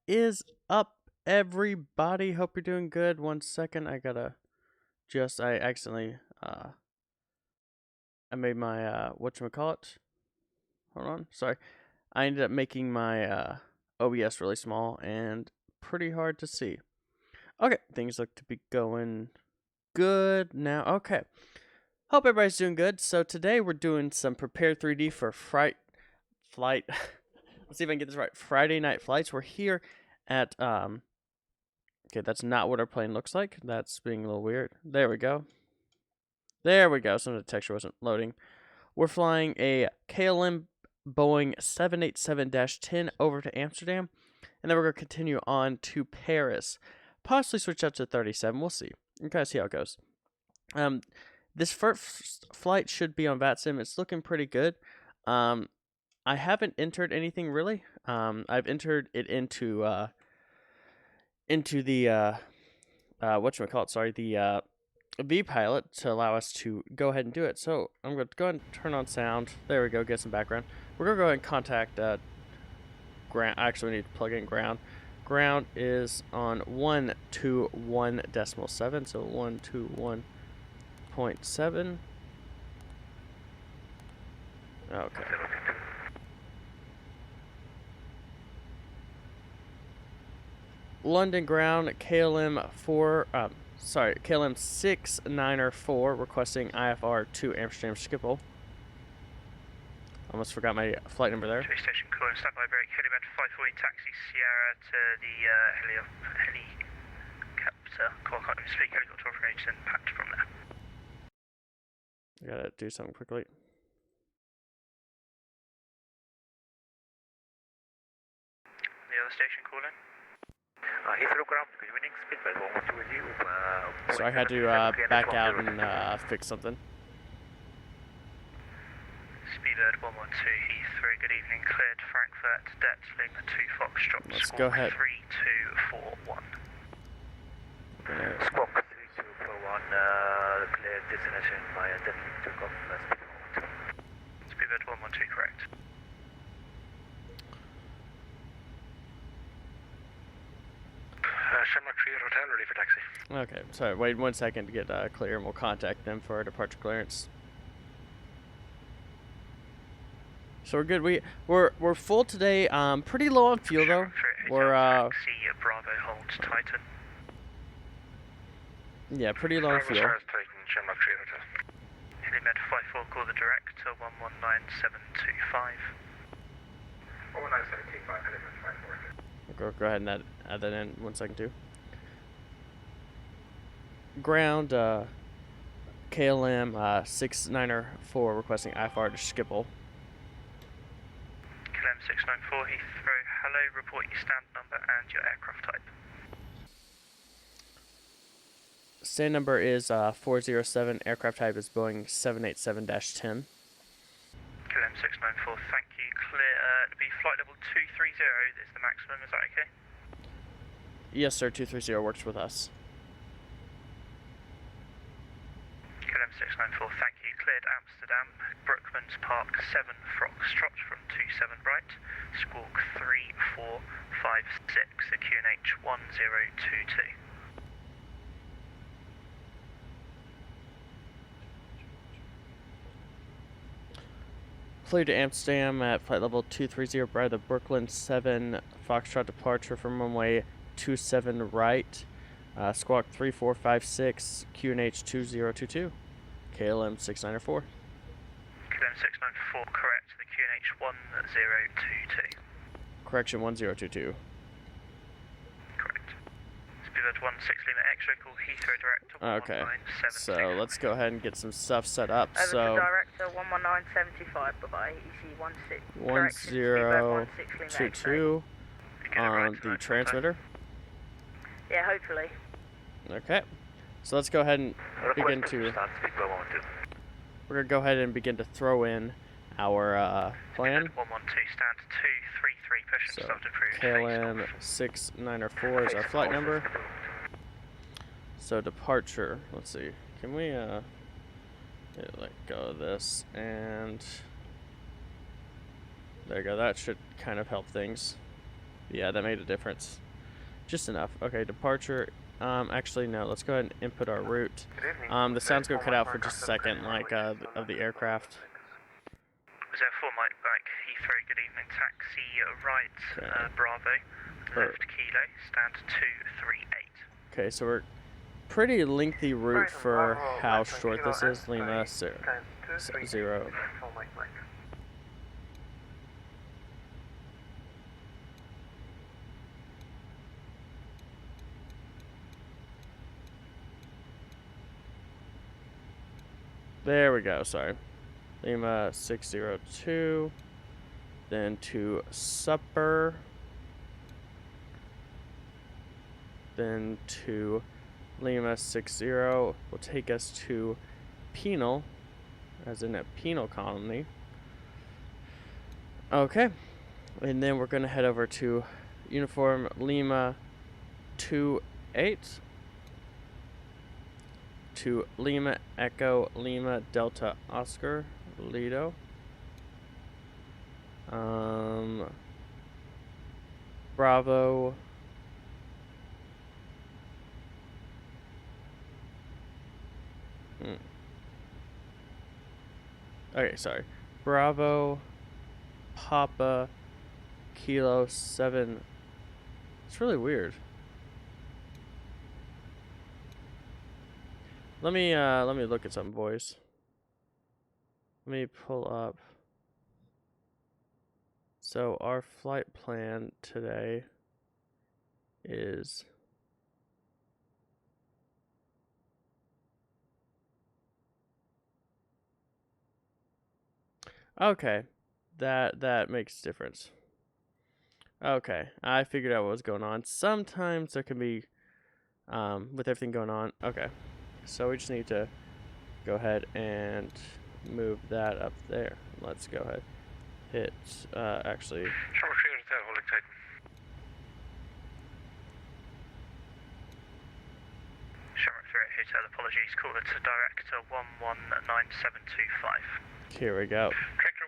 is up, everybody? Hope you're doing good. 1 second, I gotta I accidentally, I made my, whatchamacallit? Hold on, sorry. I ended up making my, OBS really small and pretty hard to see. Okay, things look to be going good now. Okay, hope everybody's doing good. So today we're doing some Prepare 3D for flight. Let's see if I can get this right. Friday Night Flights. We're here at okay, that's not what our plane looks like. That's being a little weird. There we go. There we go. Some of the texture wasn't loading. We're flying a KLM Boeing 787-10 over to Amsterdam, and then we're going to continue on to Paris. Possibly switch out to 37. We'll see. We'll kind of see how it goes. This first flight should be on VATSIM. It's looking pretty good. I haven't entered anything really. I've entered it into the whatchamacallit, sorry, the VPilot to allow us to go ahead and do it. So I'm going to go ahead and turn on sound. There we go, get some background. We're going to go ahead and contact ground. Actually, we need to plug in ground. Ground is on 121.7, so 121.7. Okay. London ground, KLM 694 requesting IFR to Amsterdam Schiphol. Almost forgot my flight number there. Space station calling standby break, helimed 540 taxi Sierra to the helicopter. Call, can't even speak, helicopter operations impact from there. I gotta do something quickly. The other station calling. So I had to back out and fix something. Speedbird 112 Heathrow, good evening, cleared Frankfurt, det Lima 2 Foxtrot, Let's go ahead. 3241. Squawk 3241, cleared destination via Denmark, took off Speedbird 112, correct. Shamrock Tree Hotel, ready for taxi. Okay, sorry, wait 1 second to get clear and we'll contact them for a departure clearance. So we're good. We're full today. Pretty low on fuel though. We're taxi Bravo holds Titan. Yeah, pretty low on fuel. Titan, Shamrock Tree Hotel. Helimed 54, call the director 119725. 19725, Helimed 54. Go ahead and add that in 1 second too. Ground KLM 694 requesting IFR to Schiphol. KLM 694 Heathrow, hello, report your stand number and your aircraft type. Stand number is 407, aircraft type is Boeing 787-10. KLM 694, thank you. Clear, it'll be flight level 230 is the maximum, is that okay? Yes sir, 230 works with us. KLM 694, thank you. Cleared Amsterdam, Brookmans Park 7 Foxtrot from 27 right, squawk 3456, the QNH 1022. Flew to Amsterdam at flight level 230 by the Brooklyn 7 Foxtrot departure from runway 27 right, squawk 3456, QNH 2022, KLM 694. KLM 694, correct, the QNH 1022. Correction 1022. Correct. Speedbird 16 Lima X-ray, call Heathrow director 11975. Okay, so let's go ahead and get some stuff set up. Over So to director 11975, bye-bye, EC 1022 on the transmitter. Yeah, hopefully. Okay, so let's go ahead and begin to. We're gonna go ahead and begin to throw in our plan. 112 stand 233, push and So start approved. KLM 694 is our flight number. So departure. Let's see. Can we let go of this and there you go. That should kind of help things. Yeah, that made a difference. Just enough. Okay, departure. Actually, no. Let's go ahead and input our route. The sound's gonna cut out for just a second, like, of the aircraft. Was there 4 Mike back, Heathrow, good evening, taxi right, Okay. Bravo, left kilo, stand 238. Okay, so we're pretty lengthy route for how short this is. Lima 0. There we go, sorry. Lima 602. Then to supper. Then to Lima 60 will take us to penal, as in a penal colony. Okay. And then we're going to head over to uniform Lima 28 to Lima Echo Lima Delta Oscar Lido. Bravo. Okay, sorry. Bravo Papa Kilo 7. It's really weird. Let me look at something, boys. Let me pull up. So our flight plan today is okay. That makes a difference. Okay, I figured out what was going on. Sometimes there can be with everything going on. Okay. So we just need to go ahead and move that up there. Let's go ahead. Hit, actually. Sharp 3 Hotel, holding tight. Sharp 3 Hotel, apologies, caller to director 119725. Here we go. Director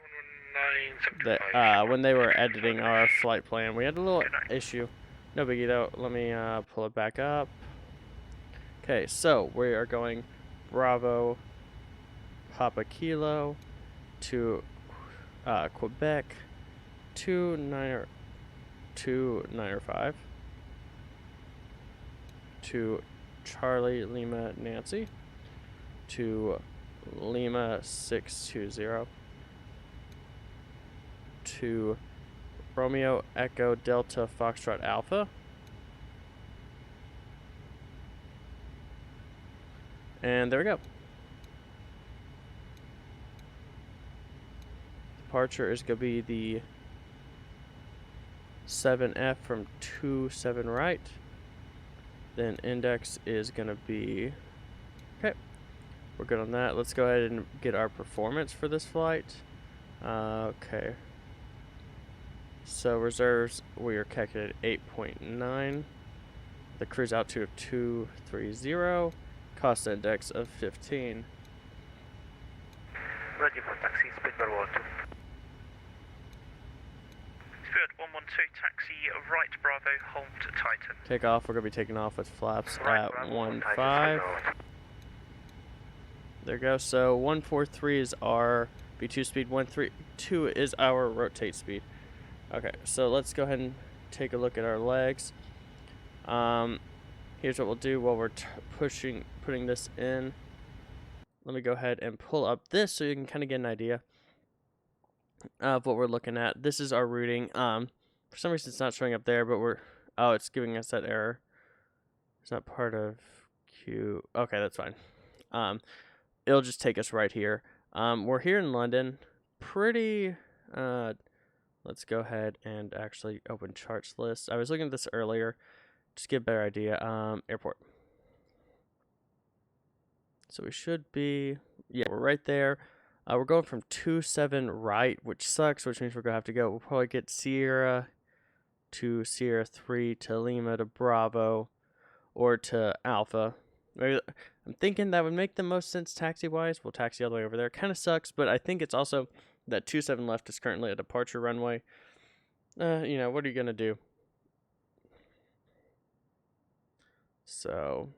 11975. When they were editing our flight plan, we had a little issue. No biggie though. Let me pull it back up. Okay, so we are going Bravo Papa Kilo to Quebec 295 to Charlie Lima Nancy to Lima 620 to Romeo Echo Delta Foxtrot Alpha. And there we go. Departure is going to be the 7F from 27 right. Then index is going to be... Okay, we're good on that. Let's go ahead and get our performance for this flight. Okay. So reserves, we are calculated at 8.9. The cruise altitude of 230. Cost index of 15. Ready for taxi, speed bar 12. Spirit 112, taxi right, Bravo, hold Titan. Take off. We're going to be taking off with flaps Right, at Bravo, 1.5. Titan, There we go. So 143 is our B2 speed. 132 is our rotate speed. Okay, so let's go ahead and take a look at our legs. Here's what we'll do while we're putting this in. Let me go ahead and pull up this so you can kind of get an idea of what we're looking at. This is our routing. For some reason it's not showing up there, but it's giving us that error. It's not part of Q. Okay, that's fine. It'll just take us right here. We're here in London. Pretty, let's go ahead and actually open charts list. I was looking at this earlier. Just get a better idea. Airport. So we should be, yeah, we're right there. We're going from 27 right, which sucks, which means we're going to have to go. We'll probably get Sierra to Sierra 3 to Lima to Bravo or to Alpha. Maybe, I'm thinking that would make the most sense taxi-wise. We'll taxi all the way over there. Kind of sucks, but I think it's also that 27 left is currently a departure runway. What are you going to do? So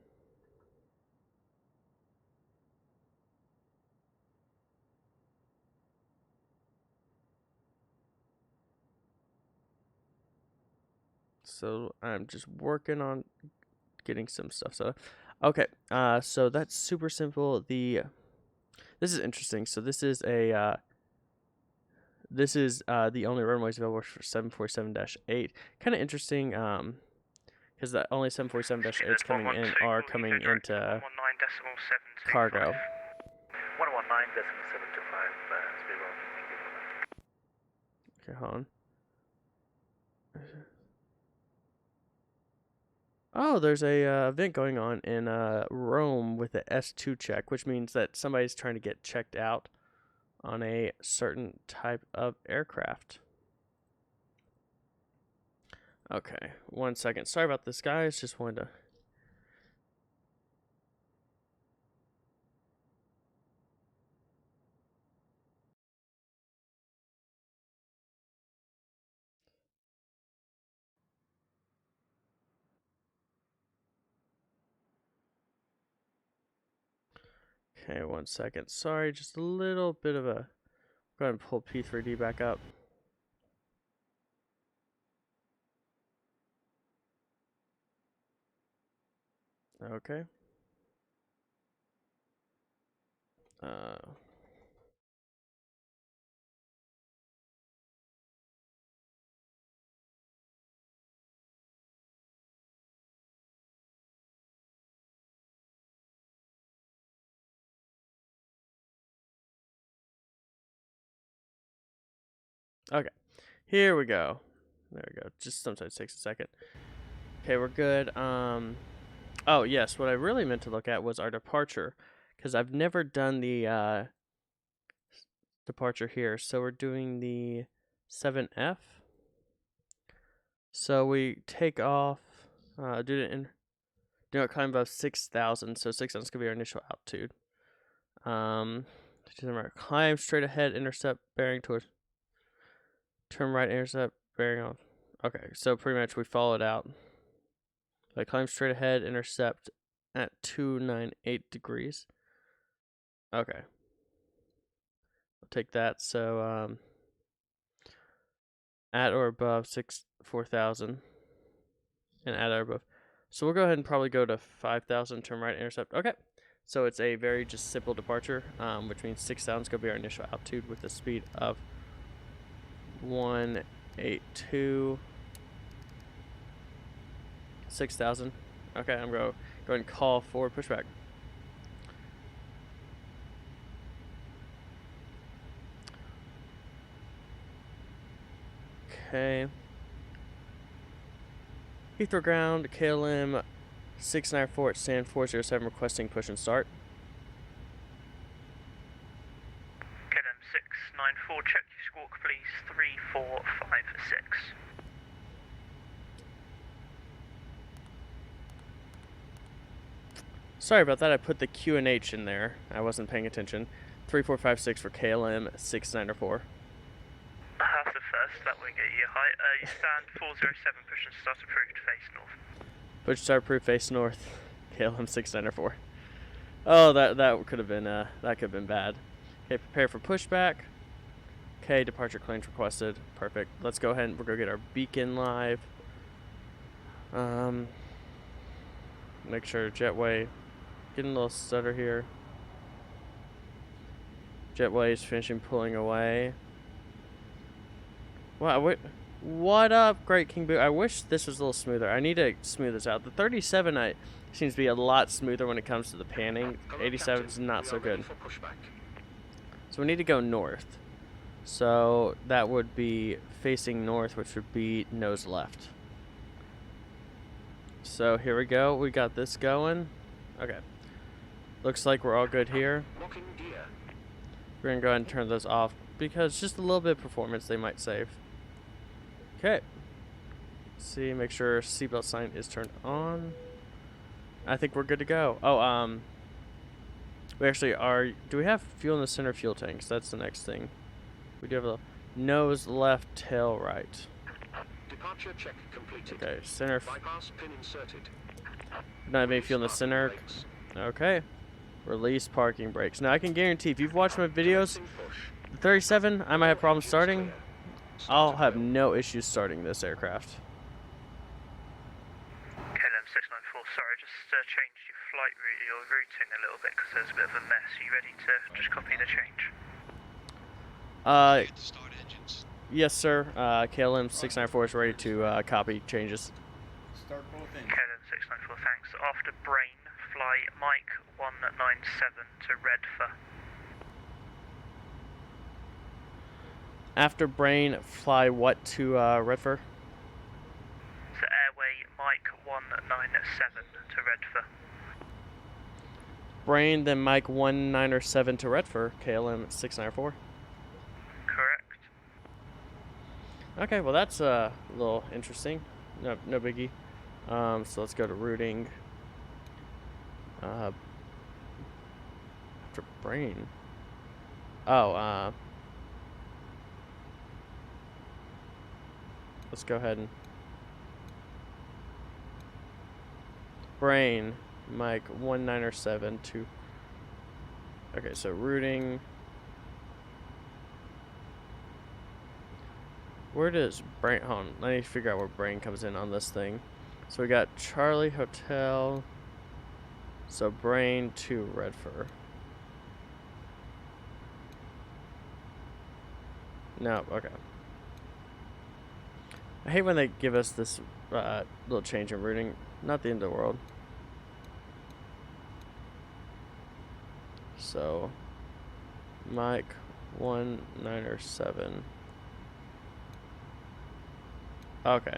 I'm just working on getting some stuff. So okay, so that's super simple. This is interesting. So this is the only runways available for 747-8. Kind of interesting, because the only 747-8s coming in are coming into 119.725. cargo. 119.725, speed level. Thank you for that. Okay, hold on. Oh, there's a event going on in Rome with the S2 check, which means that somebody's trying to get checked out on a certain type of aircraft. Okay, 1 second. Sorry about this, guys. Just wanted to. Okay, 1 second. Sorry, just a little bit of a. Go ahead and pull P3D back up. Okay. Okay. Here we go. There we go. Just sometimes takes a second. Okay, we're good. Oh yes, what I really meant to look at was our departure, because I've never done the departure here. So we're doing the 7F. So we take off, do not climb above 6,000. So 6,000 is gonna be our initial altitude. Climb straight ahead, intercept bearing towards. Turn right, intercept bearing on. Okay, so pretty much we followed out. Like climb straight ahead, intercept at 298 degrees. Okay. I'll take that. So at or above 4,000. And at or above. So we'll go ahead and probably go to 5,000, turn right, intercept. Okay. So it's a very just simple departure, which means 6,000 is going to be our initial altitude with a speed of 182. 6,000. Okay, I'm going to go ahead and call forward pushback. Okay. Heathrow ground, KLM 694 at stand 407 requesting push and start. KLM 694, check your squawk please, 3456. Sorry about that, I put the Q and H in there. I wasn't paying attention. 3456 for KLM 694. That's the first, that won't get you high. You stand 407, push and start approved, face north. Push start approved, face north. KLM 694. Oh, that could have been bad. Okay, prepare for pushback. Okay, departure claims requested. Perfect. Let's go ahead and we're gonna get our beacon live. Make sure jetway. Getting a little stutter here. Jetway is finishing pulling away. Wow, wait. What up, Great King Boo? I wish this was a little smoother. I need to smooth this out. The 37 seems to be a lot smoother when it comes to the panning. 87 is not so good. So we need to go north. So that would be facing north, which would be nose left. So here we go. We got this going. Okay. Looks like we're all good here. We're going to go ahead and turn those off because just a little bit of performance they might save. Okay. See, make sure seatbelt sign is turned on. I think we're good to go. Oh, we actually are. Do we have fuel in the center fuel tanks? That's the next thing. We do have a nose left, tail right. Departure check completed. Okay, center. Bypass pin inserted. Not have any fuel in the center. Okay. Release parking brakes. Now I can guarantee if you've watched my videos, the 37, I might have problems starting. I'll have no issues starting this aircraft. KLM 694, sorry, just changed your flight route, your routing a little bit because there's a bit of a mess. Are you ready to just copy the change? Yes, sir. KLM 694 is ready to copy changes. Start both engines. KLM 694, thanks. After Brain, fly Mike 197 to Redfer. After Brain, fly what to Redfer? So Airway Mike 197 to Redfer. Brain, then Mike 197 to Redfer, KLM 694. Correct. Okay, well that's a little interesting. No biggie. So let's go to routing. After Brain. Oh, let's go ahead and Brain, Mike 197 to. Okay, so routing. Where does Brain? Hold on, let me figure out where Brain comes in on this thing. So we got Charlie Hotel. So Brain to Redfer. No, okay. I hate when they give us this little change in routing. Not the end of the world. So, Mike 197. Okay.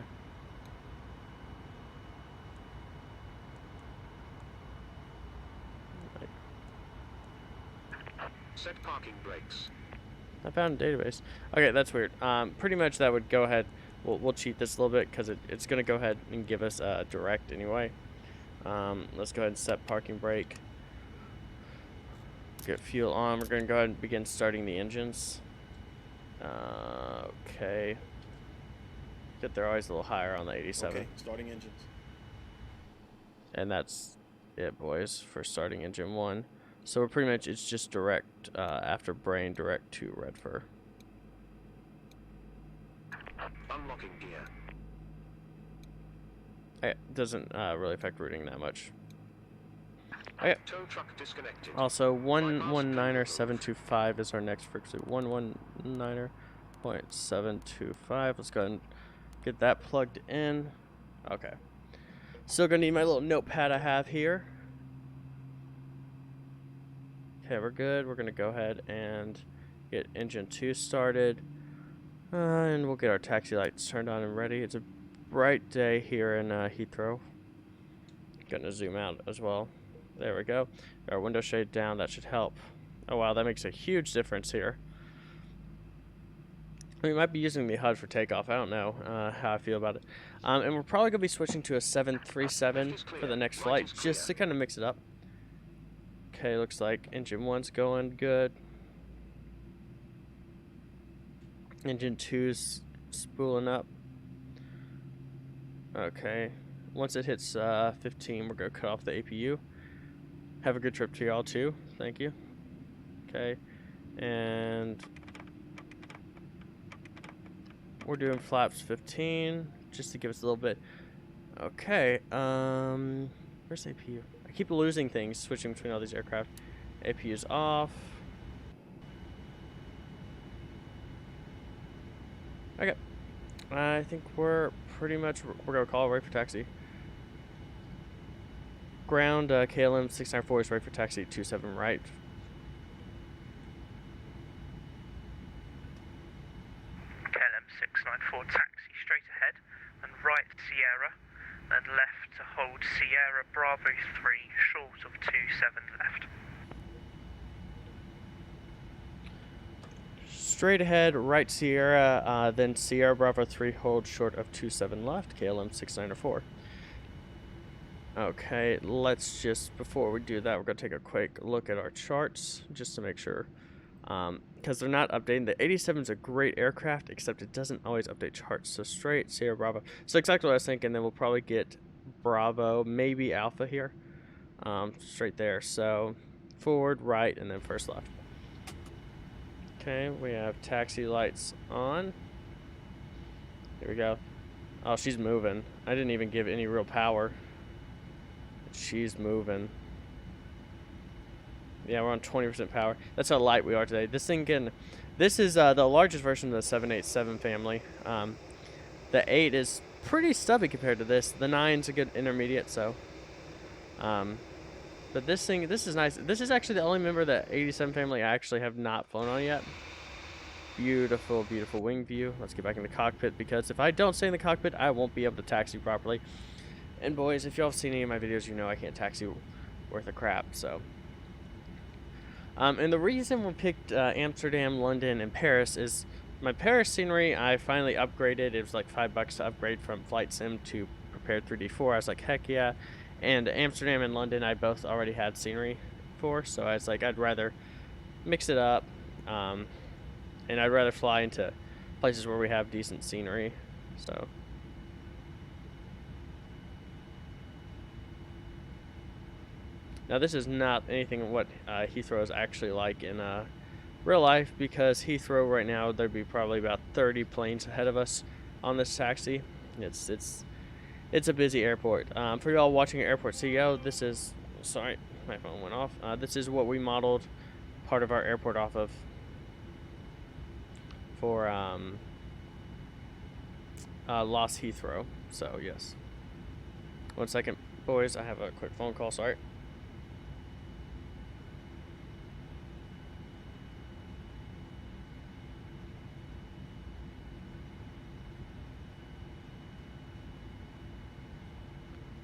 Set parking brakes. I found a database. Okay, that's weird. Pretty much that would go ahead. We'll cheat this a little bit because it's going to go ahead and give us direct anyway. Let's go ahead and set parking brake. Get fuel on. We're going to go ahead and begin starting the engines. Okay. They're always a little higher on the 87. Okay, starting engines. And that's it, boys, for starting engine 1. So we're pretty much, it's just direct, after Brain, direct to Redfer. Unlocking gear. It doesn't really affect routing that much. Okay. Tow truck disconnected. Also, 119.725 is our next frequency. 119.725. Let's go ahead and get that plugged in. Okay. Still gonna need my little notepad I have here. Okay, we're good. We're gonna go ahead and get engine 2 started. And we'll get our taxi lights turned on and ready. It's a bright day here in Heathrow. Gonna zoom out as well. There we go. Got our window shade down. That should help. Oh wow, that makes a huge difference here. We might be using the HUD for takeoff. I don't know how I feel about it. And we're probably gonna be switching to a 737 for the next flight, just to kind of mix it up. Okay, looks like engine 1's going good. Engine 2's spooling up. Okay, once it hits 15, we're gonna cut off the APU. Have a good trip to y'all too. Thank you. Okay, and we're doing flaps 15 just to give us a little bit. Okay, where's APU? I keep losing things switching between all these aircraft. APU's off. Okay, I think we're pretty much, we're gonna call it right for taxi. Ground, KLM 694 is right for taxi 27 right. KLM 694, taxi straight ahead and right Sierra, and left to hold Sierra Bravo 3 short of 27 left. Straight ahead, right Sierra, then Sierra Bravo 3 hold short of 27 left, KLM 694. Okay, let's just, before we do that, we're going to take a quick look at our charts, just to make sure, because they're not updating. The 87 is a great aircraft, except it doesn't always update charts. So straight, Sierra Bravo. So exactly what I was thinking, then we'll probably get Bravo, maybe Alpha here. Straight there. So forward, right, and then first left. Okay, we have taxi lights on. Here we go. Oh, she's moving. I didn't even give any real power. She's moving. Yeah, we're on 20% power. That's how light we are today. This thing can... This is the largest version of the 787 family. The 8 is pretty stubby compared to this. The 9's a good intermediate, so... but this thing, this is nice. This is actually the only member of the 87 family I actually have not flown on yet. Beautiful, beautiful wing view. Let's get back in the cockpit, because if I don't stay in the cockpit, I won't be able to taxi properly. And boys, if y'all have seen any of my videos, you know I can't taxi worth a crap, so... and the reason we picked Amsterdam, London, and Paris is my Paris scenery I finally upgraded. It was like $5 to upgrade from VATSIM to Prepared 3D4. I was like, heck yeah. And Amsterdam and London I both already had scenery for, so I was like, I'd rather mix it up. And I'd rather fly into places where we have decent scenery, so... Now this is not anything what Heathrow is actually like in real life, because Heathrow right now, there'd be probably about 30 planes ahead of us on this taxi. It's a busy airport. For y'all watching Airport CEO, this is... Sorry, my phone went off. This is what we modeled part of our airport off of for Lost Heathrow. So, yes. 1 second, boys. I have a quick phone call. Sorry.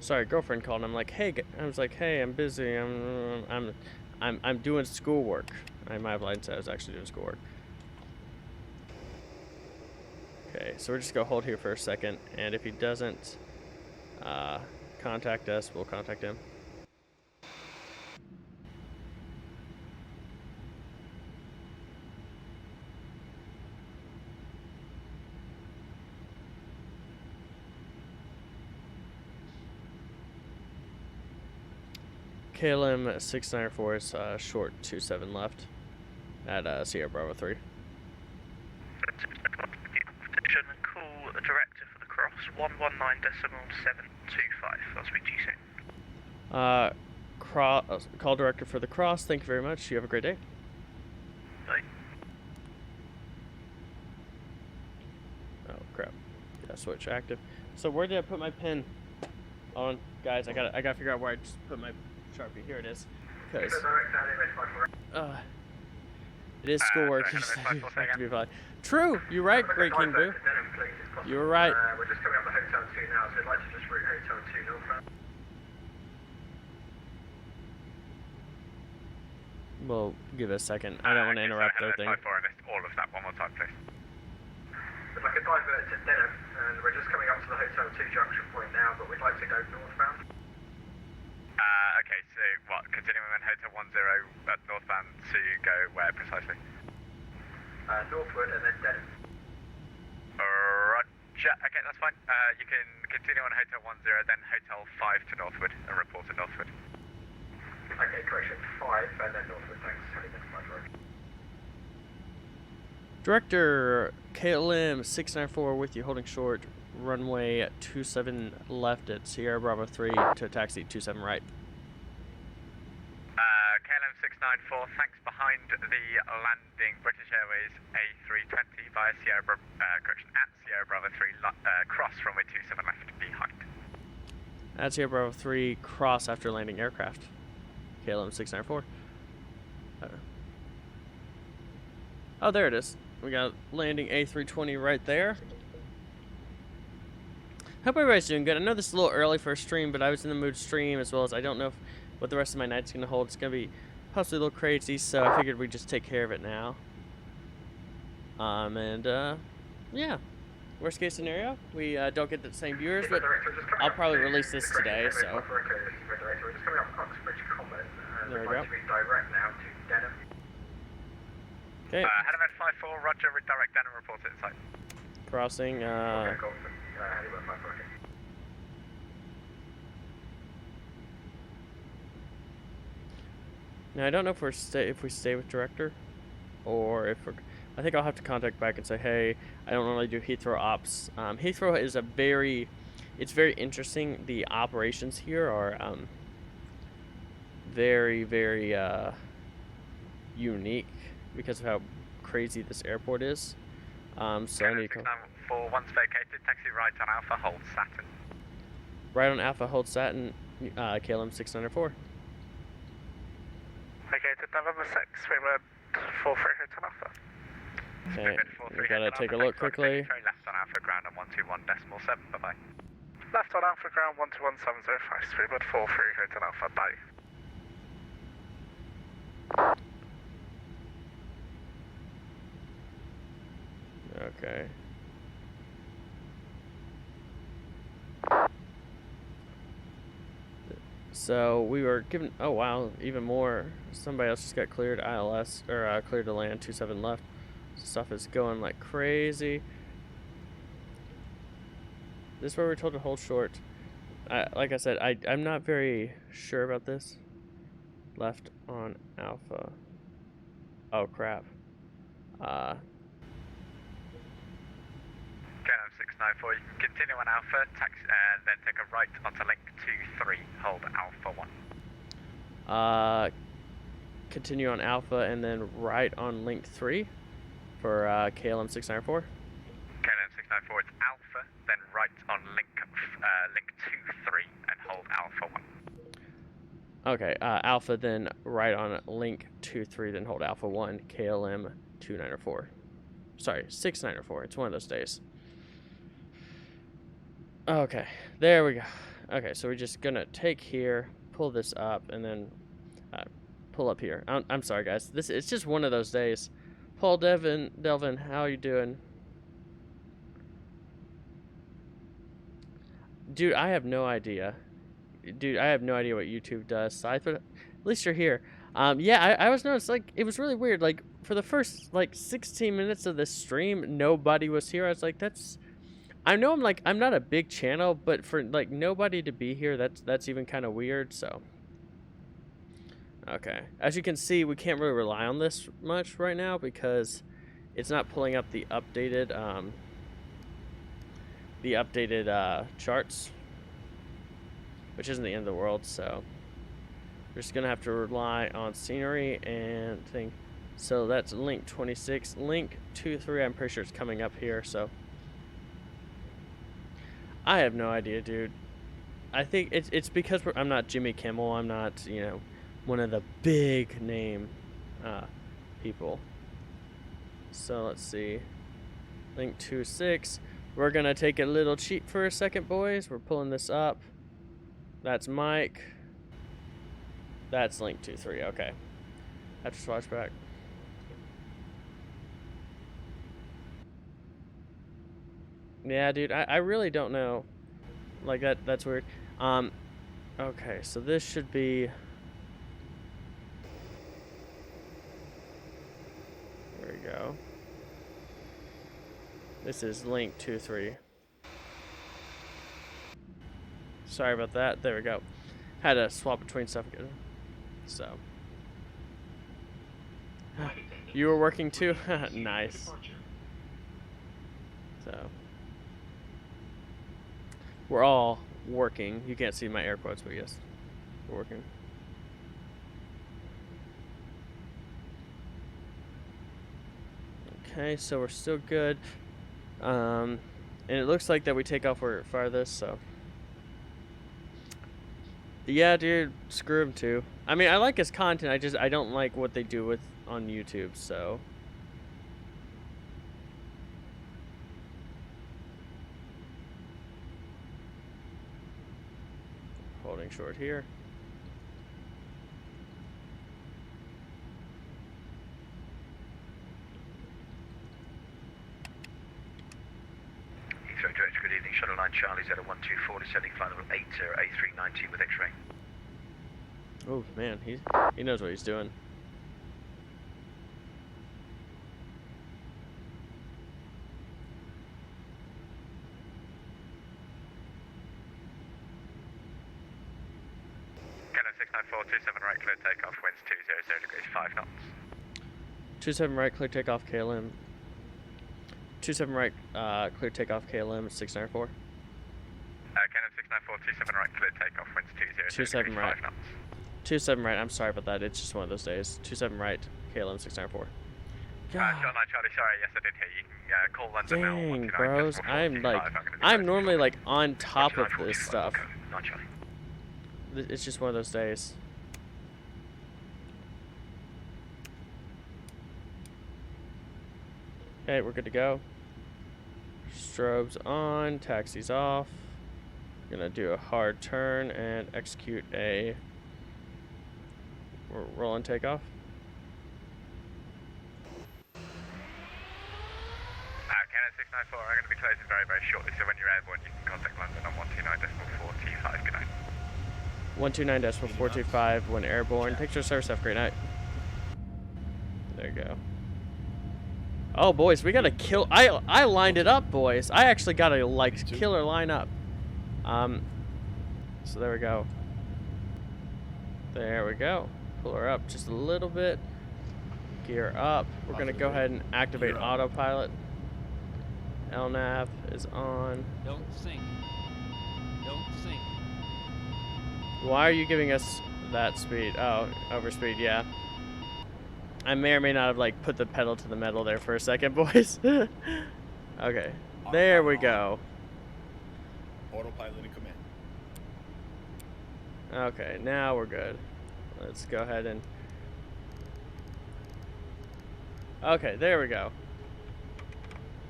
Sorry, girlfriend called. And I'm like, hey. I was like, hey, I'm busy. I'm doing schoolwork. I might have lied and said I was actually doing schoolwork. Okay, so we're just gonna hold here for a second, and if he doesn't contact us, we'll contact him. KLM 694 is short 27 left at Sierra Bravo 3. Position and call the director for the cross 119.725. I'll speak to you soon. Call director for the cross. Thank you very much. You have a great day. Bye. Oh crap! Yeah, switch active. So where did I put my pen? Hold on, guys. I gotta figure out where I just put my Sharpie. Here it is. Because it is schoolwork. You just have to be fine. True. You're right, Great King Boo. You were right. We're just coming up to Hotel 2 now, so I'd like to just route Hotel 2 northbound. Well, give it a second. I don't want to interrupt their thing. All of that one more time, please. We'd like a divert to Denham, and we're just coming up to the Hotel 2 junction point now, but we'd like to go northbound. Okay, so what? Continuing on Hotel 10 northbound to go where precisely? Northwood and then Denham. Roger. Okay, that's fine. You can continue on Hotel 10, then Hotel 5 to Northwood, and report at Northwood. Okay, correction. 5 and then Northwood, thanks. Director KLM 694 with you, holding short, runway 27 left at Sierra Bravo 3 to taxi 27 right. KLM 694, thanks behind the landing British Airways A320 via at Sierra Bravo 3, cross runway 27 left behind. At Sierra Bravo 3, cross after landing aircraft. KLM 694. Oh, there it is. We got landing A320 right there. Hope everybody's doing good. I know this is a little early for a stream, but I was in the mood to stream, as well as I don't know what the rest of my night's going to hold. It's going to be possibly a little crazy, so I figured we'd just take care of it now. Yeah. Worst case scenario, we don't get the same viewers, but I'll probably release this today, so. There we go. Okay. Hanamed 54, roger, redirect Denham, report it inside. Crossing, Now I don't know if we stay with director, or if we're. I think I'll have to contact back and say, hey, I don't normally do Heathrow ops. Heathrow is it's very interesting. The operations here are very, very unique because of how crazy this airport is. So I need to. For once vacated, taxi right on Alpha, hold Saturn. Right on Alpha, hold Saturn, KLM 694. Vacated November 6, we were 43 Hotel Alpha. Okay, we gotta take a look quickly. Left on Alpha ground on 121.7, bye-bye. Left on Alpha ground 121.705, Speedbird 43 Hotel Alpha, bye. Okay. So we were given. Oh wow, even more. Somebody else just got cleared ILS or cleared to land 27 left. Stuff is going like crazy. This is where we're told to hold short. Like I said, I'm not very sure about this. Left on Alpha. Oh crap. KLM 694, you can continue on Alpha, taxi, and then take a right onto link 23, hold Alpha 1. Continue on Alpha and then right on link 3 for KLM 694. KLM 694, it's Alpha, then right on link 23 and hold Alpha 1. Okay, Alpha, then right on link 23, then hold Alpha 1, KLM 294. Sorry, 694. It's one of those days. Okay, there we go. Okay, so we're just gonna take here, pull this up, and then pull up here. I'm sorry, guys. It's just one of those days. Paul Delvin, how are you doing? Dude, I have no idea. Dude, I have no idea what YouTube does. So at least you're here. Yeah, I was noticed, like, it was really weird. Like, for the first, like, 16 minutes of this stream, nobody was here. I was like, that's... I know I'm not a big channel, but for, like, nobody to be here, that's even kind of weird, so... Okay. As you can see, we can't really rely on this much right now because it's not pulling up the updated, charts, which isn't the end of the world, so we're just gonna have to rely on scenery and thing. So that's link 26, link 23. I'm pretty sure it's coming up here. So I have no idea, dude. I think it's because I'm not Jimmy Kimmel. I'm not, you know, one of the big name people. So let's see, link 26. We're gonna take a little cheat for a second, boys. We're pulling this up. That's Mike. That's link 23. Okay. Have to swatch back. Yeah, dude, I really don't know. Like that's weird. Okay, so this should be. There we go. This is link 23. Sorry about that. There we go. Had to swap between stuff again. So. You were working too? Nice. So. We're all working. You can't see my air quotes, but yes. We're working. Okay, so we're still good. And it looks like that we take off where farthest, so. Yeah, dude, screw him too. I mean, I like his content. I don't like what they do with on YouTube. So, holding short here. Heathrow Director, good evening. Shuttle 9 Charlie 0124 descending flight level 80A390 with X-ray. Oh man, he knows what he's doing. KLM 694, 27 right, clear takeoff, winds 200 degrees, 5 knots. 27 right, clear takeoff, KLM. 27 right, clear takeoff, KLM 694. KLM 694, 27 right, clear takeoff, winds 200 27 degrees, right. 5 knots. 27 right, I'm sorry about that, it's just one of those days. 27 right, KLM 694. John 9 Charlie, sorry, yes I did hear you. You can call London now. Dang, 129, bros, decimal I'm 45, like, gonna be I'm closing normally shortly. like on top of 129, this 45, stuff. okay, 9 Charlie. It's just one of those days. Okay, we're good to go. Strobes on, taxis off. Gonna do a hard turn and execute a roll and takeoff. KLM 694, I'm going to be closing very, very shortly, so when you're airborne, you can contact London on 129.425. Good night. 129.425 when airborne. Thanks for service. Have a great night. There you go. Oh, boys, we got to kill. I lined it up, boys. I actually got a like killer lineup. So there we go. There we go. Pull her up just a little bit. Gear up. We're gonna go ahead and activate autopilot. LNAV is on. Don't sink. Don't sink. Why are you giving us that speed? Oh, overspeed, yeah. I may or may not have like put the pedal to the metal there for a second, boys. Okay, there we go. Autopilot in command. Okay, now we're good. Let's go ahead and... Okay, there we go.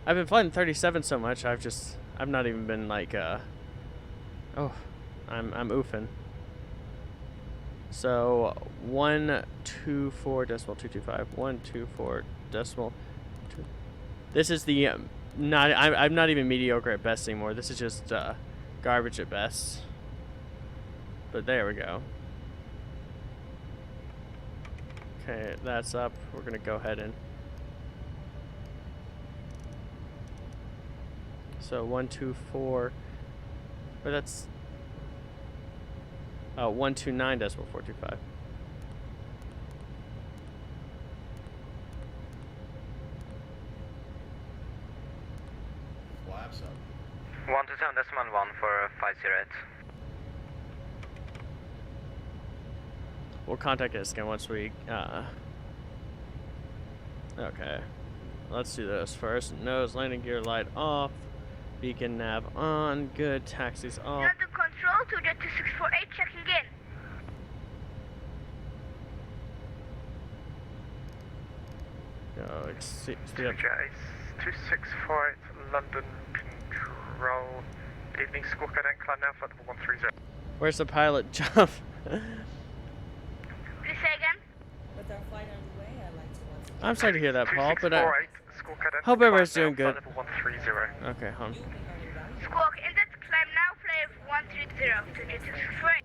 I've been flying 37 so much, I've not even been like, oh, I'm oofing. So, 124.225, 124.2... This is the, I'm not even mediocre at best anymore. This is just, garbage at best. But there we go. Okay, that's up. We're gonna go ahead and... So 124, but that's 129.425. Flaps up. 127.1 for 508. We'll contact us again once we, okay. Let's do this first. Nose, landing gear, light off. Beacon nav on. Good. Taxis off. London Control to the 2648 checking in. Go, speed up. 2648 London Control. Good evening, Squawk Cadet, climb now, flight level 130. Where's the pilot jump? Please say again. With our flight underway, I'd like to once again I'm sorry to hear that, Paul, but I 2648 Squawk Cadet, hope everyone's climb doing now, good. flight level 130. Okay, hon. you'll be earning value. Squawk, index climb now, flight 130 to the 2648.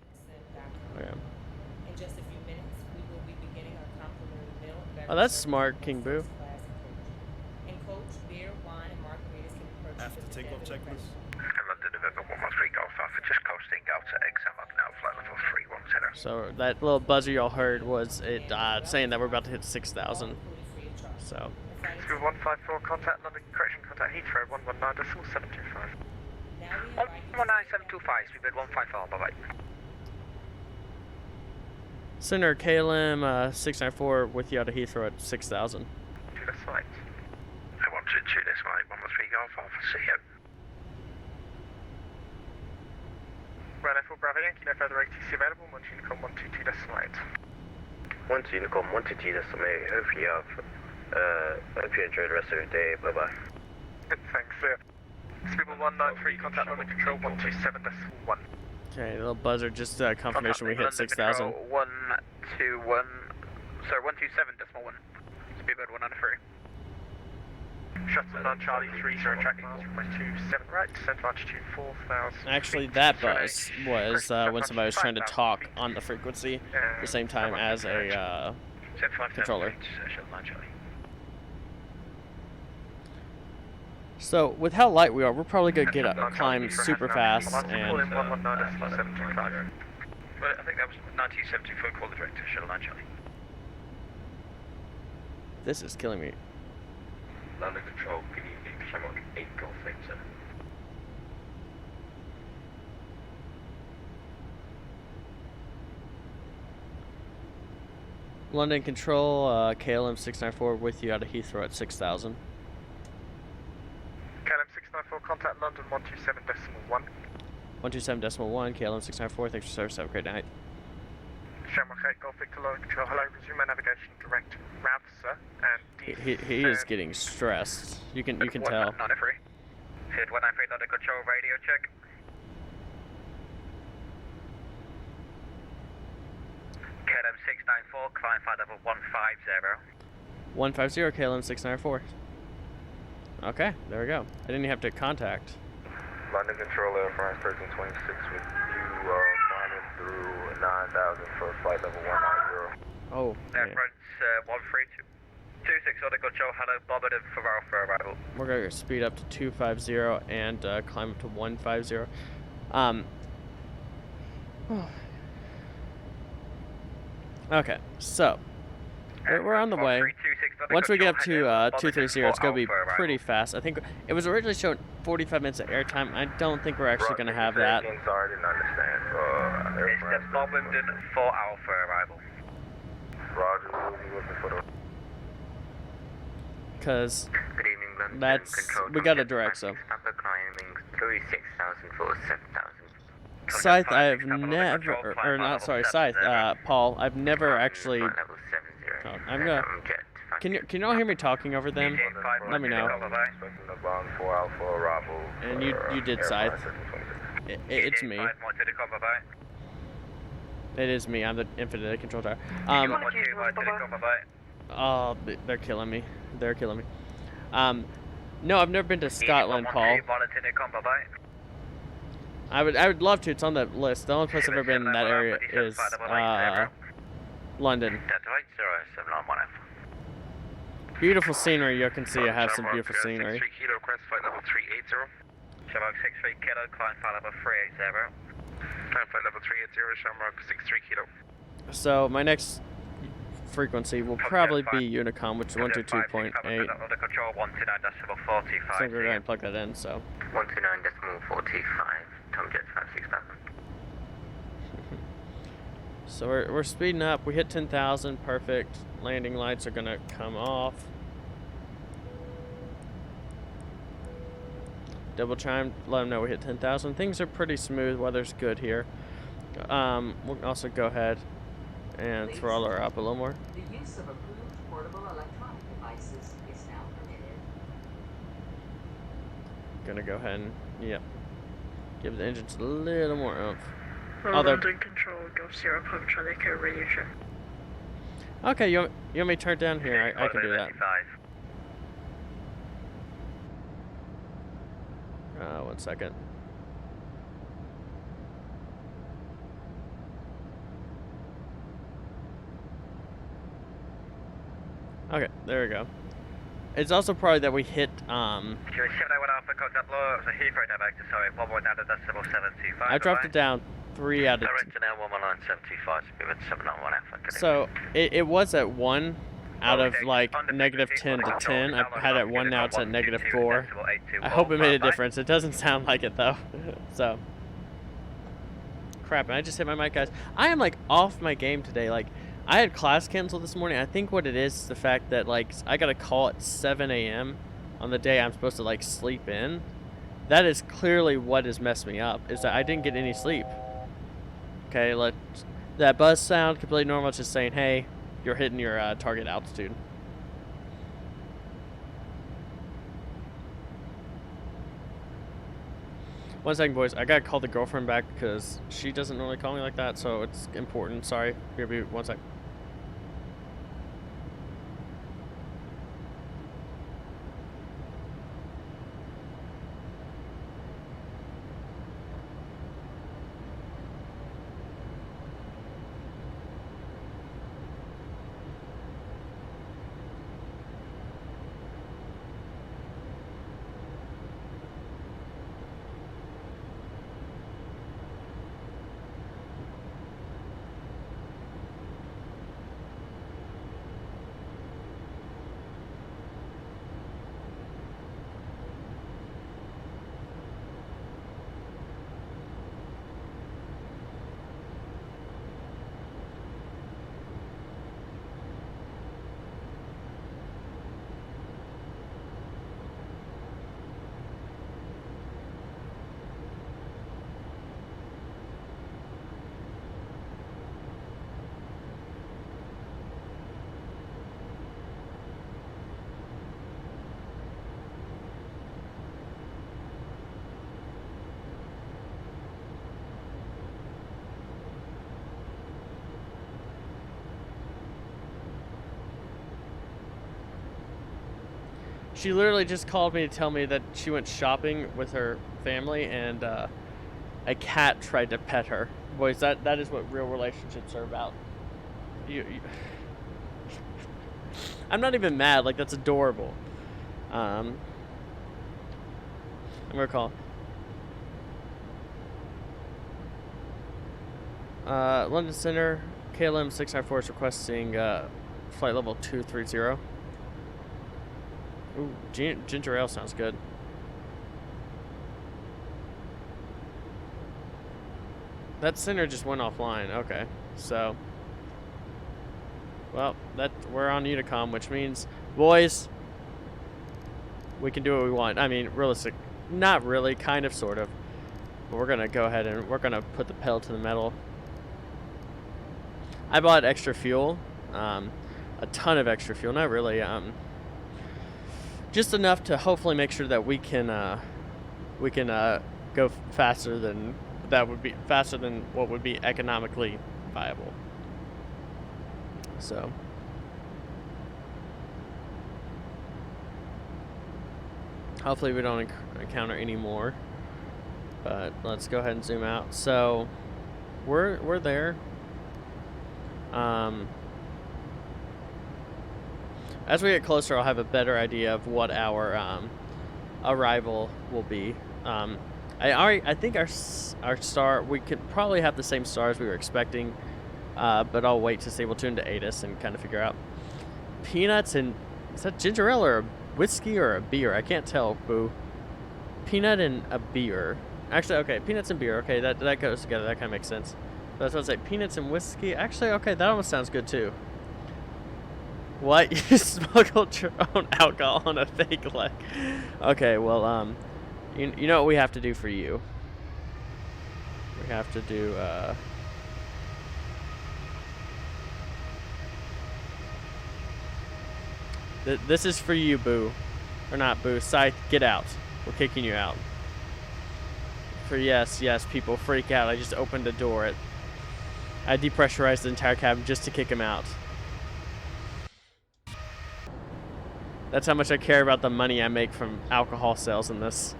Okay. In just a few minutes, we will be beginning our complimentary meal and beverage Oh, that's service smart, in King Boo. first class in coach, beer, wine, and margaritas can be purchased After at the takeoff standard checklist. London November 113 Golf Alpha, just coasting Delta XM up now, flight level 310. So that little buzzer y'all heard was it saying that we're about to hit 6,000. included free of charge. So The flight is- School 154, contact London, correction, contact Heathrow, 119.725. Now we invite you to 19725, speedbird 154, bye-bye. Center KLM 694 with you out of Heathrow at 6,000. To the site. I want to this flight, 113 Golf Alpha, see you. Runway 4 Bravo Yankee, no further ATC available, 1 Unicom 122 decimal 8. 1 to Unicom, 122 decimal 8. Hope you enjoy the rest of your day. Bye bye. Thanks, sir. Speedbird 193, contact London Control 127 decimal 1. Okay, little buzzer, just confirmation we hit 6,000. 121, sorry, 127 decimal 1. Speedbird 193. Shuttle 9 Charlie 30, tracking miles from West 27 right, descent altitude 4,000. Actually, that buzz was when somebody was trying to talk on the frequency at the same time as a controller. So, with how light we are, we're probably going to get up, climb super fast, and... Call in 119.725. Well, I think that 1974, call the director, Shuttle 9 Charlie. This is killing me. London Control, good evening, Shamrock 8 Golf Victor. London Control, KLM 694 with you out of Heathrow at 6,000. KLM 694, contact London 127.1. 127.1, KLM 694, thanks for service, have a great night. Shamrock 8 Golf Victor, London Control, hello, resume my navigation direct route, sir, and He is getting stressed. You can tell. 193. Said 193, London Control, radio check. KLM 694, climb flight level 150. 150, KLM 694. Okay, there we go. I didn't even have to contact. London Control, Air France 1326 with you, climbing through 9,000 for flight level 190. Oh, Air yeah. France 132. 26, London Control, hello, Bob and Farrell for arrival. We're going to speed up to 250 and climb up to 150. Okay, so we're on the way. Once we get up to 230, it's going to be pretty fast. I think it was originally shown 45 minutes of airtime. I don't think we're actually going to have that. Sorry, I didn't understand. It's the Bob Linden 4 Alpha arrival. Roger, we'll be looking for the... Because Good evening, London that's, Control. we got a direct, so. Papa climbing 36,000 for 7,000. Scythe, I have never, or not, sorry, Scythe, Paul, I've never actually, Level 70. I'm gonna, can you all hear me talking over them? Let me know. And you did Scythe. It's me. It is me, I'm the infinite control tower. Oh, they're killing me. They're killing me. No, I've never been to Scotland, Paul. I would love to. It's on the list. The only place I've ever been in that area is London. Beautiful scenery. You can see I have some beautiful scenery. 3 kilo, crest flight level 380. Shamrock 63 kilo, climb flight level 380. Climb flight level 380, Shamrock 63 kilo. So my next frequency will probably be Unicom, which is 122.8. So we're going to plug that in. So 129.45. Tomjet 565. So we're speeding up. We hit 10,000. Perfect. Landing lights are gonna come off. Double chime. Let them know we hit 10,000. Things are pretty smooth. Weather's good here. We'll also go ahead and throttle her up a little more. The use of approved portable electronic devices is now permitted. Gonna go ahead and, yep, give the engines a little more oomph. London Control, Golf Sierra Pump Charlie Echo radio check. Okay, you want me to turn it down here? I can do that. One second. Okay, there we go. It's also probably that we hit, I dropped it down 3 out of 10. So, it was at 1 out of, like, negative 10 to 10. I had it at 1, now it's at negative 4. I hope it made a difference. It doesn't sound like it, though. So. Crap, and I just hit my mic, guys. I am, like, off my game today. Like, I had class canceled this morning. I think what it is the fact that, like, I got a call at 7 a.m. on the day I'm supposed to, like, sleep in. That is clearly what has messed me up, is that I didn't get any sleep. Okay, that buzz sound, completely normal. It's just saying, hey, you're hitting your target altitude. One second, boys. I gotta call the girlfriend back because she doesn't normally call me like that, so it's important. Sorry. Here, be 1 sec. She literally just called me to tell me that she went shopping with her family and a cat tried to pet her. Boys, that is what real relationships are about. You I'm not even mad. Like, that's adorable. I'm gonna call. London Center, KLM 694 is requesting flight level 230. Ooh, ginger ale sounds good. That center just went offline. Okay, so, well, we're on Unicom, which means, boys, we can do what we want. I mean, realistic, not really, kind of, sort of. But we're gonna go ahead and we're gonna put the pedal to the metal. I bought extra fuel, a ton of extra fuel. Not really, just enough to hopefully make sure that we can go faster than what would be economically viable. So, hopefully we don't encounter any more. But let's go ahead and zoom out. So, we're there. As we get closer, I'll have a better idea of what our arrival will be. I think our star, we could probably have the same stars we were expecting, but I'll wait to stable tune to ATIS and kind of figure out. Peanuts and, is that ginger ale or a whiskey or a beer? I can't tell, boo. Peanut and a beer. Actually, okay, peanuts and beer. Okay, that goes together. That kind of makes sense. But I was going to say peanuts and whiskey. Actually, okay, that almost sounds good too. What? You smuggled your own alcohol on a fake leg? Okay, well, you know what we have to do for you? We have to do, this is for you, boo. Or not, boo. Scythe, get out. We're kicking you out. For yes, people freak out. I just opened the door. I depressurized the entire cabin just to kick him out. That's how much I care about the money I make from alcohol sales in this.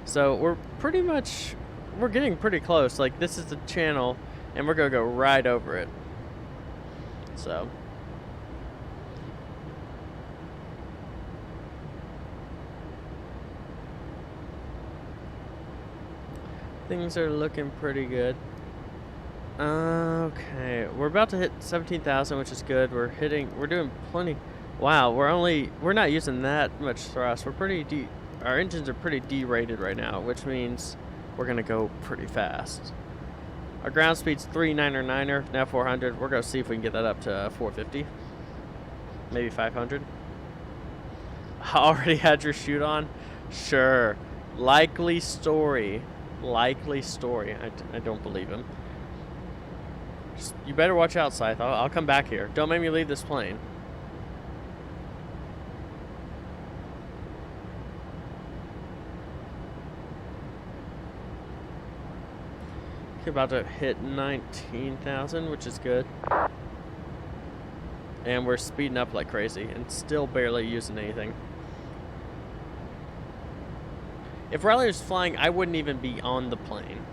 So we're getting pretty close. Like, this is the channel and we're gonna go right over it. So things are looking pretty good. Okay, we're about to hit 17,000, which is good. We're doing plenty. Wow, we're not using that much thrust. Our engines are pretty derated right now, which means we're gonna go pretty fast. Our ground speed's 399er, now 400. We're gonna see if we can get that up to 450, maybe 500. I already had your chute on? Sure. Likely story. I don't believe him. You better watch out, Scythe. I'll come back here. Don't make me leave this plane. Okay, about to hit 19,000, which is good. And we're speeding up like crazy and still barely using anything. If Riley was flying, I wouldn't even be on the plane.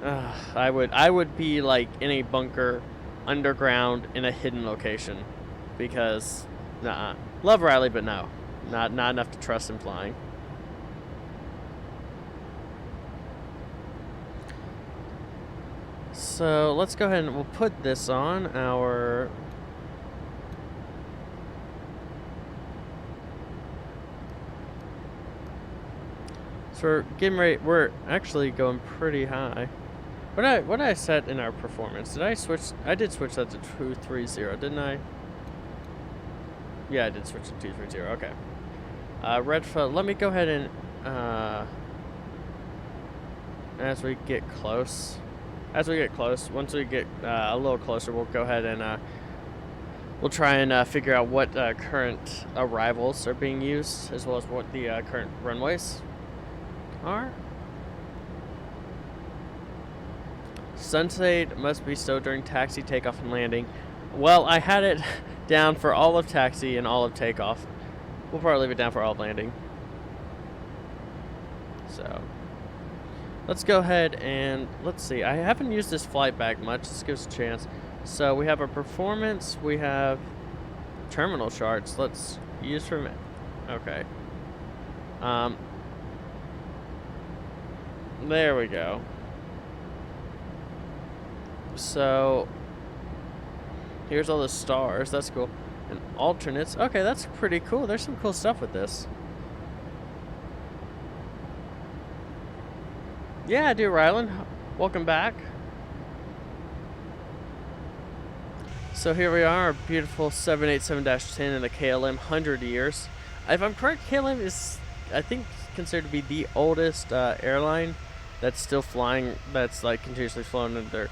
I would be like in a bunker, underground, in a hidden location, because, nah. Love Riley, but no, not enough to trust him flying. So let's go ahead and we'll put this on our. So we're getting ready. We're actually going pretty high. What did I set in our performance? Did I switch? I did switch that to 230, didn't I? Yeah, I did switch to 230. Okay. Redfoot. Let me go ahead and as we get close, once we get a little closer, we'll go ahead and we'll try and figure out what current arrivals are being used, as well as what the current runways are. Sunset must be stowed during taxi, takeoff, and landing. Well, I had it down for all of taxi and all of takeoff. We'll probably leave it down for all of landing. So, let's go ahead and, let's see. I haven't used this flight bag much. This gives us a chance. So, we have our performance. We have terminal charts. Let's use from it. Okay. There we go. So, here's all the stars. That's cool. And alternates. Okay, that's pretty cool. There's some cool stuff with this. Yeah, I do, Rylan. Welcome back. So here we are, our beautiful 787-10 in the KLM, 100 years. If I'm correct, KLM is, I think, considered to be the oldest airline that's still flying, that's like continuously flown in their,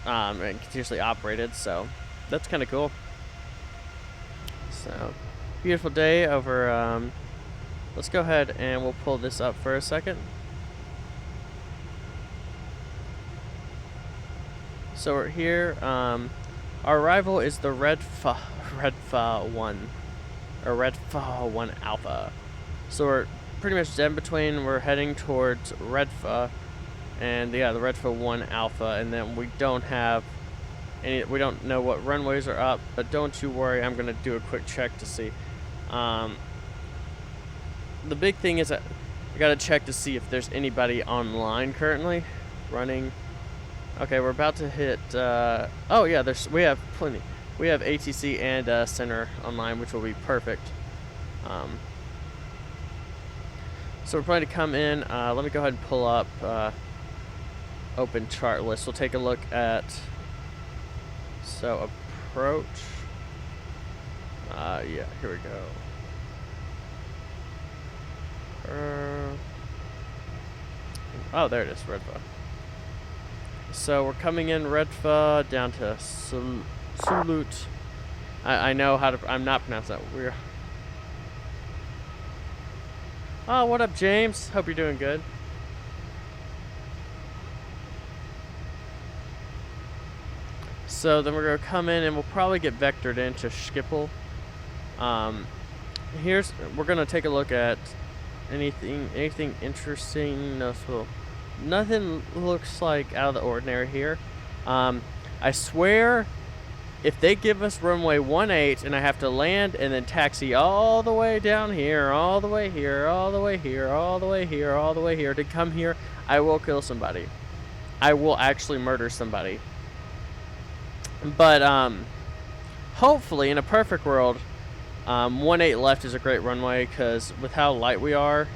and continuously operated, so that's kind of cool. So, beautiful day over, let's go ahead and we'll pull this up for a second. So we're here, our arrival is the Redfa 1, or Redfa 1 Alpha. So we're pretty much dead between, we're heading towards Redfa, and yeah, the Redfa 1 Alpha, and then we don't have any, we don't know what runways are up, but don't you worry, I'm gonna do a quick check to see. The big thing is that I gotta check to see if there's anybody online currently running. Okay, we're about to hit, oh yeah, we have plenty. We have ATC and Center online, which will be perfect. So we're planning to come in, let me go ahead and pull up open chart list. We'll take a look at, so approach, yeah, here we go. Oh, there it is, Redfa. So we're coming in Redfa down to Sulut. I know how to, I'm not pronouncing that weird. Oh, what up, James? Hope you're doing good. So then we're gonna come in and we'll probably get vectored into Schiphol. We're gonna take a look at anything interesting. No, so nothing looks like out of the ordinary here. I swear, if they give us runway 18 and I have to land and then taxi all the way down here, all the way here, all the way here, all the way here, all the way here to come here, I will kill somebody. I will actually murder somebody. But hopefully, in a perfect world, 18 left is a great runway, because with how light we are,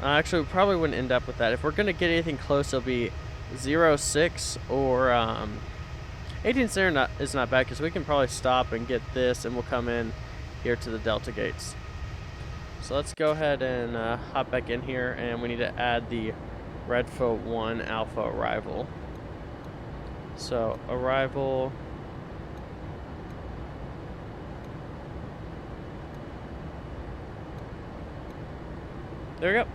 actually we probably wouldn't end up with that. If we're going to get anything close, it'll be 06 or 18 Center is not bad, because we can probably stop and get this, and we'll come in here to the Delta gates. So let's go ahead and hop back in here, and we need to add the Redfa 1 Alpha arrival. So arrival. There we go.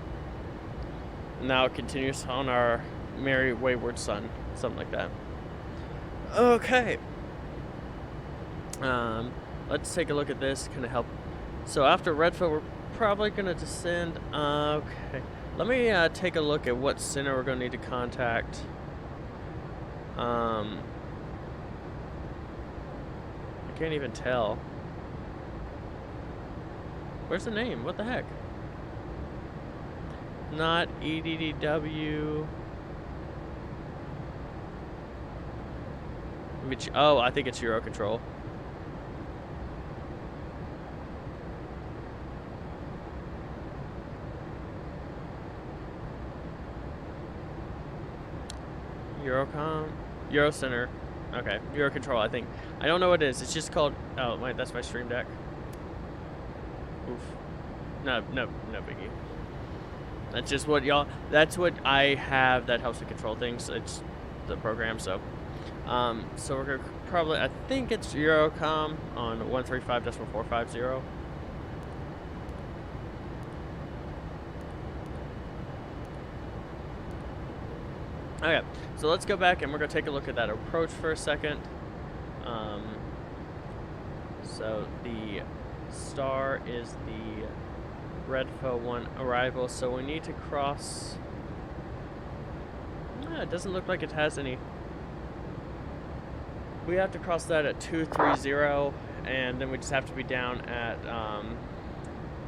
Now it continues on our merry wayward son, something like that. Okay. Let's take a look at this, kind of help. So after Redfa, we're probably gonna descend. Okay. Let me take a look at what center we're gonna need to contact. I can't even tell. Where's the name? What the heck? Not EDDW. Which, oh, I think it's Eurocontrol. Eurocom? Eurocenter. Okay, Eurocontrol, I think. I don't know what it is. It's just called, oh, wait, that's my stream deck. Oof. No biggie. That's just what y'all, that's what I have that helps to control things. It's the program, so. So we're gonna probably, I think it's Eurocom on 135.450. Okay, so let's go back and we're gonna take a look at that approach for a second. So the star is the Redfo 1 arrival, so we need to cross. It doesn't look like it has any. We have to cross that at 230, and then we just have to be down at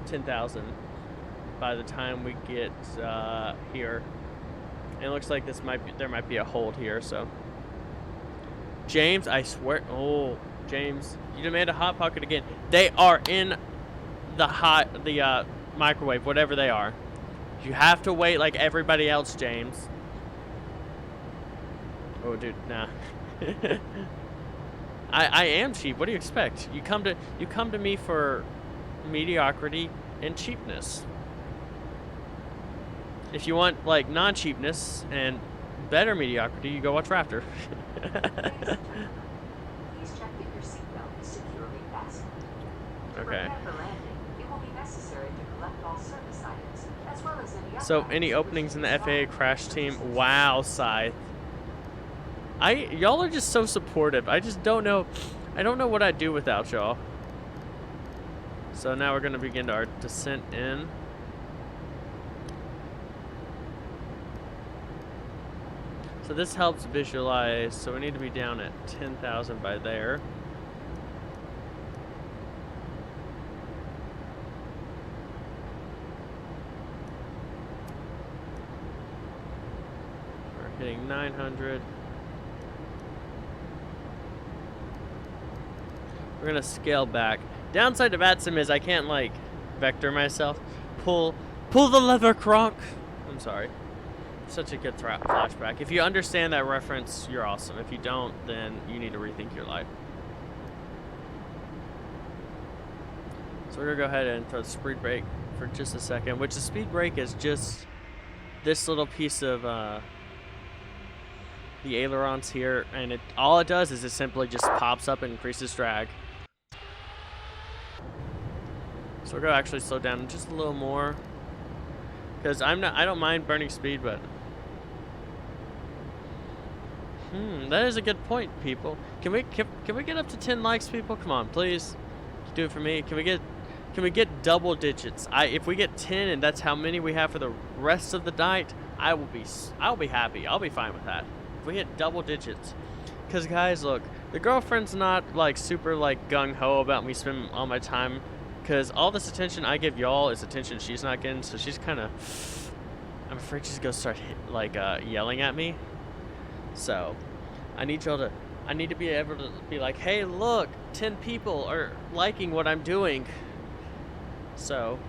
10,000 by the time we get here. And it looks like there might be a hold here. So James, I swear, oh James, you demand a hot pocket again. They are in the microwave, whatever they are. You have to wait like everybody else, James. Oh, dude, nah. I am cheap. What do you expect? You come to me for mediocrity and cheapness. If you want like non-cheapness and better mediocrity, you go watch Raptor. Please check that your seatbelt is securely fastened. To prepare for landing, it will be necessary to collect all service items as well as any other. So any openings in the FAA crash team? Wow, Scythe. Y'all are just so supportive. I just don't know. I don't know what I'd do without y'all. So now we're gonna begin our descent in. So this helps visualize. So we need to be down at 10,000 by there. We're hitting 900. We're gonna scale back. Downside to VATSIM is I can't like vector myself. Pull the lever, Kronk. I'm sorry. Such a good flashback. If you understand that reference, you're awesome. If you don't, then you need to rethink your life. So we're gonna go ahead and throw the speed brake for just a second, which the speed brake is just this little piece of the ailerons here, and all it does is it simply just pops up and increases drag. So we're gonna actually slow down just a little more, because I don't mind burning speed, but that is a good point, people. Can we get up to 10 likes, people? Come on, please, do it for me. Can we get double digits? If we get 10 and that's how many we have for the rest of the night, I'll be happy. I'll be fine with that. If we hit double digits, because guys, look, the girlfriend's not like super like gung ho about me spending all my time. Because all this attention I give y'all is attention she's not getting, so she's kind of, I'm afraid she's gonna start yelling at me. So I need to be able to be like, hey, look, 10 people are liking what I'm doing. So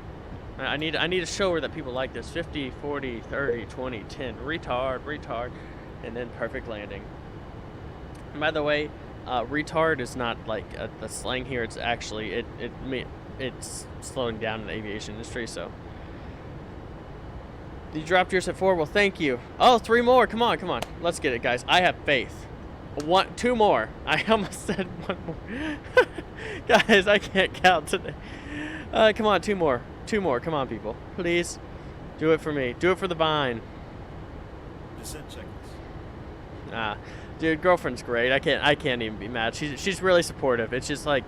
I need to show her that people like this. 50, 40, 30, 20, 10, retard, and then perfect landing. And by the way, retard is not like the slang here. It's actually it's slowing down in the aviation industry. So you dropped yours at 4. Well, thank you. Oh, 3 more. Come on. Let's get it, guys. I have faith. 2 more. I almost said 1 more. Guys, I can't count today. Come on, 2 more. 2 more. Come on, people. Please. Do it for me. Do it for the vine. Descent checklist. Dude, girlfriend's great. I can't even be mad. She's really supportive. It's just like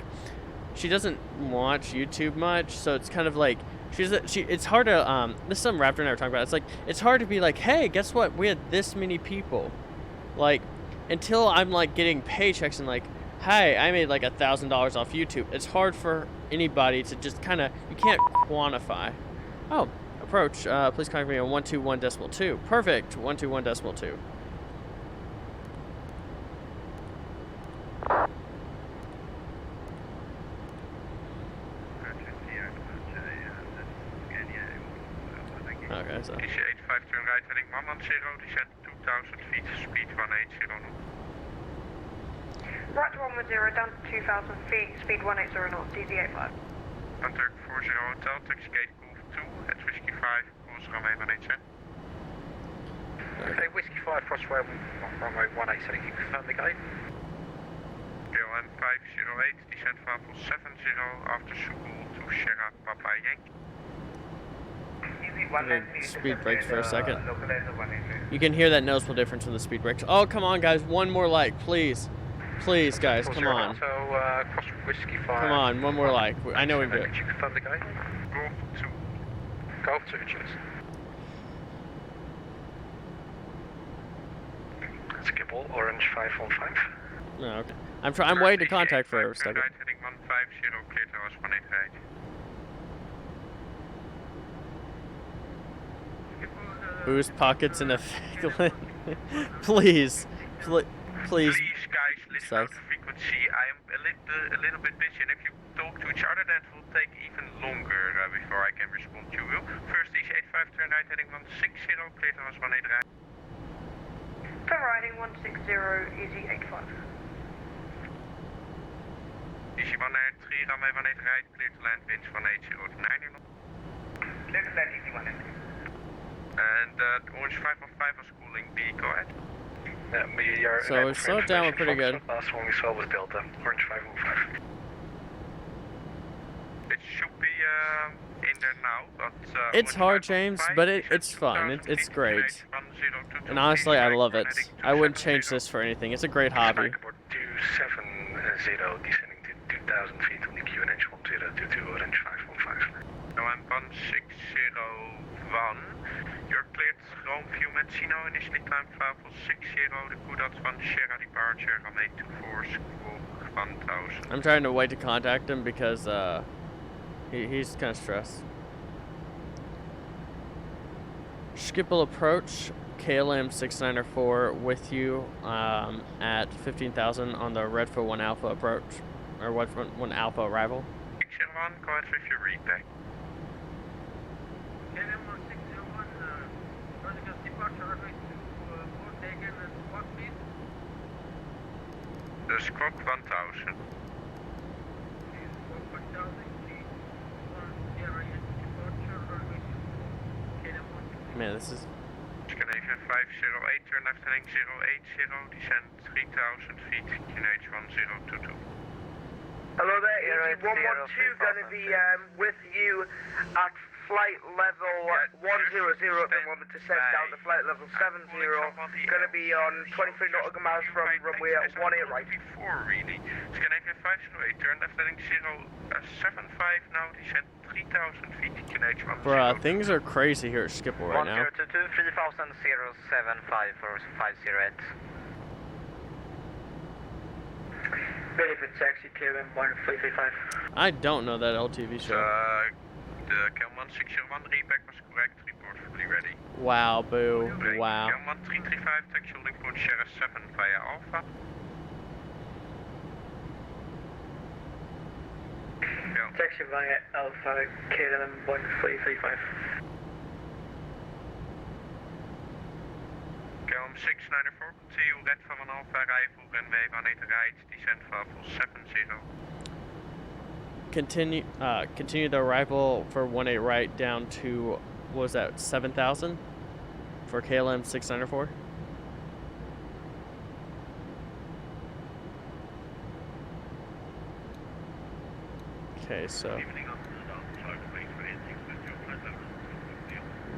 she doesn't watch YouTube much, so it's kind of like it's hard to this is something Raptor and I were talking about. It's like it's hard to be like, hey, guess what? We had this many people. Like until I'm like getting paychecks and like, hey, I made like $1,000 off YouTube. It's hard for anybody to just kind of, you can't quantify. Oh, approach. Please contact me on 121.2. Perfect. 121.2. Okay, so. DC 85 turn right heading 110, descent 2000 feet, speed 180 knots. Right 110, down to 2000 feet, speed 180 knots, DC 85. Contact 40 Hotel, taxi gate Golf 2, at Whiskey 5, course runway 187. Okay, Whiskey 5, crossway runway 187, can you confirm the gate? KLM 508, descent level 70 after Sukul to Sierra Papa Yankee. EV Speed brakes for a second. You can hear that noticeable difference in the speed brakes. Oh, come on, guys. One more like, please. Please, guys, come on. Come on, one more like. I know we can do it. Could you confirm the guy? Golf 2, cheers. Skipple, orange 515. No, okay. I'm waiting to contact for a second. Heading 150, clear to us 188. Boost pockets in a Faglin. Please. Please. Please, guys, listen out the frequency. I am a little bit busy, and if you talk to each other, that will take even longer before I can respond to you. First, EH85, turn right, heading 160, clear to us 188. Turn riding 160, easy 85. Easy 193, runway 188 right, clear to land, winds 180 to 90. Clear to land, easy 190. And orange 515 was cooling B, go ahead. So we slowed down, we're pretty good. Last one we saw was Delta, orange 515. It should be in there now, but... It's hard, James, but it's fun. It's great. And honestly, I love it. I wouldn't change this for anything. It's a great hobby. 270, descending to 2,000 feet on the QNH 1022, orange 515. Now I'm 1601. You're cleared Rome View Messino, initially climb 1260, the Kudat 1 Sierra departure, runway 24, squawk 1000. I'm trying to wait to contact him because he's kind of stressed. Skipple approach, KLM 6904 with you at 15,000 on the Redfoot 1 Alpha approach, or 1 Alpha arrival. 601, go ahead with your readback. The squawk 1000. Man, this is... Scandinavian 508, turn left heading 080, descend 3,000 feet, QNH 1022. Hello there, EG112 going to be with you at flight level 100 at the moment, descend down to flight level 70, going to be on 23 nautical miles from runway 18 right. Before really, Scandinavian 508, turn left heading 075 now, descend 3,000 feet, QNH 1022. Bruh, things are crazy here at Skipple right now. 1022, 3000, 075 for 508. Ready for taxi, KLM 1335. I don't know that LTV show. The KLM 1601 readback was correct, report fully ready. Wow, boo. Wow. KLM 1335, taxi holding point Sierra 7 via Alpha. Taxi via Alpha, KLM 1335. KLM 694, continue red from an Alpha arrival, runway 18 right, descend level 70. Continue the arrival for 18 right down to, what was that, 7,000 for KLM 694? Okay, so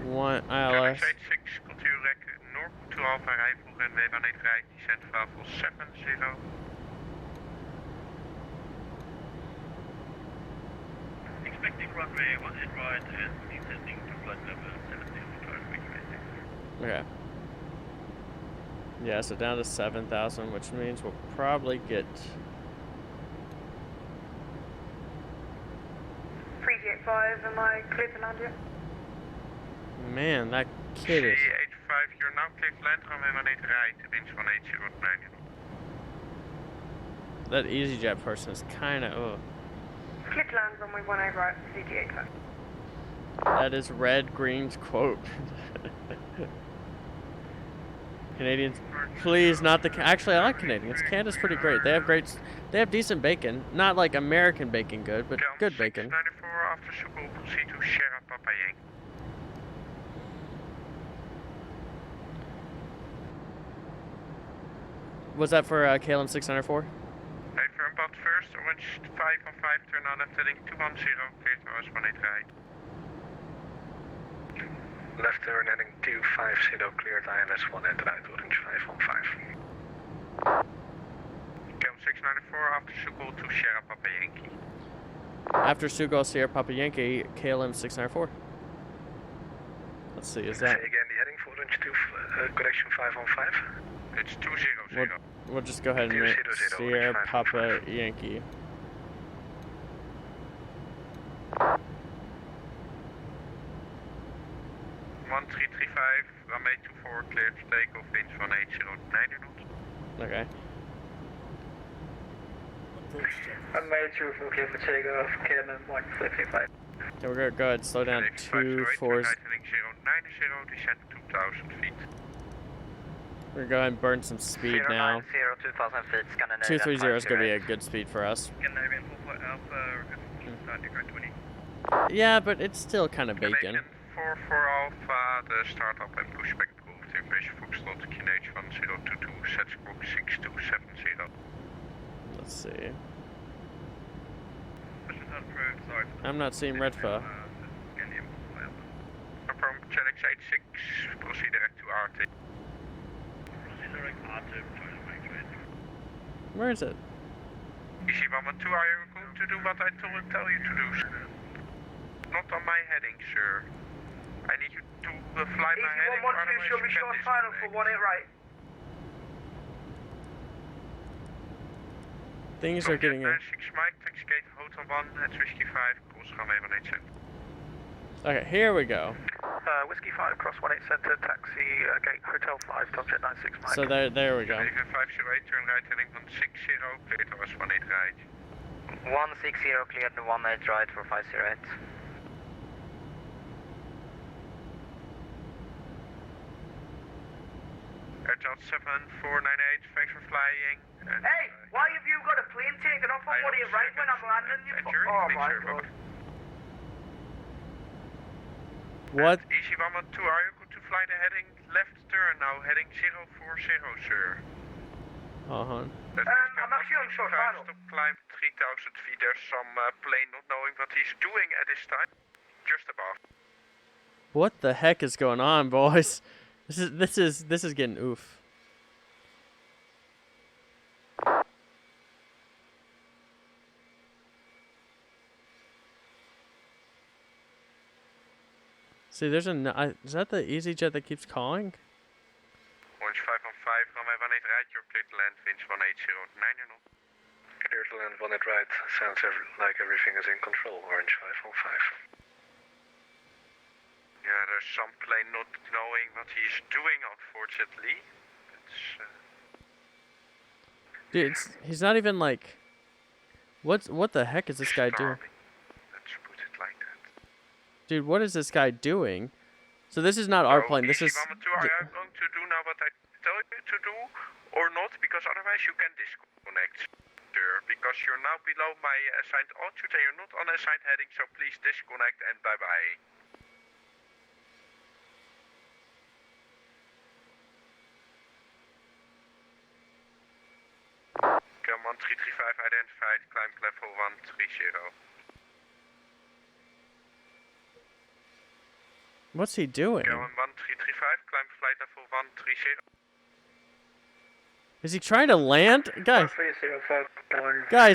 1 ILS. 86, continue north to Alpha arrival, runway 18 right, descend level 70. Expecting runway 18 right and descending to flight level 70. Okay. Yeah, so down to 7,000, which means we'll probably get... 385, am I clear to land yet? Man, that kid is... 385, you're now clear to land, runway 18 right, winds 180 to 90. That EasyJet person is kind of... Clear to land, runway 18 right, CT85. That is Red Green's quote. Canadians, please, not the... Actually, I like Canadians. Canada's pretty great. They have decent bacon. Not like American bacon good, but good bacon. 94, after Sukul, proceed to Sierra Papa Yankee. Was that for KLM 694? Hey, firm bot first, orange 515, turn on left heading 210, clear to us 18 right. Left turn heading 250, cleared ILS 1 at right, orange 515. KLM 694 after Sugo to Sierra Papa Yankee. After Sugo, Sierra Papa Yankee, KLM 694. Let's see, is that... Say again, the heading for orange 2, correction 515? It's 200. We'll just go ahead and make Sierra Papa Yankee. One 335, runway 24, cleared to takeoff, winds 180, 9 knots. Okay. Runway 24, clear for takeoff, KLM 155. Okay, we're gonna go ahead and slow down 2-4. Descend 2,000 feet. We're gonna go ahead and burn some speed now. 2000 feet, 230 is gonna be a good speed for us. Yeah, but it's still kind of bacon. 4 Alpha, the startup and pushback approved. Information Foxtrot, QNH 1022, set squawk 6270. Let's see. I'm not seeing Redfa. From Chelix 86, proceed direct to RT. Where is it? Easy 112, are you going to do what I tell you to do, sir? Not on my heading, sir. I need you to fly my heading, Easy 112, show me short final for 18 right. Things are getting in. 6 Mike, taxi gate, Hotel 1, at Whiskey 5, course runway 18 cent. Okay, here we go. Whiskey 5, cross 18 center, taxi, gate, Hotel 5, Tomjet 96 Mike. So there we go. 508, turn right, heading 160, cleared to us 18 right. 160, cleared to 18 right for 508. Airtel 7498, thanks for flying. Hey, why have you got a plane taken off on one of your right when I'm landing you? Oh my god. What? Easy 112, are you good to fly the heading left turn now, heading 040, sir? Uh-huh. I'm actually on short final. Stop climb 3000 feet, there's some plane not knowing what he's doing at this time. Just above. What the heck is going on, boys? This is getting oof. See, there's is that the EasyJet that keeps calling? Orange 515, runway 18 right, you're clear to land, winds 180, 9 knots. Clear to land 18 right, sounds like everything is in control, Orange 515. Yeah, there's some plane not knowing what he's doing, unfortunately. Dude, he's not even like... What the heck is this guy doing? Let's put it like that. Dude, what is this guy doing? So this is not our plane, this is... Are you going to do now what I tell you to do, or not? Because otherwise you can disconnect, sir. Because you're now below my assigned altitude and you're not on assigned heading, so please disconnect and bye-bye. KLM 1335 identified, climb level 130. What's he doing? KLM 1335, climb flight level 130. Is he trying to land? Guys,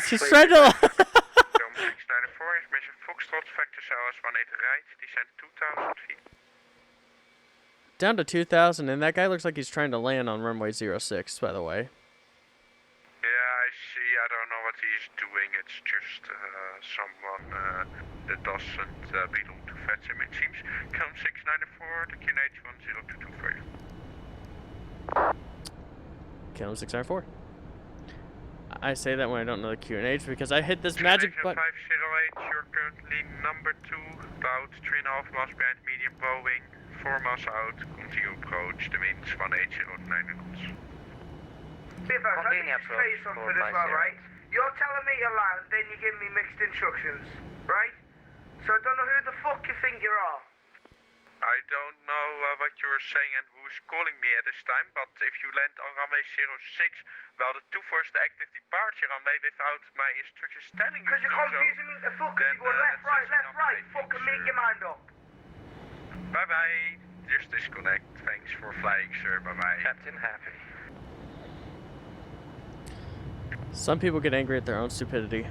he's trying to... KLM 694, information Foxtrot, vector hours 18 right, descend 2000 feet. Down to 2,000, and that guy looks like he's trying to land on runway 06, by the way. Yeah, I see. I don't know what he's doing. It's just someone that doesn't belong to VATSIM, it seems. KLM 694, the QNH 10223. KLM 694. I say that when I don't know the QNH because I hit this magic button. 508, you're currently number 2, about 3.5 miles behind medium Boeing, 4 miles out, continue approach, the winds 180, 9 knots. Bivas, let me just tell you something as well, right? You're telling me to land, then you give me mixed instructions, right? So I don't know who the fuck you think you are. I don't know what you're saying and who's calling me at this time, but if you land on runway 06, well, the 2-first active departure runway without my instructions telling you to do so, because you're confusing me, fucking you go left, right, fucking make your mind up. Bye-bye. just disconnect. Thanks for flying, sir. Bye-bye. Captain happy. Some people get angry at their own stupidity.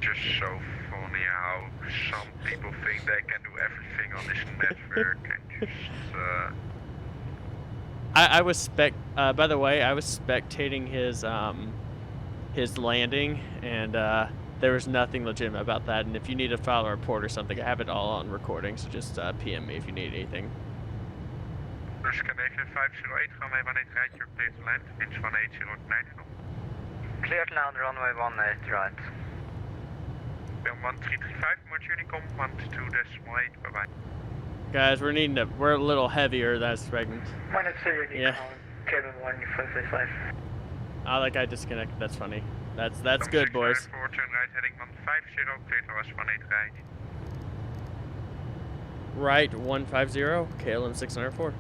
Just so funny how some people think they can do everything on this network and just, I was by the way, I was spectating his landing, and there was nothing legitimate about that. And if you need to file a report or something, I have it all on recording, so just PM me if you need anything. Canadian 508, runway 18 right, you're clear to land, winds 1809. Clear to land, runway 18 right. Bill 1335, March Unicom, 12.8, bye-bye. Guys, we're a little heavier than I was expecting. Yeah. Kevin 1, you 535. Oh, that guy disconnected, that's funny. That's good, boys. 4, turn right, heading 150, clear to us 18 right. Right, 150, KLM 604.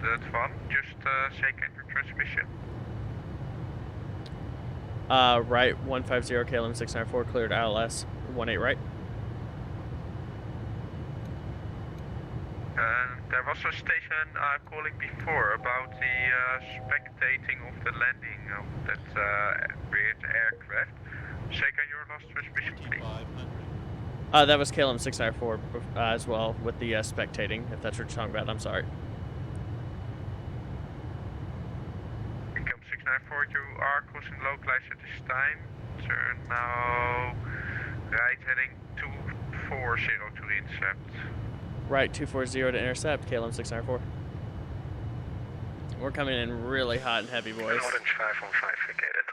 That's fun, just shake in your transmission. Right, 150, KLM 604, cleared ILS, 18 right. There was a station calling before about the spectating of the landing of that weird aircraft. Shake on your last transmission, please. That was KLM 604 as well, with the spectating, if that's what you're talking about. I'm sorry. KLM 694, you are crossing localized at this time. Turn now right, heading 240 to intercept. Right, 240 to intercept, KLM 694. We're coming in really hot and heavy, boys. Orange 515 vacated.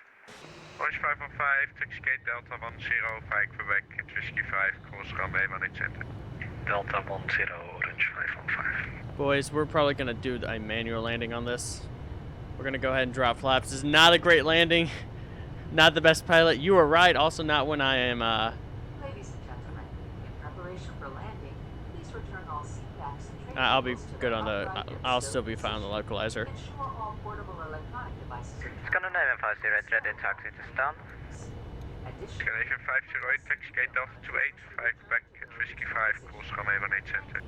Orange 515, taxi gate Delta 10, Quebec, Whiskey 5, cross runway 18 center. Delta 10, Orange 515. Boys, we're probably going to do a manual landing on this. We're going to go ahead and drop flaps. This is not a great landing. Not the best pilot. You were right. Also not when I am... Ladies and gentlemen, in preparation for landing, please return all seat backs and tray I'll be tables to good their on the... upright and I'll still be stowed fine on the localizer. Ensure all portable electronic devices are Scandinavian 508, ready taxi to stand. Canadian 508, taxi gate Delta 28, Quebec, Whiskey 5, cross runway 18 center.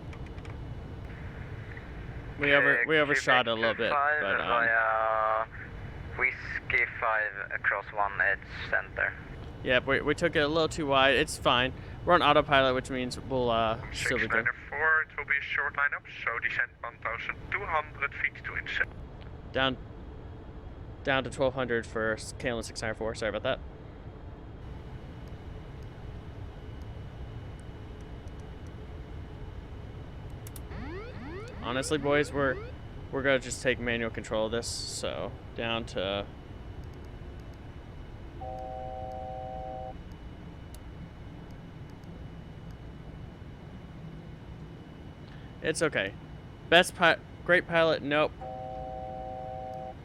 We overshot a little bit, but via Whiskey 5 across 18 center. yeah, we took it a little too wide. It's fine. We're on autopilot, which means we'll still be good. 694, it will be a short lineup, so descend 1,200 feet to intercept. Down to 1,200 for KLM 694. Sorry about that. Honestly, boys, we're gonna just take manual control of this. So down to it's okay. Great pilot, nope.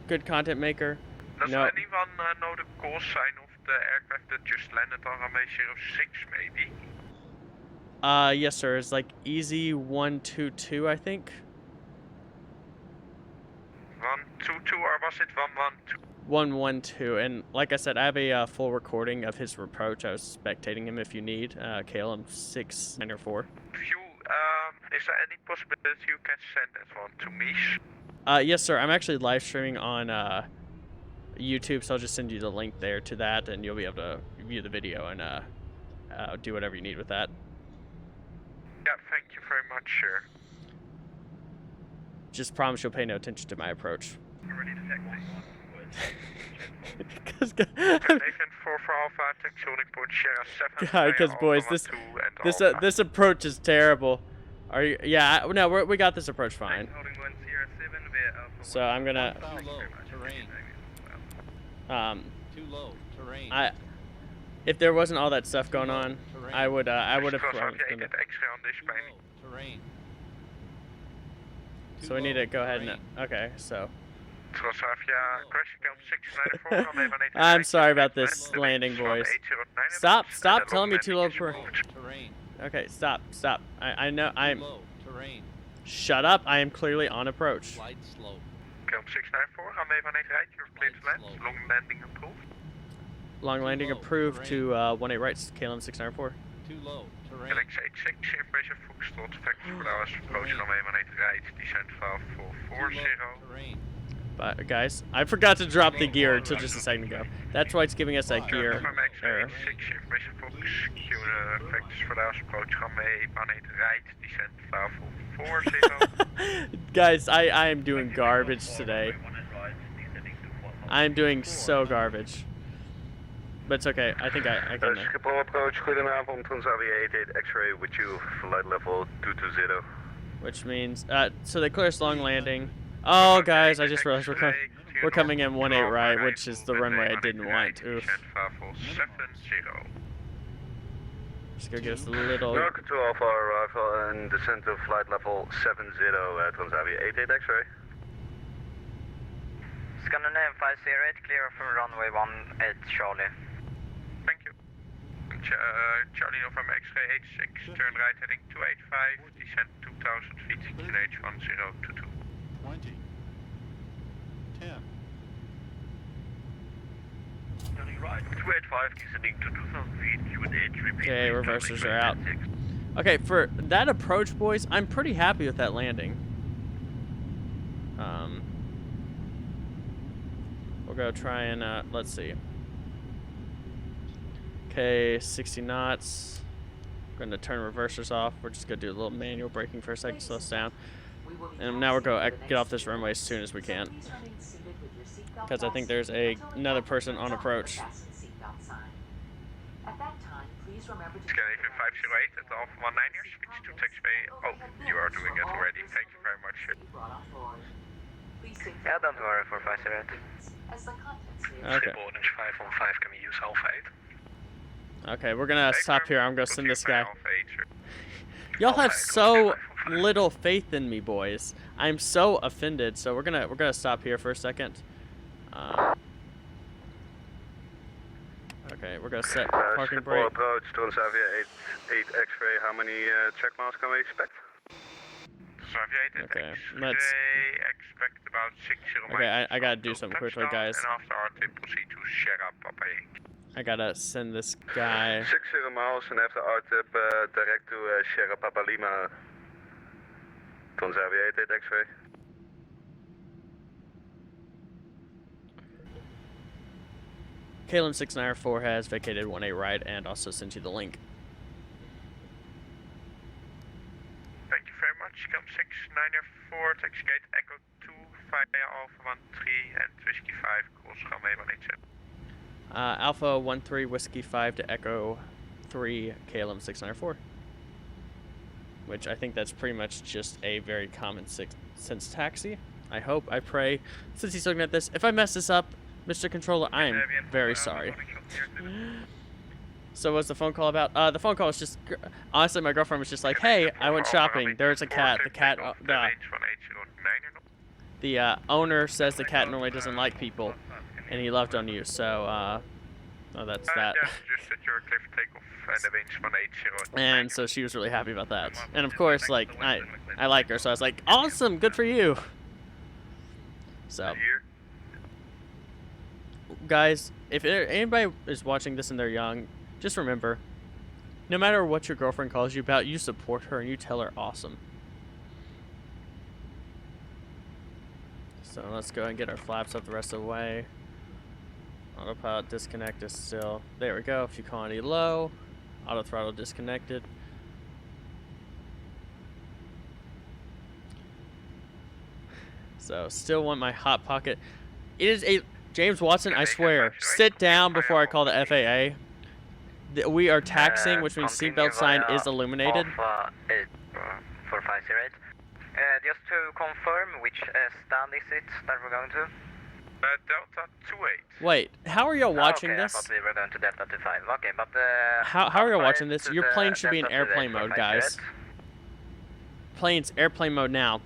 Good content maker, Does nope. anyone know the call sign of the aircraft that just landed on runway 06 maybe? Yes, sir. It's like Easy 122, I think. 122 or was it 112? 112, and like I said, I have a full recording of his approach. I was spectating him if you need. KLM 694. Is there any possibility you can send that one to me? Yes, sir. I'm actually live streaming on YouTube, so I'll just send you the link there to that, and you'll be able to view the video and do whatever you need with that. Yeah, thank you very much, sir. Just promise you'll pay no attention to my approach. Ready to taxi. Because boys, this approach is terrible. Are you? Yeah, no, we got this approach fine. So I'm gonna. Too low terrain. If there wasn't all that stuff going on, I would have. Terrain. So we need to go ahead and okay. So. I'm sorry about this landing, boys. Stop telling me too low for. Okay, stop. I know I'm. Shut up! I am clearly on approach. Slide slow. KLM 694, runway 18 right, you're clear to land. Long landing approved. long landing approved to 18 right, KLM 694. Too low. Terrain. LX86, information Foxtrot, vectors for hours, approach runway 18 right, descent 12440. Terrain. But guys, I forgot to drop the gear until just a second ago. That's why it's giving us that gear error. Information Fox, vectors for hours, approach runway 18 right, descent 12440. Guys, I am doing garbage today. I am doing so garbage. But it's okay. I think I can. Schiphol approach, goedenavond, Transavia 88 X-ray with you, flight level 220. Which means, so they clear us long landing. Oh, guys, I just realized we're coming in 18 right, which is the runway I didn't want. Oof. Just gonna give us a little. Welcome to Alpha arrival and descent to flight level 70 at Transavia 88 X-ray. Scandinavian 508, clear from runway 18 Charlie. Thank you. Charlie November X-ray 86, turn right heading 285, descent 2000 feet, QNH 1022. 20. 10. Turning right 285, descending to 2000 feet, QNH repeat. Okay, reversers are out. Okay, for that approach, boys, I'm pretty happy with that landing. We'll go try and, let's see. Okay, 60 knots. We're going to turn reversers off. We're just going to do a little manual braking for a second, slow us down. And now we're going to get off this runway as soon as we can. Because I think there's another person on approach. Scandinavian 508 at Alpha 19er, switch to taxiway. Oh, you are doing it already. Thank you very much. Yeah, don't worry for 508. Okay. Orange 515, can we use Alpha 8? Okay, we're gonna stop here. I'm gonna send this guy. Y'all have so little faith in me, boys. I'm so offended. So we're gonna stop here for a second. Okay, we're gonna set parking brake. Approach Transavia 88 X-ray. How many check miles can we expect? Okay, let's. Expect about 60 Okay, I gotta do something quickly, guys. And after our tip, proceed to Sierra Papa. I gotta send this guy. 60 miles and after RTIP direct to Sierra Papa Lima. Transavia 88 X-ray. KLM 694 has vacated 18 right and also sent you the link. Thank you very much. Come 694, taxi gate Echo 2 via Alpha 13 and Whiskey 5, course runway 187. Alpha 13 Whiskey 5 to Echo 3 KLM 694. Which I think that's pretty much just a very common sense taxi. I hope, I pray, since he's looking at this. If I mess this up, Mr. Controller, I am very sorry. So what's the phone call about? The phone call was just, honestly, my girlfriend was just like, hey, I went shopping. There's a cat. The cat, the owner says the cat normally doesn't like people, and he loved on you. So, oh, that's that. And so she was really happy about that. And of course, like, I like her, so I was like, awesome, good for you. So, guys, if anybody is watching this and they're young, just remember, no matter what your girlfriend calls you about, you support her and you tell her awesome. So let's go and get our flaps up the rest of the way. Autopilot disconnect is still, there we go, fuel quantity low. Auto throttle disconnected. So still want my hot pocket. It is a, James Watson, I swear, sit down before I call the FAA. We are taxiing, which means seatbelt sign is illuminated. For 508. Just to confirm, which stand is it that we're going to? Delta 28. Wait, how are y'all watching this? I thought we were going to Delta 25. Okay, but how are y'all watching this? Your plane should be in airplane mode, guys. Plane's airplane mode now.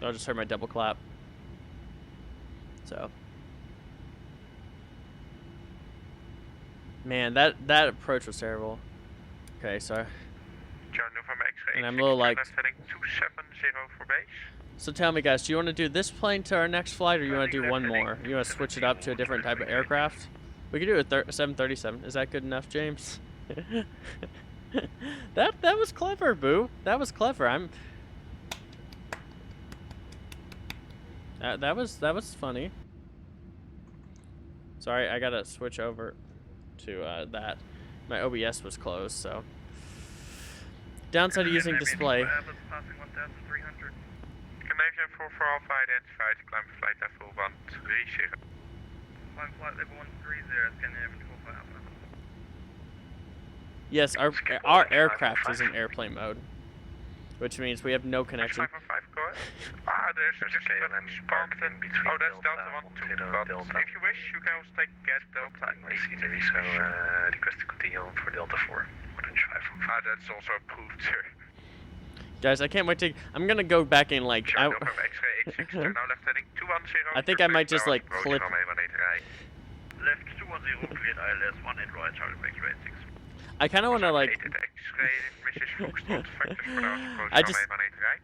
I just heard my double clap. So, man, that approach was terrible. Okay, so, and I'm a little like. So tell me, guys, do you want to do this plane to our next flight, or you want to do one more? You want to switch it up to a different type of aircraft? We could do a 737. Is that good enough, James? that was clever, Boo. That was clever. That was funny. Sorry, I gotta switch over to that. My OBS was closed, so. Downside of using display. Canadian 44 Alpha identified, climb flight level 130. Climb flight level 130, Canadian 44 Alpha. Yes, our aircraft is in airplane mode, which means we have no connection. 515, go ahead. There's just KLM parked in between. Oh, that's Delta 12, but if you wish, you can also take get Delta. So, request to continue for Delta 4. 105. That's also approved, sir. Guys, I can't wait to. I'm gonna go back in like. I think I might just like clip. Left 210, cleared ILS 18 right, Charlie Mike 86. I kind of want to like.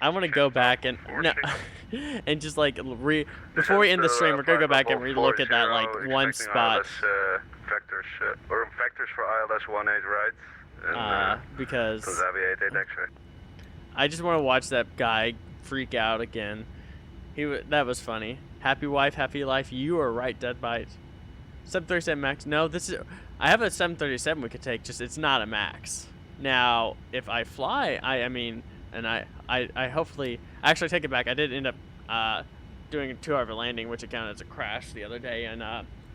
I want to go back and no, and just like before we end the stream, we're gonna go back and relook at that like one spot. Vectors for ILS 18 right. Because. X-ray. I just want to watch that guy freak out again. That was funny. Happy wife, happy life. You are right, Deadbite. 737 Max. No, this is. I have a 737 we could take. Just it's not a Max. Now, if I fly, I mean, and I hopefully actually take it back. I did end up doing a 2-hour landing, which accounted as a crash the other day in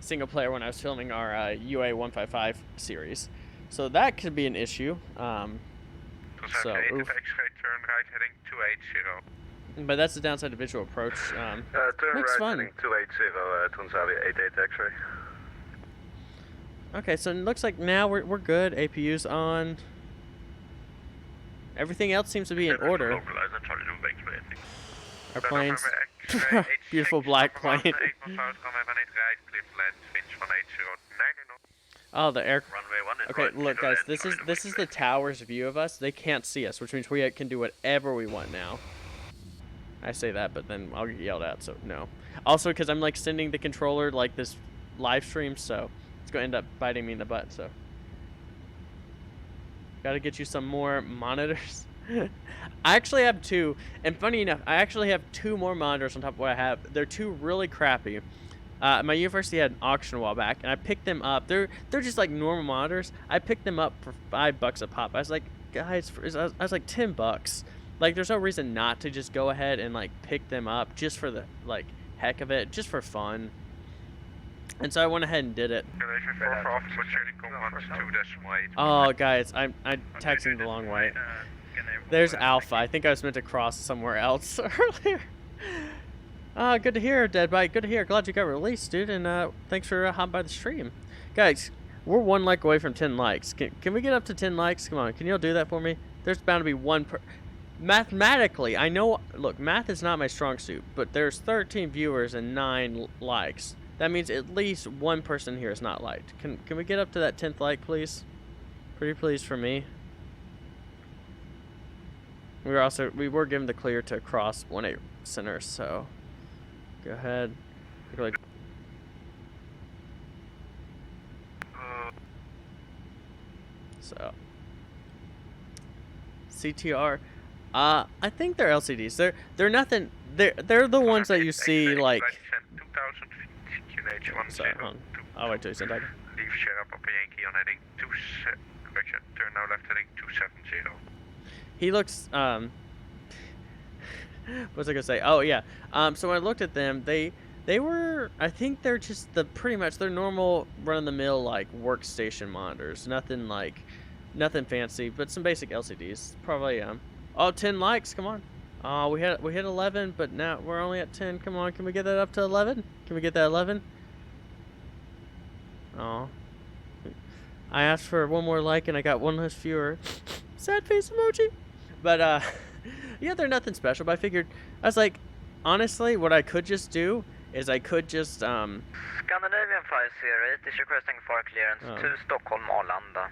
single player when I was filming our UA 155 series. So that could be an issue. So, X-ray turn right heading 280. But that's the downside of visual approach. Turn looks right fun. heading 280, Tanzania 88 X-ray. Okay, so it looks like now we're good. APU's on. Everything else seems to be in order. Our planes. Beautiful black plane. Oh, the air. Okay, look, guys. This is the tower's view of us. They can't see us, which means we can do whatever we want now. I say that, but then I'll get yelled at, so no. Also, because I'm like sending the controller like this live stream, so it's gonna end up biting me in the butt. So, gotta get you some more monitors. I actually have 2, and funny enough, I actually have 2 more monitors on top of what I have. They're 2 really crappy. My university had an auction a while back, and I picked them up. They're just like normal monitors. I picked them up for $5 a pop. I was like, guys, I was like $10. Like, there's no reason not to just go ahead and like pick them up just for the like heck of it, just for fun. And so I went ahead and did it. Oh, guys, I'm texting the long way. There's Alpha. I think I was meant to cross somewhere else earlier. Good to hear, Deadbite. Good to hear. Glad you got released, dude. And thanks for hopping by the stream. Guys, we're 1 like away from 10 likes. Can we get up to 10 likes? Come on. Can y'all do that for me? There's bound to be one per... Mathematically, I know... Look, math is not my strong suit, but there's 13 viewers and 9 likes. That means at least one person here is not liked. Can we get up to that 10th like, please? Pretty please for me. We were given the clear to cross 1-8 center, so... Go ahead. So CTR, I think they're LCDs. They're nothing. They're the ones that you see like. Sorry, hold on. I'll wait till you send back. Leave Sierra Papa Yankee on heading 2. Correction. Turn now left heading 270. He looks what was I gonna say? Oh yeah. So when I looked at them, they were. I think they're just pretty much their normal run-of-the-mill like workstation monitors. Nothing fancy, but some basic LCDs. Probably 10 likes. Come on. We hit 11, but now we're only at 10. Come on, can we get that up to 11? Can we get that 11? Oh. I asked for one more like and I got one less viewer. Sad face emoji. But yeah, they're nothing special, but I figured, I was like, honestly, what I could just do is I could just, Scandinavian 508 is requesting for clearance to Stockholm Arlanda.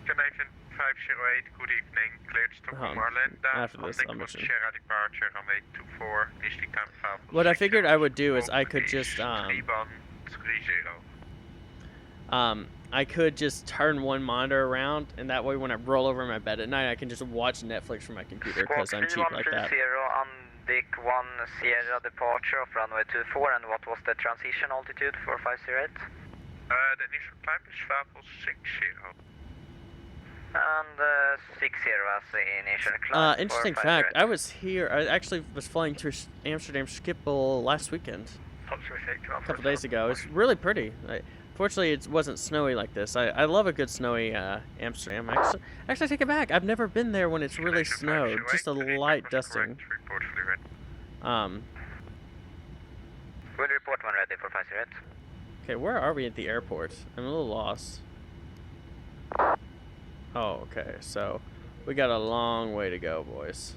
Canadian 508, good evening, cleared Stockholm Arlanda. After this, I'll mention. Sierra departure, runway 24, district time 5. What I figured I would do is I could just, I could just turn one monitor around, and that way when I roll over in my bed at night, I can just watch Netflix from my computer because I'm cheap like that. on deck 1 Sierra departure of runway 24, and what was the transition altitude for 508? The initial climb is 560. And 60 as the initial climb. Interesting fact, I was here, I actually was flying through Amsterdam Schiphol last weekend. A couple days ago. It's really pretty. Fortunately, it wasn't snowy like this. I love a good snowy Amsterdam. Actually, I take it back. I've never been there when it's really snowed. Just a light dusting. We'll report when ready for 508. Okay, where are we at the airport? I'm a little lost. Oh, okay. So, we got a long way to go, boys.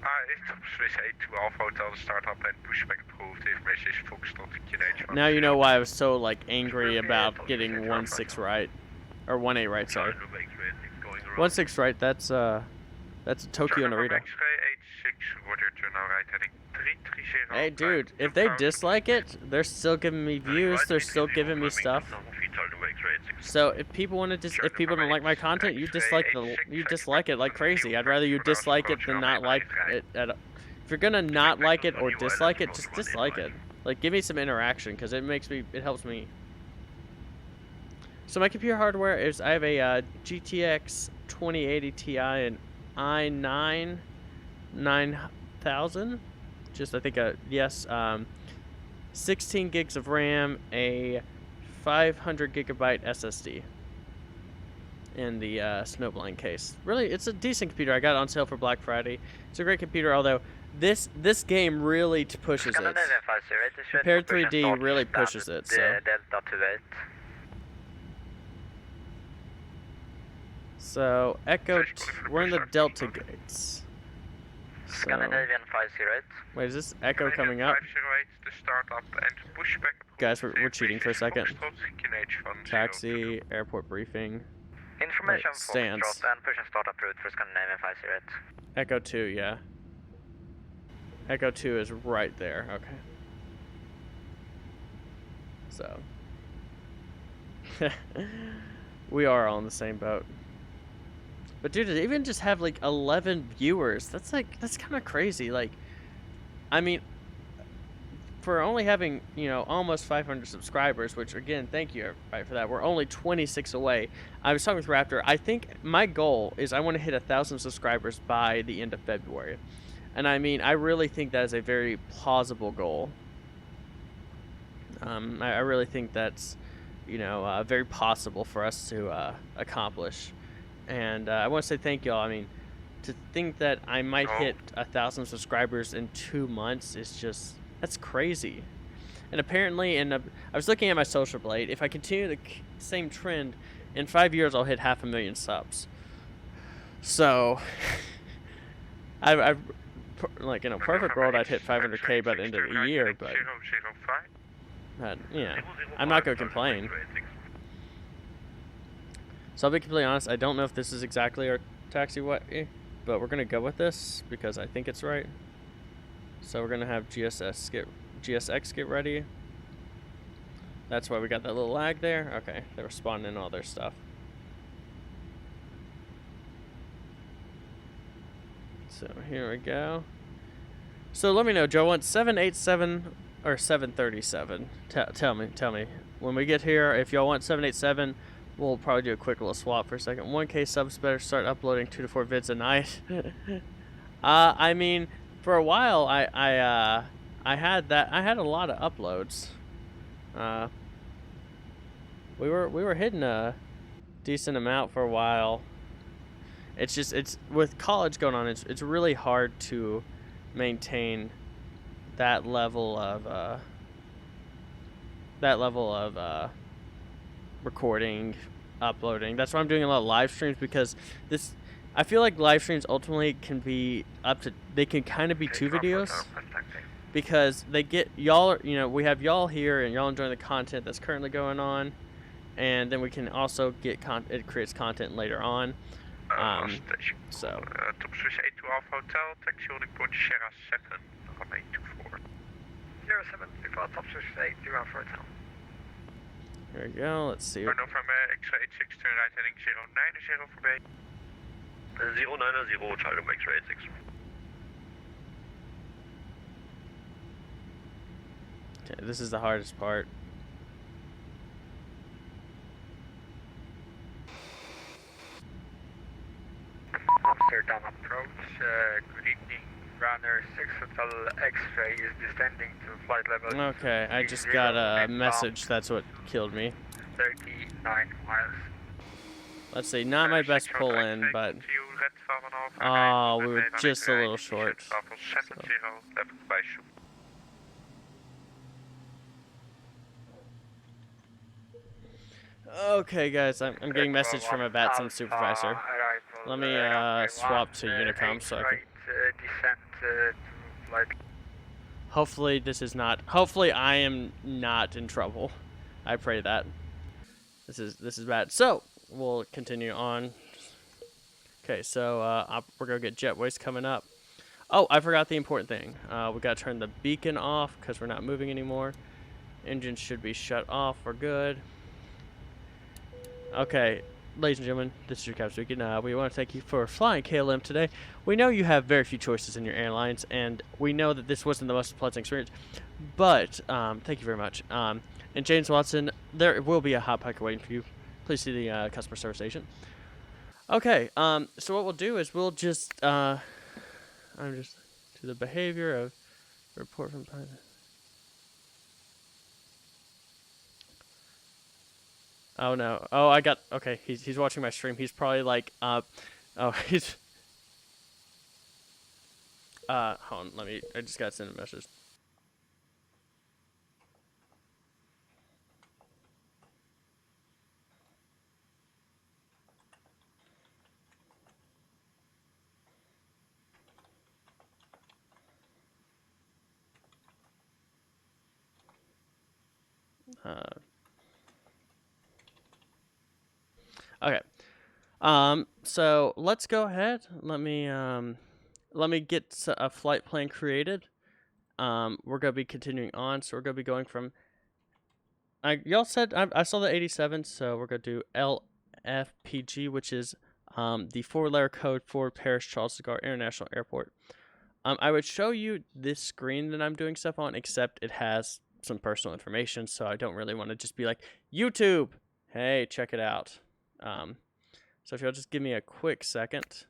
Is op Swiss 82 Alpha Hotel de start-up en pushback approved information is Foxtrot QNH. Now you know why I was so like angry about getting 1-6 right, or 1-8 right. Sorry, 1-6 right. That's Tokyo Narita. Hey, dude, if they dislike it, they're still giving me views. They're still giving me stuff. So if people want to, if people don't like my content, you dislike it like crazy. I'd rather you dislike it than not like it. If you're gonna not like it or dislike it, just dislike it. Like, give me some interaction, because it helps me. So my computer hardware is, I have a GTX 2080 Ti and i9 9000. Just, I think, 16 gigs of RAM, a 500 gigabyte SSD in the Snowblind case. Really, it's a decent computer. I got it on sale for Black Friday. It's a great computer, although this game really pushes it. Compared 3D really pushes it. So Echo, we're in the Delta gates. Scandinavian 508. Wait, is this Echo coming up? 508 to start up and pushback. Guys, we're cheating for a second. Taxi, airport briefing. Information for stands. and push and start up route for Scandinavian 508. Echo 2, yeah. Echo 2 is right there, okay. So. We are all in the same boat. But dude, to even just have like 11 viewers, that's kind of crazy. Like, I mean, for only having, you know, almost 500 subscribers, which again, thank you everybody for that. We're only 26 away. I was talking with Raptor. I think my goal is I want to hit 1,000 subscribers by the end of February. And I mean, I really think that is a very plausible goal. I really think that's, you know, very possible for us to accomplish. And I want to say thank y'all. I mean, to think that I might hit 1,000 subscribers in 2 months is just, that's crazy. And apparently, I was looking at my Social Blade. If I continue the same trend, in 5 years I'll hit 500,000 subs. So, I've like in a perfect world I'd hit 500K by the end of the year, but yeah, I'm not gonna complain. So I'll be completely honest, I don't know if this is exactly our taxiway, but we're gonna go with this because I think it's right. So we're gonna have GSX get ready. That's why we got that little lag there. Okay, they were spawning in all their stuff. So here we go. So let me know, Joe, want 787 or 737? Tell me. When we get here, if y'all want 787, we'll probably do a quick little swap for a second. 1K subs better start uploading 2 to 4 vids a night. I mean, for a while I had a lot of uploads. We were hitting a decent amount for a while. It's with college going on, it's really hard to maintain that level of recording, uploading. That's why I'm doing a lot of live streams, because I feel like live streams ultimately can be they can kind of be 2 videos, because they get y'all, you know, we have y'all here and y'all enjoying the content that's currently going on, and then we can also get it creates content later on. So Top Swiss 82 Alpha Hotel, taxi holding point Sierra 7, runway 24. 07, before Top Swiss 82 Alpha Hotel. There we go. Let's see. Renault from X-ray 86, turn right heading 090 voorbij. 090, Charlie X-ray 86. Okay, this is the hardest part. Amsterdam approach, good evening. Runner 6 Hotel X-ray is descending to flight level. Okay, I just got a message. That's what killed me. 39 miles. Let's see, not my best pull in, but oh, we were just a little short. So. Okay, guys, I'm getting message from a VATSIM supervisor. Let me swap to Unicom so I can. Hopefully this is not. Hopefully I am not in trouble. I pray that. This is bad. So we'll continue on. Okay, so we're gonna get jetways coming up. Oh, I forgot the important thing. We gotta turn the beacon off because we're not moving anymore. Engine should be shut off. We're good. Okay, ladies and gentlemen, this is your Captain Beacon. We want to thank you for flying KLM today. We know you have very few choices in your airlines, and we know that this wasn't the most pleasant experience, but thank you very much. And James Watson, there will be a hot packet waiting for you. Please see the customer service agent. Okay, so what we'll do is we'll just, I'm just to the behavior of report from pilot. Oh no! Oh, I got okay. He's watching my stream. He's probably like, oh, he's. Hold on. Let me. I just gotta send a message. Okay. So let's go ahead. Let me get a flight plan created. We're gonna be continuing on. So we're gonna be going from. Y'all said I saw the 87, so we're gonna do LFPG, which is the 4-letter code for Paris Charles de Gaulle International Airport. I would show you this screen that I'm doing stuff on, except it has some personal information, so I don't really want to just be like, YouTube, hey, check it out. So if you'll just give me a quick second.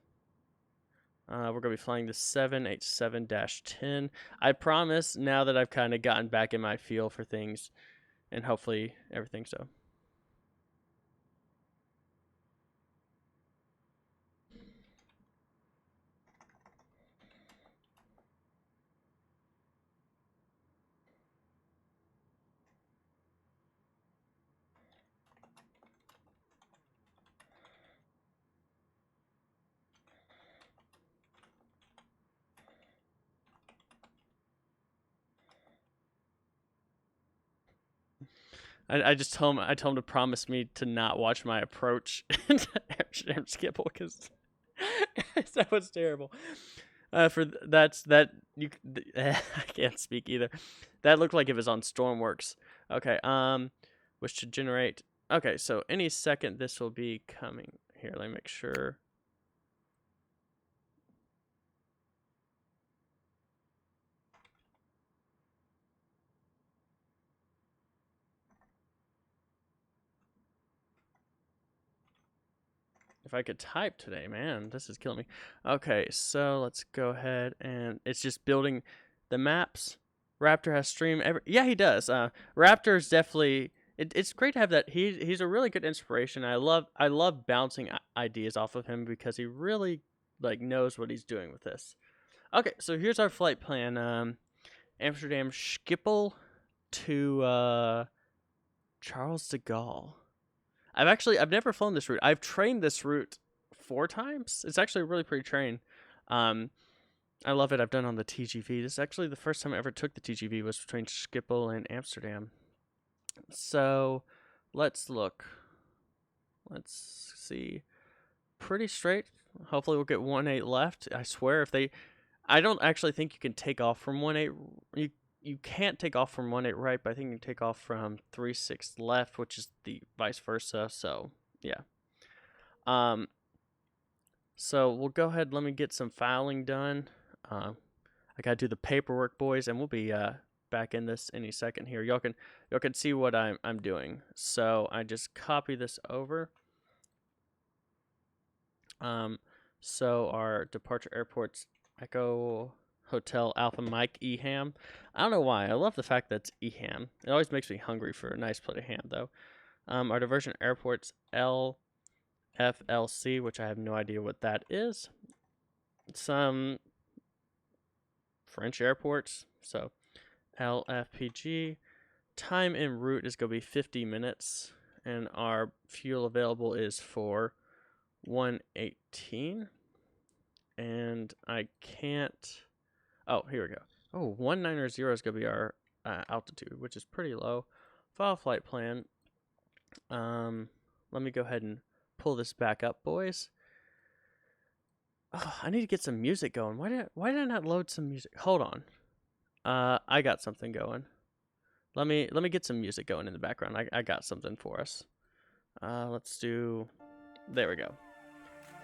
We're going to be flying the 787-10. I promise, now that I've kind of gotten back in my feel for things, and hopefully everything so. I just told him to promise me to not watch my approach into Amsterdam Schiphol because that was terrible. I can't speak either. That looked like it was on Stormworks. Okay, which should generate. Okay, so any second this will be coming. Here, let me make sure. If I could type today, man, this is killing me. Okay, so let's go ahead and it's just building the maps. Raptor has stream yeah, he does. Raptor is definitely it's great to have that. He's a really good inspiration. I love bouncing ideas off of him because he really like knows what he's doing with this. Okay, so here's our flight plan. Amsterdam Schiphol to Charles de Gaulle. I've never flown this route. I've trained this route 4 times. It's actually really pretty train. I love it. I've done on the TGV. This is actually the first time I ever took the TGV was between Schiphol and Amsterdam. So let's look. Let's see. Pretty straight. Hopefully we'll get 18 left. I swear I don't actually think you can take off from 18. you can't take off from 18 right, but I think you can take off from 36 left, which is the vice versa. So yeah. So we'll go ahead. Let me get some filing done. I gotta do the paperwork, boys, and we'll be back in this any second here. Y'all can see what I'm doing. So I just copy this over. So our departure airports Echo Hotel Alpha Mike EHAM. I don't know why. I love the fact that it's EHAM. It always makes me hungry for a nice plate of ham, though. Our diversion airports LFLC, which I have no idea what that is. Some French airports. So LFPG. Time en route is going to be 50 minutes. And our fuel available is for 118. And I can't... Oh, here we go. Oh, 190 is going to be our altitude, which is pretty low. File flight plan. Let me go ahead and pull this back up, boys. Oh, I need to get some music going. Why did I not load some music? Hold on. I got something going. Let me get some music going in the background. I got something for us. Let's do... There we go.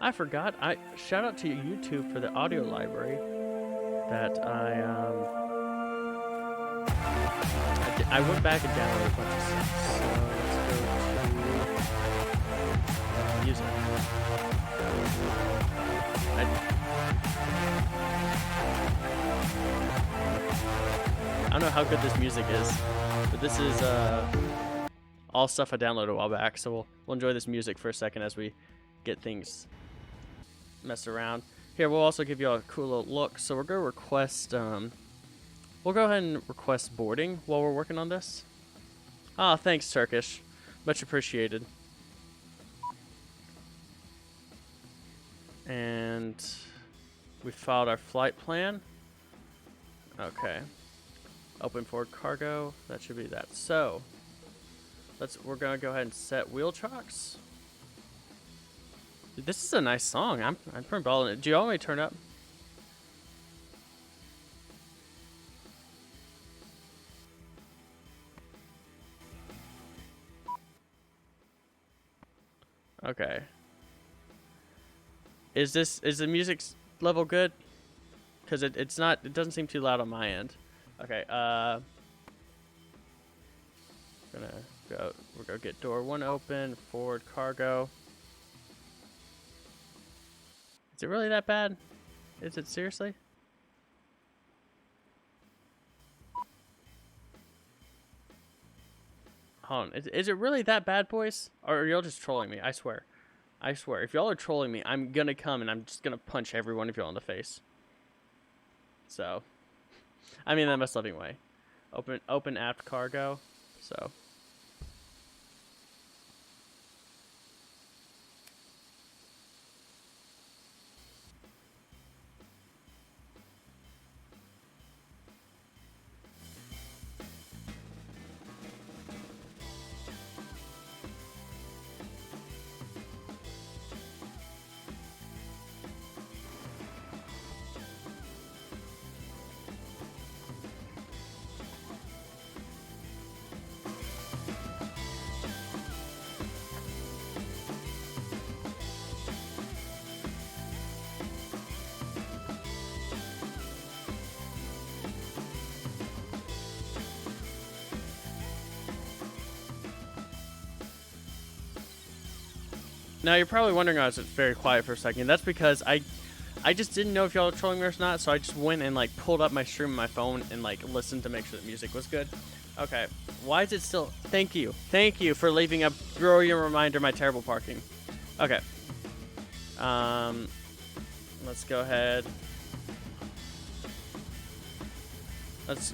I forgot. Shout out to YouTube for the audio library that I went back and downloaded a bunch of stuff. So let's go to music. I don't know how good this music is, but this is all stuff I downloaded a while back. So we'll enjoy this music for a second as we get things messed around. Here, we'll also give you all a cool little look. So we're going to request, we'll go ahead and request boarding while we're working on this. Ah, thanks, Turkish. Much appreciated. And we filed our flight plan. Okay. Open forward cargo. That should be that. So, we're going to go ahead and set wheel chocks. Dude, this is a nice song. I'm pretty balling it. Do you want me to turn up? Okay. Is the music level good? Because it doesn't seem too loud on my end. Okay, we're gonna get door 1 open, forward cargo. Is it really that bad? Is it seriously? Hold on. Is it really that bad, boys? Or are y'all just trolling me? I swear. I swear. If y'all are trolling me, I'm gonna come and I'm just gonna punch every one of y'all in the face. So, I mean that in the most loving way. Open aft cargo. So. Now you're probably wondering why I was very quiet for a second. That's because I just didn't know if y'all were trolling me or not, so I just went and like pulled up my stream on my phone and like listened to make sure the music was good. Okay, why is it still? Thank you for leaving a brilliant reminder of my terrible parking. Okay, let's go ahead.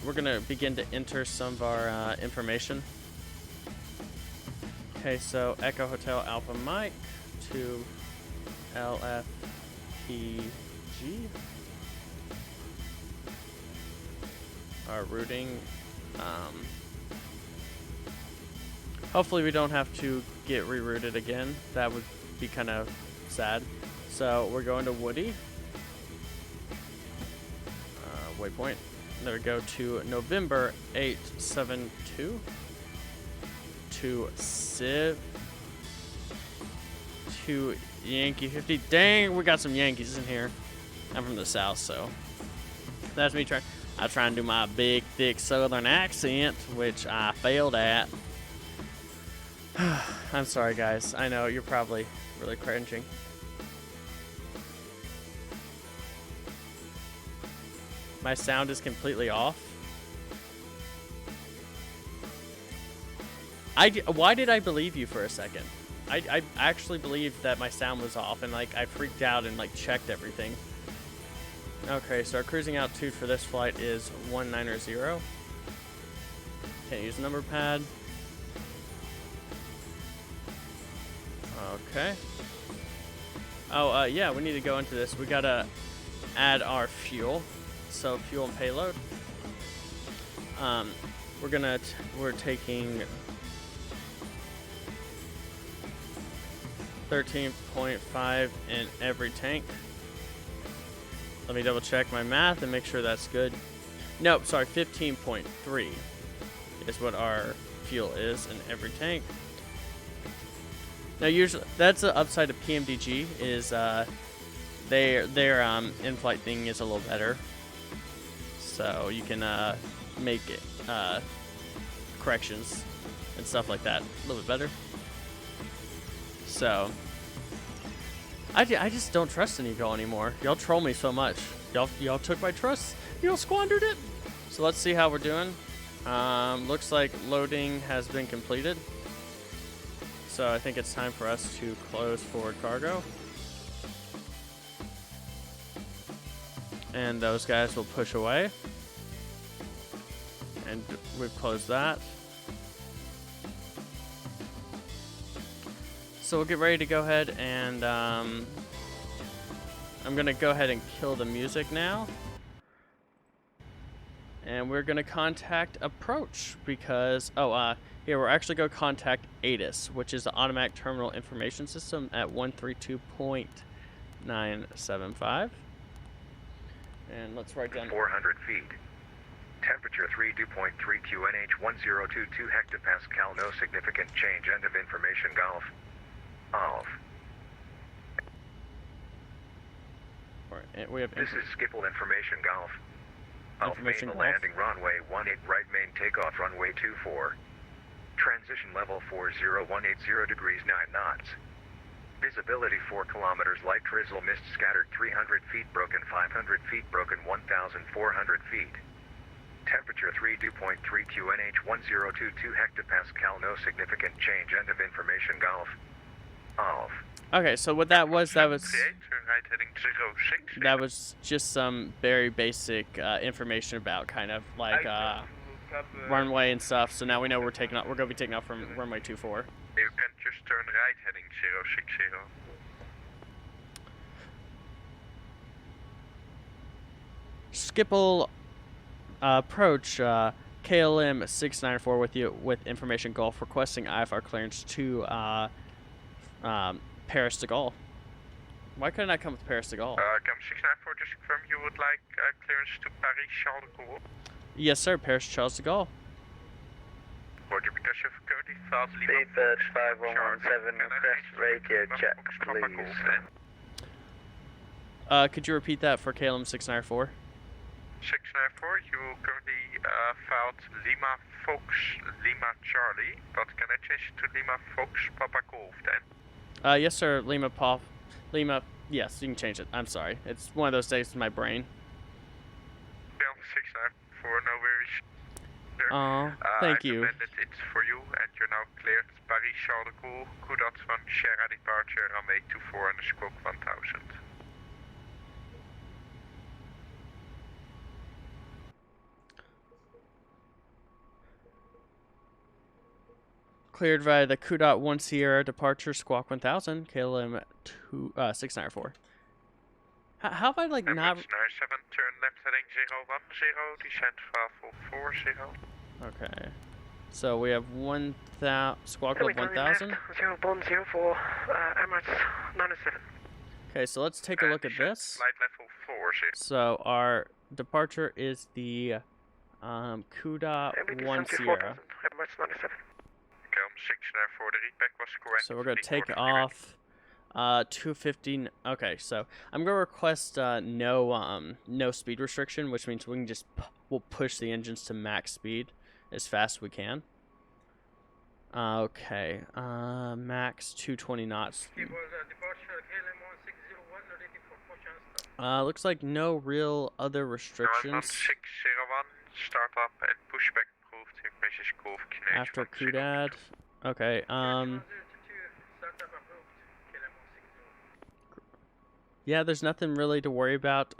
We're gonna begin to enter some of our information. Okay, so Echo Hotel Alpha Mike to LFPG. Our routing. Hopefully we don't have to get rerouted again. That would be kind of sad. So we're going to Woody. Waypoint. There we go, to November 872 to to Yankee 50. Dang, we got some Yankees in here. I'm from the South, so that's me trying. I try and do my big, thick Southern accent, which I failed at. I'm sorry, guys. I know you're probably really cringing. My sound is completely off. Why did I believe you for a second? I actually believed that my sound was off, and like I freaked out and like checked everything. Okay, so our cruising altitude for this flight is 190. Can't use the number pad. Okay. Oh, yeah, we need to go into this. We gotta add our fuel. So fuel and payload. We're taking 13.5 in every tank. Let me double check my math and make sure that's good. Nope, sorry, 15.3 is what our fuel is in every tank. Now, usually that's the upside of PMDG is their in-flight thing is a little better, so you can make it corrections and stuff like that a little bit better. So I just don't trust any of y'all anymore. Y'all troll me so much. Y'all took my trust. Y'all squandered it. So let's see how we're doing. Looks like loading has been completed. So I think it's time for us to close forward cargo. And those guys will push away. And we've closed that. So we'll get ready to go ahead and I'm gonna go ahead and kill the music now. And we're gonna contact approach because here we're actually gonna contact ATIS, which is the Automatic Terminal Information System at 132.975. And let's write down 400 feet. Temperature 3 dew point 3 QNH 1022 hectopascal. No significant change. End of information. Golf. Off. We have this is Skipple information. Golf. Information. Main landing runway 18 right main takeoff runway 24. Transition level 40180 degrees 9 knots. Visibility 4 kilometers. Light drizzle, mist scattered 300 feet broken 500 feet broken 1,400 feet. Temperature 3 dew point 3 QNH 1022 hectopascal. No significant change. End of information. Golf. Off. Okay, so what that was just some very basic information about kind of like runway and stuff. So now we know we're going to be taking off from runway 24. You can just turn right heading 060. Skipple approach KLM 694 with you with information Gulf requesting IFR clearance to Paris de Gaulle. Why couldn't I come with Paris de Gaulle? Come 694, just confirm you would like clearance to Paris Charles de Gaulle. Yes, sir, Paris Charles de Gaulle. Roger, because you've currently filed Seabird 5117, request radio check, please. Could you repeat that for KLM 694? 694, you currently filed Lima Fox Lima Charlie, but can I change it to Lima Fox Papa Golf then? Yes, sir. Lima. Yes, you can change it. I'm sorry. It's one of those days with my brain. Bill 694, no worries. Thank you. It's for you, and you're now cleared. Paris Charles de Gaulle, Kudat van Sierra departure, runway 24 and squawk 1000. Cleared via the Kudat 1 Sierra departure, squawk 1000, KLM 694. How have I like not? 97, turn left heading 010, descent 5440. Okay, so we have squawk club 1000. 0104, Emirates 97. Okay, so let's take a look at this. Flight level 40. So our departure is the CUDA 1 Sierra. Emirates 97. KLM 694, the readback was correct. So we're going to take off 215. Okay, so I'm going to request no speed restriction, which means we can just we'll push the engines to max speed as fast as we can. Okay, max 220 knots. Looks like no real other restrictions. 601, start up and pushback approved. Message call after CUDAD. Okay, yeah, there's nothing really to worry about.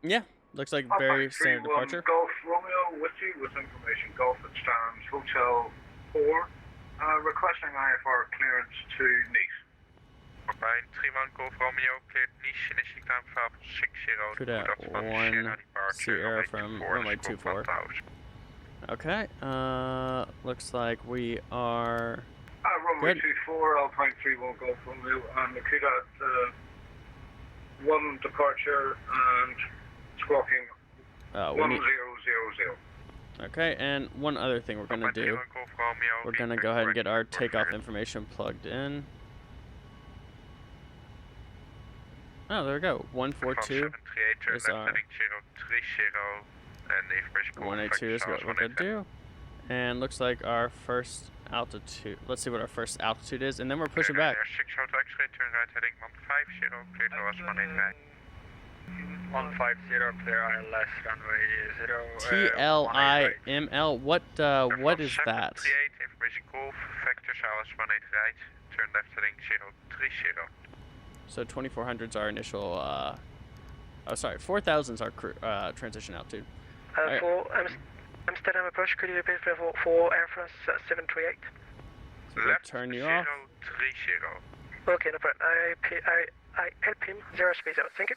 Yeah, looks like very standard departure. Golf Romeo with you with information. Golf at Stands Hotel 4, requesting IFR clearance to Nice. Bij 31 Golf Romeo cleared Nice, initial climb Falcon 60. CUDA 1 Sierra from runway 24. Okay, looks like we are runway good. 24, Alpine 31 Golf Romeo, and the CUDA 1 departure and squawking 1000. Okay, and one other thing we're gonna do, we're gonna go ahead and get our takeoff information plugged in. Oh, there we go. 142 is our 182 is what we're gonna do, and looks like our first altitude. Let's see what our first altitude is, and then we're pushing back. 6 Hotel X-ray, turn right heading 150, cleared OS 189. 150, clear ILS, runway 0. TLIML, what is that? 38, information golf, vectors OS 18 right, turn left heading 030. So 2400's our initial, oh sorry, 4000's our transition altitude. Right. For Amsterdam approach, could you repeat for Air France 738? So we'll turn you off. 030. Okay, no problem. I help him, 0 space out, thank you.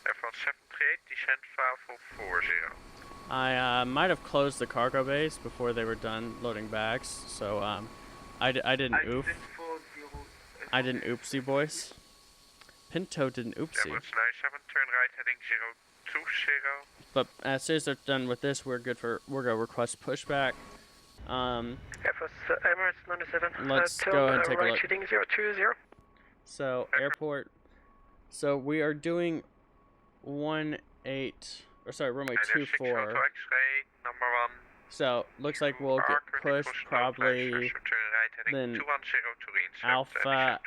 Air France 738, descent file for 40. I might have closed the cargo bays before they were done loading bags, so I didn't oof. I didn't oopsie, boys. Pinto didn't oopsie. Turn right heading 020. But as soon as they're done with this, we're gonna request pushback. Emirates 97. Let's go ahead and take a look. Heading 020. So airport. So we are doing runway 24. So looks like we'll get pushed probably then Alpha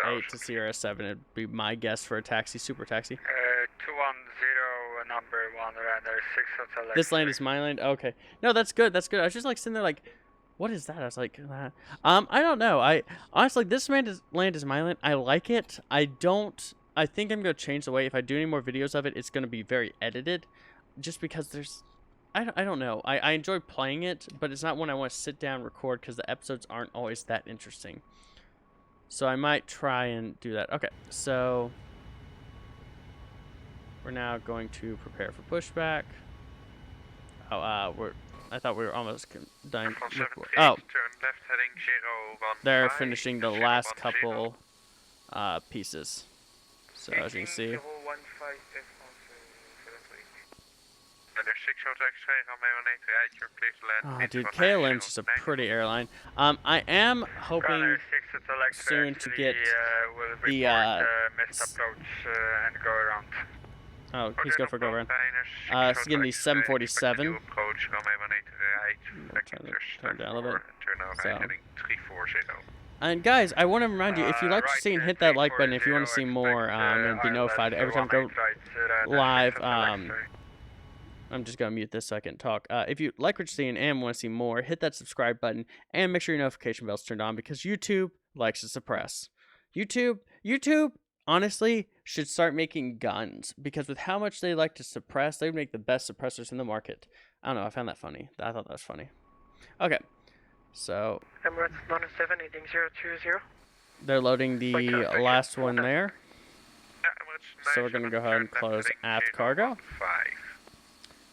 8 to Sierra 7. It'd be my guess for a taxi, super taxi. 210, number 1, render 6 Hotel. This land is my land. Okay, no, that's good. That's good. I was just like sitting there like, what is that? I was like, I don't know. I honestly, this land is my land. I like it. I think I'm gonna change the way if I do any more videos of it. It's gonna be very edited, just because there's. I don't know. I enjoy playing it, but it's not one I want to sit down and record because the episodes aren't always that interesting. So I might try and do that. Okay, so we're now going to prepare for pushback. Oh, I thought we were almost done. Oh, they're finishing the last couple pieces. So as you can see. Oh, dude, KLM's just a pretty airline. I am hoping soon to get the oh, he's going for go around. It's getting the 747. Turn down a little bit. So. And guys, I want to remind you, if you like what you see, hit that like button if you want to see more and be notified every time I go live. I'm just going to mute this so I can talk. If you like what you're seeing and want to see more, hit that subscribe button and make sure your notification bell's turned on because YouTube likes to suppress. YouTube, honestly, should start making guns because with how much they like to suppress, they would make the best suppressors in the market. I don't know. I found that funny. I thought that was funny. Okay. So. Emirates 97, heading 020. They're loading the last one there. So we're going to go ahead and close aft cargo.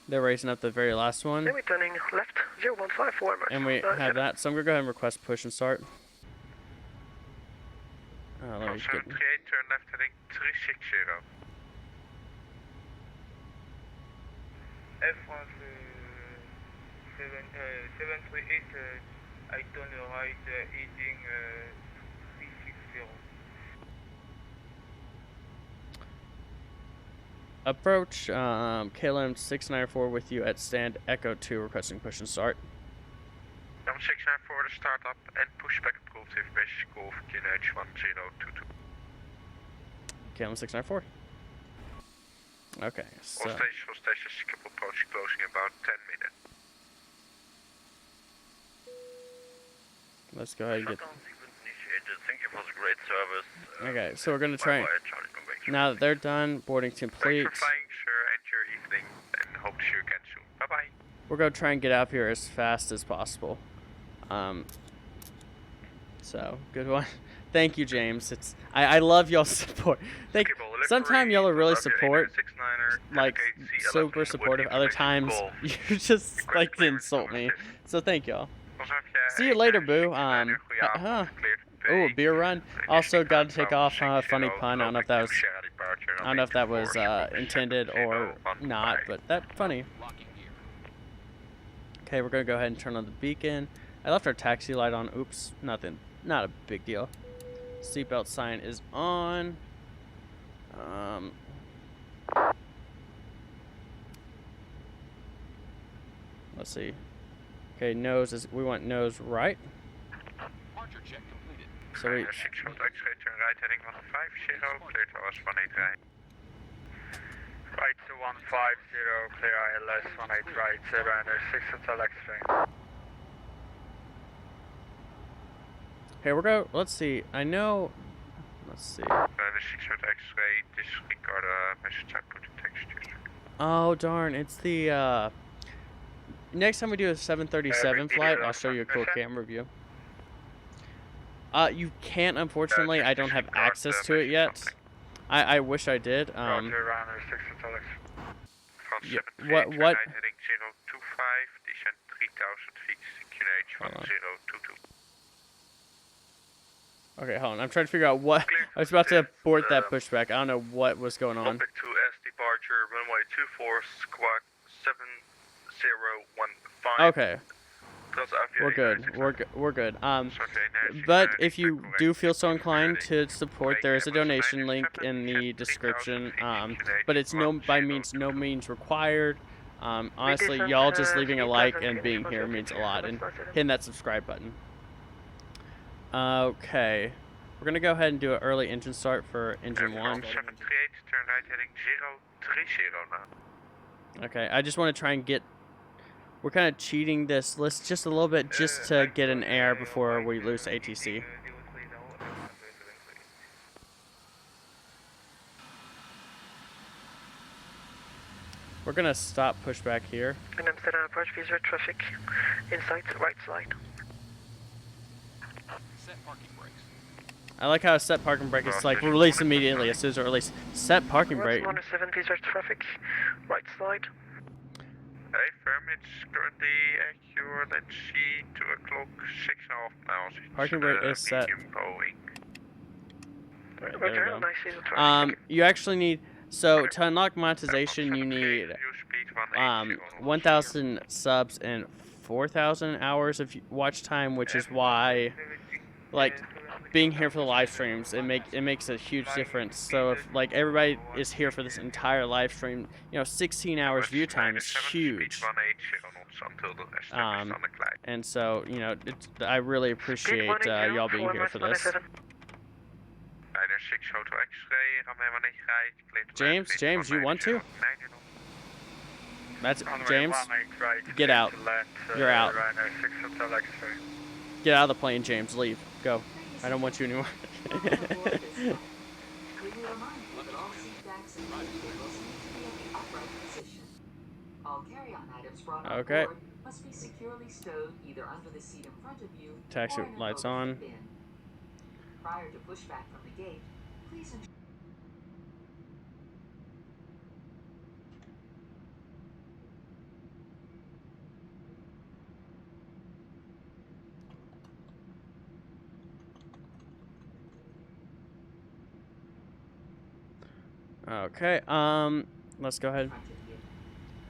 They're raising up the very last one. Then we're turning left 014 and we have that. So I'm going to go ahead and request push and start. Let me get... 738, turn left heading 360. F1 738, I turn right heading 360. Approach KLM 694 with you at stand Echo 2, requesting push and start. Number 694 to start up and pushback approved with basic call for QNH 1022. KLM 694. Okay, so... All station, skip approach closing in about 10 minutes. Let's go ahead and get... Thank you for the great service. Okay, so we're going to try... Now that they're done, boarding's complete. Thanks for flying, sir, and your evening, and hope to see you again soon. Bye-bye. We're going to try and get out of here as fast as possible. So, good one. Thank you, James. I love y'all's support. Sometimes y'all are really like super supportive. Other times you just like to insult me. So thank y'all. See you later, boo. Oh, beer run. Also got to take off. Funny pun. I don't know if that was intended or not, but that's funny. Okay, we're gonna go ahead and turn on the beacon. I left our taxi light on. Oops, nothing. Not a big deal. Seatbelt sign is on. Let's see. Okay, nose is. We want nose right. Departure check completed. So we. 6 X-ray, turn right heading 150, clear to us 183. Right to 150, clear ILS 18 right, 6 Hotel X-ray. Okay, we're going. Let's see. I know. Let's see. 6 X-ray, disregard message I put in text. Oh darn! It's the. Next time we do a 737 flight, I'll show you a cool camera view. You can't, unfortunately. I don't have access to it yet. I wish I did. Roger, runner 6 Hotel Yeah, what? Heading 025, descent 3000 feet, QNH 1022. Okay, hold on. I'm trying to figure out what. I was about to abort that pushback. I don't know what was going on. Topic 2S departure, runway 24, squawk 7015. Okay. We're good. We're good. But if you do feel so inclined to support, there is a donation link in the description. But it's no means required. Honestly, y'all just leaving a like and being here means a lot, and hitting that subscribe button. Okay, we're gonna go ahead and do an early engine start for engine 1. 738, turn right heading 030 now. Okay, I just want to try and get. We're kind of cheating this list just a little bit, just to get an air before we lose ATC. We're gonna stop pushback here. And Amsterdam approach, visual traffic, inside, right side. Set parking brakes. I like how a set parking brake is like release immediately as soon as it release. Set parking brake. 107 visual traffic, right side. Hey, firm, it's currently accurate. Let's see, 2 o'clock, 6.5 miles. Parking brake is set. Right, there we go. You actually need. So to unlock monetization, you need 1,000 subs and 4,000 hours of watch time, which is why, like, being here for the live streams, it makes a huge difference. So if like everybody is here for this entire live stream, 16 hours view time is huge. And so I really appreciate y'all being here for this. James, you want to? That's James. Get out. You're out. Get out of the plane, James. Leave. Go. I don't want you anymore. Okay. Must be securely stowed either under the seat in front of you Taxi or in an lights overhead on. bin. Prior to pushback from the gate, please ensure Okay, let's go ahead.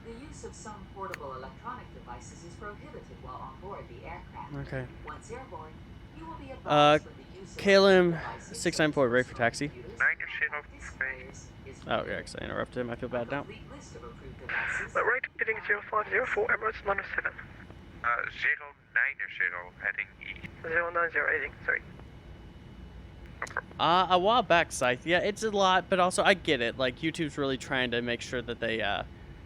The use of some portable electronic devices is prohibited while on board the aircraft. Okay. Once airborne, you will be advised when the use of KLM devices 694, ready for taxi. 903. Oh, yeah, because I interrupted him. I feel bad now. list of approved devices. Right, heading 050 for Emirates 107. 090 heading east. 090 heading, sorry. A while back, Scythe. Yeah, it's a lot, but also I get it. Like, YouTube's really trying to make sure that they,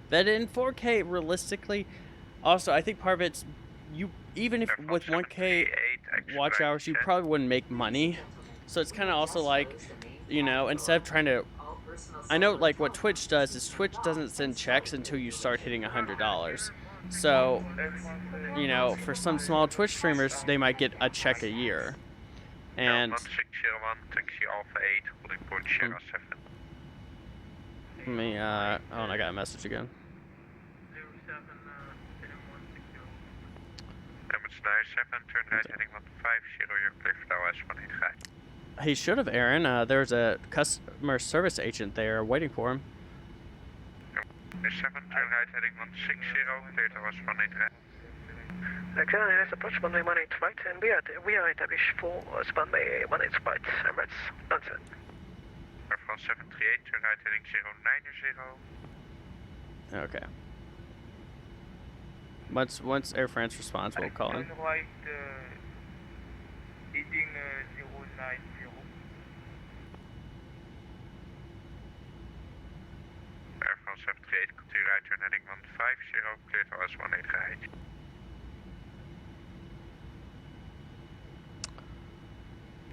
that in 4K, realistically, also, I think part of it's, even if with 1K watch hours, you probably wouldn't make money. So it's kind of also like, you know, instead of trying to, I know, like, what Twitch does is Twitch doesn't send checks until you start hitting $100. So, you know, for some small Twitch streamers, they might get a check a year. And 1601, taxi Alpha 8, holding point Sierra 7. let me, oh, and I got a message again. Emirates 97, turn right heading 150, you're clear for the S185. He should have, Aaron. There's a customer service agent there waiting for him. 7, turn right heading 160, clear to S185. Exactly, that's approximately 18 right, and we are established for runway 18 right, Emirates 97. Air France 738, turn right heading 090. Okay. Once Air France responds, we'll call him. Turn right, heading 090. Air France 738, continue right, turn heading 150, clear to S185.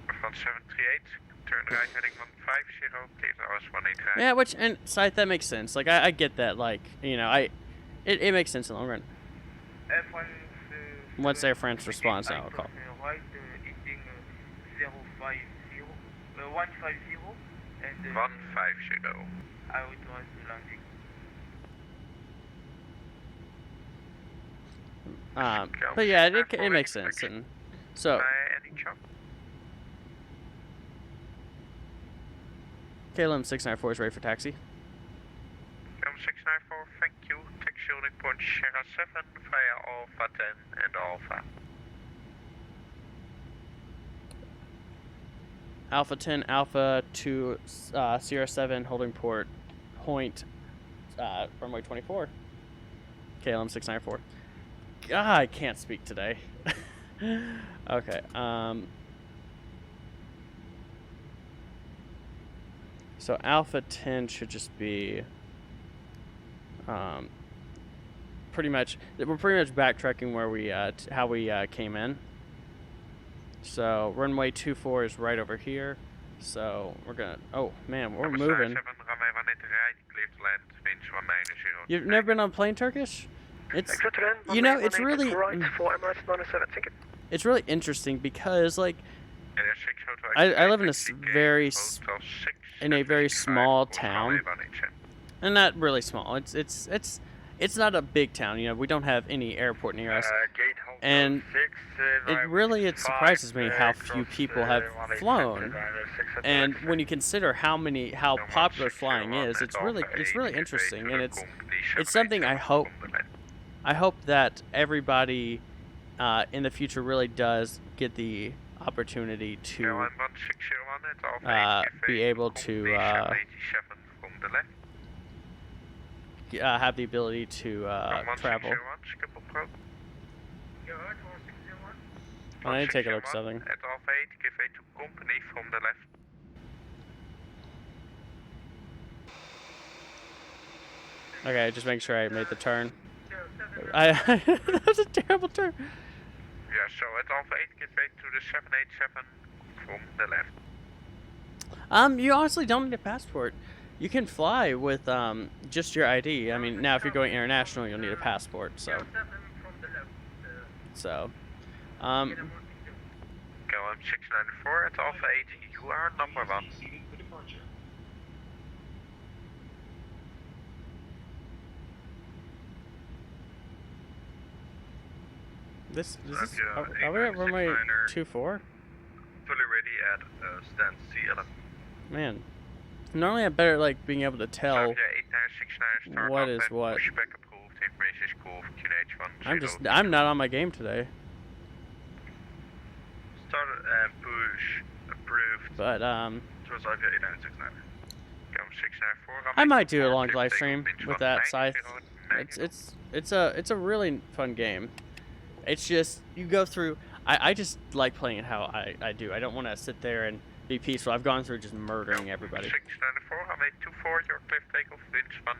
Air France 738, turn right heading 150, clear to S185. Yeah, which, and Scythe, that makes sense. Like, I get that. Like, you know, it makes sense in the long run. Air France, Once Air France responds, I'll call. Right, heading 150, and 150. I would was landing. But yeah, it makes sense. And so, Any chop? KLM 694 is ready for taxi. KLM 694, thank you. Taxi holding point Sierra 7 via Alpha 10 and Alpha. Alpha 10, Alpha 2, Sierra 7, holding point, runway 24. KLM 694. God, I can't speak today. Okay, so Alpha 10 should just be, pretty much, we're pretty much backtracking where we, how we, came in. So runway 24 is right over here. So we're gonna, oh man, we're moving. You've never been on a plane, Turkish? It's, you know, it's really, it's really interesting because, like, I live in a very small town, and not really small. It's not a big town. You know, we don't have any airport near us, and it surprises me how few people have flown. And when you consider how popular flying is, it's really interesting, and it's something I hope that everybody in the future really does get the opportunity to be able to have the ability to travel. I need to take a look at something. At Alpha 8, give way to company from the left. Okay, just make sure I made the turn. That was a terrible turn. Yeah, so at Alpha 8, give way to the 787 from the left. You honestly don't need a passport. You can fly with just your ID. I mean, now if you're going international, you'll need a passport. So, KLM 694 at Alpha 8, you are number 1. Are we at runway 24? Fully ready at stand CLM. Man, Normally I'm better at like being able to tell 8969 start what up is and what. pushback approved. Information is cool for QNH1. I'm not on my game today. Start and push approved. But Towards Alpha 8969. Come 694. I might do a long live stream with that scythe. It's a really fun game. It's just you go through. I just like playing it how I do. I don't want to sit there and be peaceful. I've gone through just murdering everybody. 694, runway 24, your cliff takeoff winds van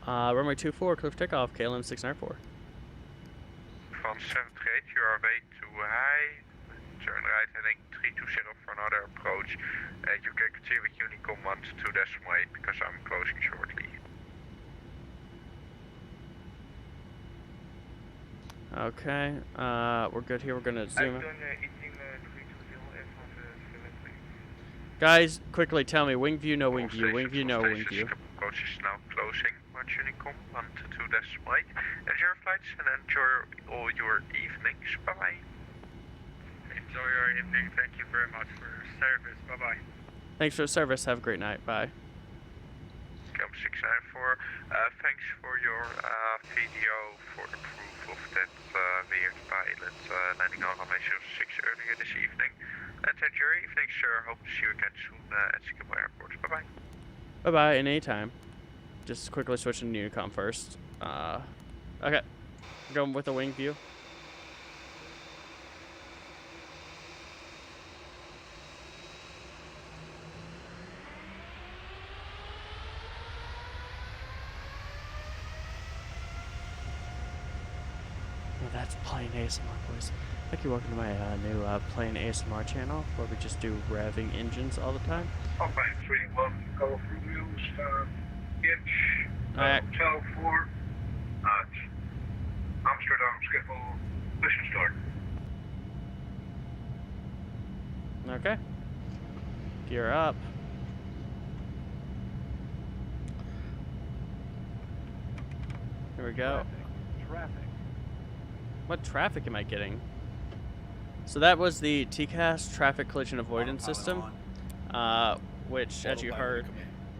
909. Runway 24, cliff takeoff, KLM 694. Van 738, you are way too high. Turn right heading 320 for another approach. You can continue with Unicom 1-2.8 because I'm closing shortly. Okay, we're good here. We're gonna zoom in. Guys, quickly tell me, wing view, no wing view, wing view, no wing view. Approach is now closing. Watch Unicom 1-2.8. Enjoy your flights and enjoy all your evenings. Bye bye. Enjoy your evening. Thank you very much for your service. Bye bye. Thanks for the service. Have a great night. Bye. Come 694. Thanks for your video for the proof of that weird pilot landing on runway 06 earlier this evening. And enjoy your evening, sir. Hope to see you again soon at Singapore Airport. Bye bye. Bye bye. Anytime. Just quickly switching to Unicom first. Okay. Going with the wing view. That's Plane ASMR, boys. Thank you. Welcome to my new Plane ASMR channel, where we just do revving engines all the time. Okay, 31, go for wheels, inch, hotel 4, at Amsterdam Schiphol, mission start. Okay. Gear up. Here we go. Traffic. What traffic am I getting? So that was the TCAS traffic collision avoidance system, which, as you heard,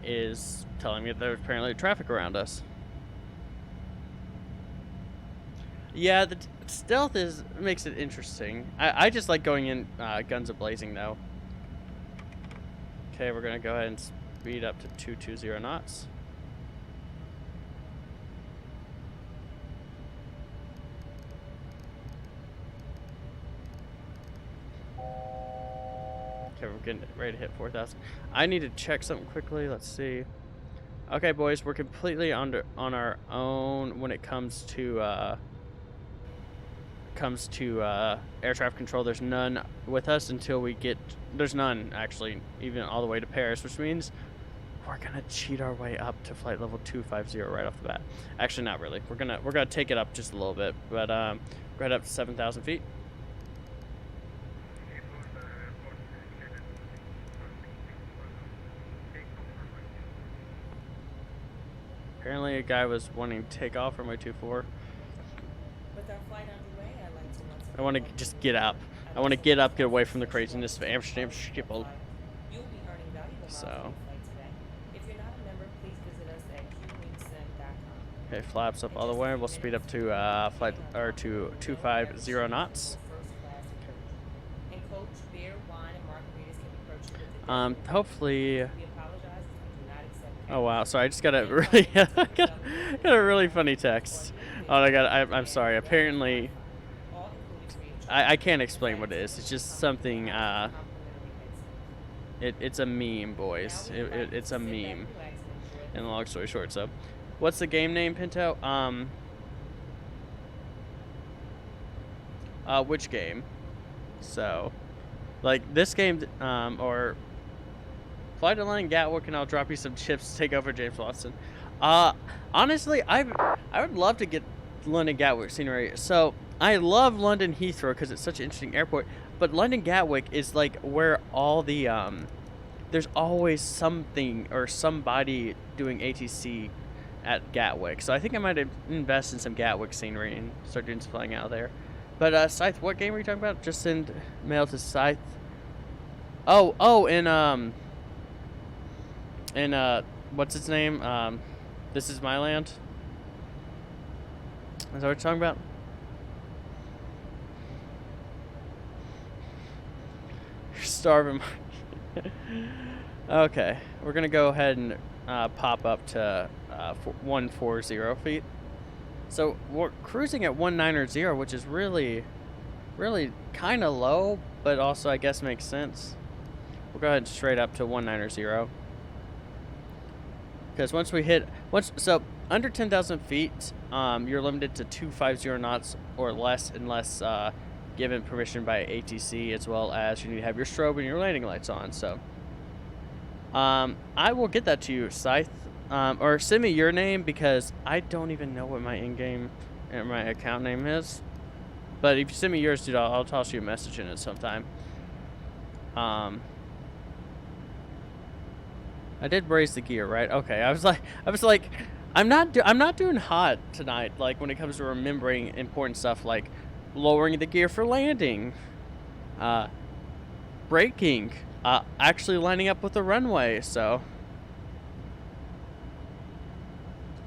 is telling me that there's apparently traffic around us. Yeah, the stealth makes it interesting. I just like going in guns a-blazing, though. Okay, we're going to go ahead and speed up to 220 knots. Okay, we're getting ready to hit 4,000. I need to check something quickly. Let's see. Okay, boys, we're completely on our own when it comes to air traffic control. There's none with us until we get. There's none actually, even all the way to Paris, which means we're gonna cheat our way up to flight level 250 right off the bat. Actually, not really. We're gonna take it up just a little bit, but we're right up to 7,000 feet. Apparently a guy was wanting to take off from my 24. With our flight underway, I'd like to once again I want to just get up. I want to get up, get away from the craziness of Amsterdam Schiphol. You'll be earning valuable miles So. on your flight today. If you're not a member, please visit us at qwingsim.com. Okay, flaps up all the way. We'll speed up to flight or to 250 knots. In coach, beer, wine, and margaritas can be purchased with the Hopefully. We apologize if we do not accept. Oh wow! Sorry, I just got a really got a really funny text. Oh my god! I'm sorry. Apparently, I can't explain what it is. It's just something. It's a meme, boys. It's a meme. And long story short, so what's the game name, Pinto? Which game? So, like this game, or fly to London Gatwick and I'll drop you some chips to take over James Watson. Honestly, I would love to get London Gatwick scenery. So I love London Heathrow because it's such an interesting airport. But London Gatwick is like where all the there's always something or somebody doing ATC at Gatwick. So I think I might invest in some Gatwick scenery and start doing some flying out there. But Scythe, what game are you talking about? Just send mail to Scythe. Oh, and what's its name? This Is My Land. Is that what you're talking about? You're starving. Okay, we're gonna go ahead and pop up to 140 feet. So we're cruising at 190, which is really kind of low, but also I guess makes sense. We'll go ahead and straight up to 190. Because so under 10,000 feet, you're limited to 250 knots or less unless given permission by ATC, as well as you need to have your strobe and your landing lights on. So I will get that to you, Scythe, or send me your name, because I don't even know what my in-game and my account name is. But if you send me yours, dude, I'll toss you a message in it sometime. I did raise the gear, right? Okay, I was like, I'm not doing hot tonight. Like when it comes to remembering important stuff, like lowering the gear for landing, braking, actually lining up with the runway. So,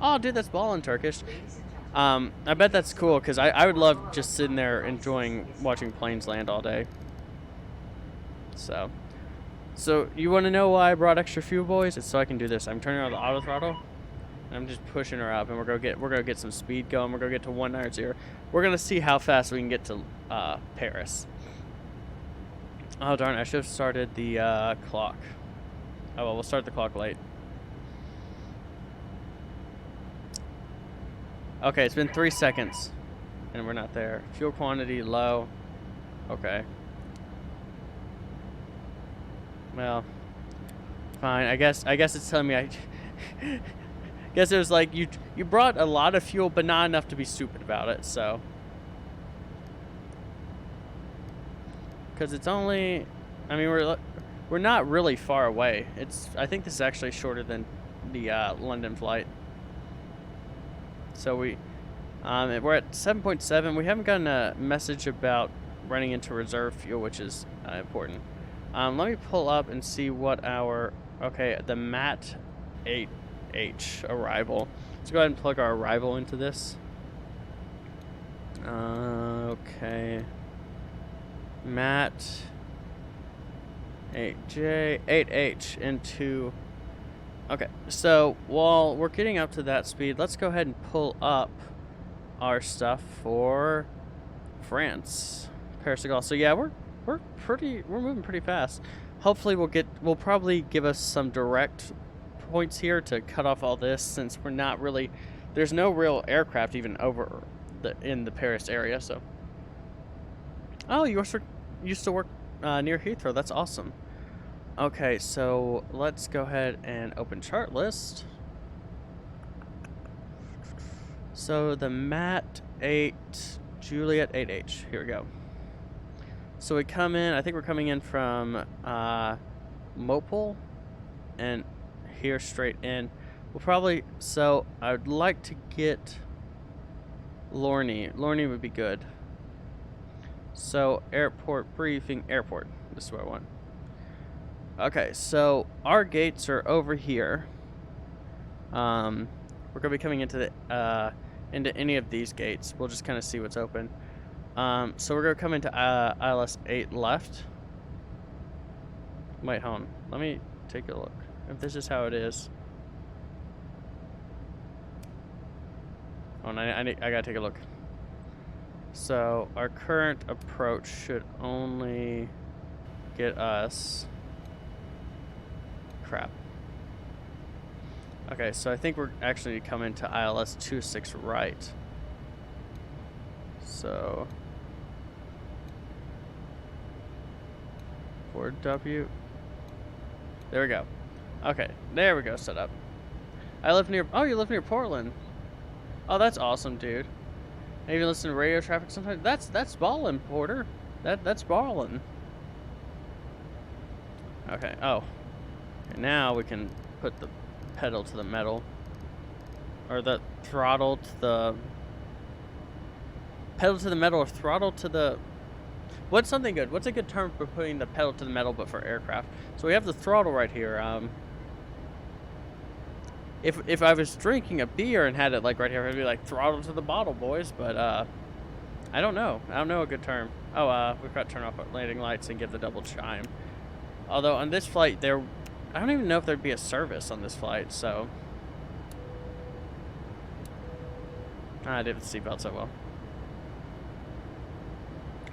oh, dude, that's ballin' Turkish. I bet that's cool, because I would love just sitting there enjoying watching planes land all day. So you want to know why I brought extra fuel, boys? It's so I can do this. I'm turning on the auto throttle, and I'm just pushing her up, and we're gonna get some speed going. We're gonna get to 190. We're gonna see how fast we can get to Paris. Oh darn! I should have started the clock. Oh well, we'll start the clock late. Okay, it's been 3 seconds, and we're not there. Fuel quantity low. Okay. Well, fine. I guess it's telling me I guess it was like you brought a lot of fuel, but not enough to be stupid about it. So, because it's only, I mean, we're not really far away. I think this is actually shorter than the London flight. So we're at 7.7. We haven't gotten a message about running into reserve fuel, which is important. Let me pull up and see what the MAT 8H arrival. Let's go ahead and plug our arrival into this. Okay. MAT 8J 8H into. Okay, so while we're getting up to that speed, let's go ahead and pull up our stuff for France, Paris de Gaulle. So yeah, we're moving pretty fast. Hopefully we'll probably give us some direct points here to cut off all this, since we're not really, there's no real aircraft even over in the Paris area. So, oh, you used to work near Heathrow. That's awesome. Okay, so let's go ahead and open chart list. So the MAT 8 Juliet 8H. Here we go. So we come in, I think we're coming in from Mopel, and here straight in. We'll probably, so I would like to get Lorny. Lorny would be good. So airport briefing, airport. This is what I want. Okay, so our gates are over here. We're gonna be coming into any of these gates. We'll just kind of see what's open. So we're gonna come into ILS 8 left. Wait, hold on. Let me take a look if this is how it is. Hold on, I gotta take a look. So our current approach should only get us. Crap. Okay, so I think we're actually coming to ILS 26 right. So 4W. There we go. Okay, there we go. Set up. I live near. Oh, you live near Portland. Oh, that's awesome, dude. I even listen to radio traffic sometimes. That's ballin', Porter. That's ballin'. Okay. Oh. Okay, now we can put the pedal to the metal, or the throttle to the pedal to the metal, or throttle to the. What's something good? What's a good term for putting the pedal to the metal, but for aircraft? So we have the throttle right here. If I was drinking a beer and had it like right here, I'd be like throttle to the bottle, boys. But I don't know. I don't know a good term. Oh, we've got to turn off our landing lights and give the double chime. Although on this flight, I don't even know if there'd be a service on this flight. So I didn't seatbelt so well.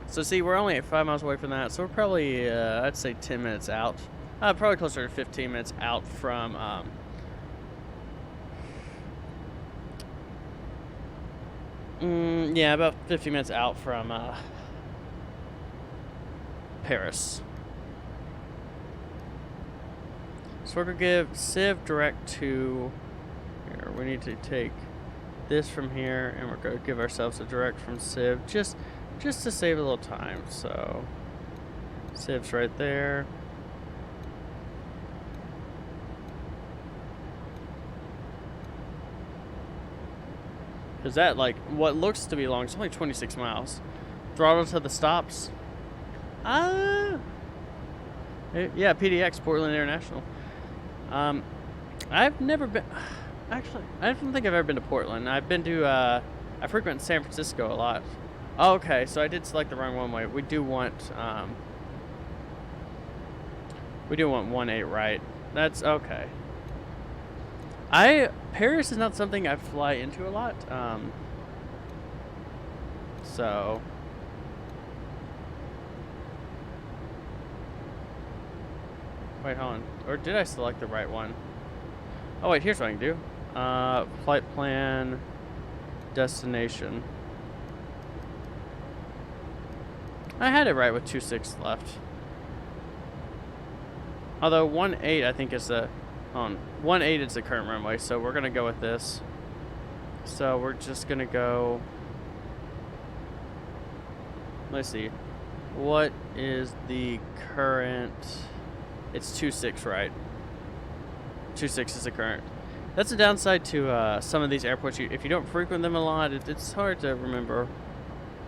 So see, we're only 5 miles away from that, so we're probably, I'd say 10 minutes out. Probably closer to 15 minutes out from, yeah, about 15 minutes out from, Paris. So we're going to give Civ direct to, here, we need to take this from here, and we're going to give ourselves a direct from Civ, just to save a little time. So Civ's right there. Because that, like, what looks to be long, it's only 26 miles. Throttle to the stops. Yeah, PDX, Portland International. I've never been, actually, I don't think I've ever been to Portland. I've been to, I frequent San Francisco a lot. Oh, okay, so I did select the wrong one way. We do want 1-8 right. That's okay. Paris is not something I fly into a lot. So wait, hold on. Or did I select the right one? Oh wait, here's what I can do. Flight plan, destination. I had it right with 26 left. Although 1-8 I think is the 1-8 is the current runway, so we're gonna go with this. So we're just gonna go. Let's see. What is the current? It's 26, right? 26 is the current. That's a downside to some of these airports. If you don't frequent them a lot, it's hard to remember.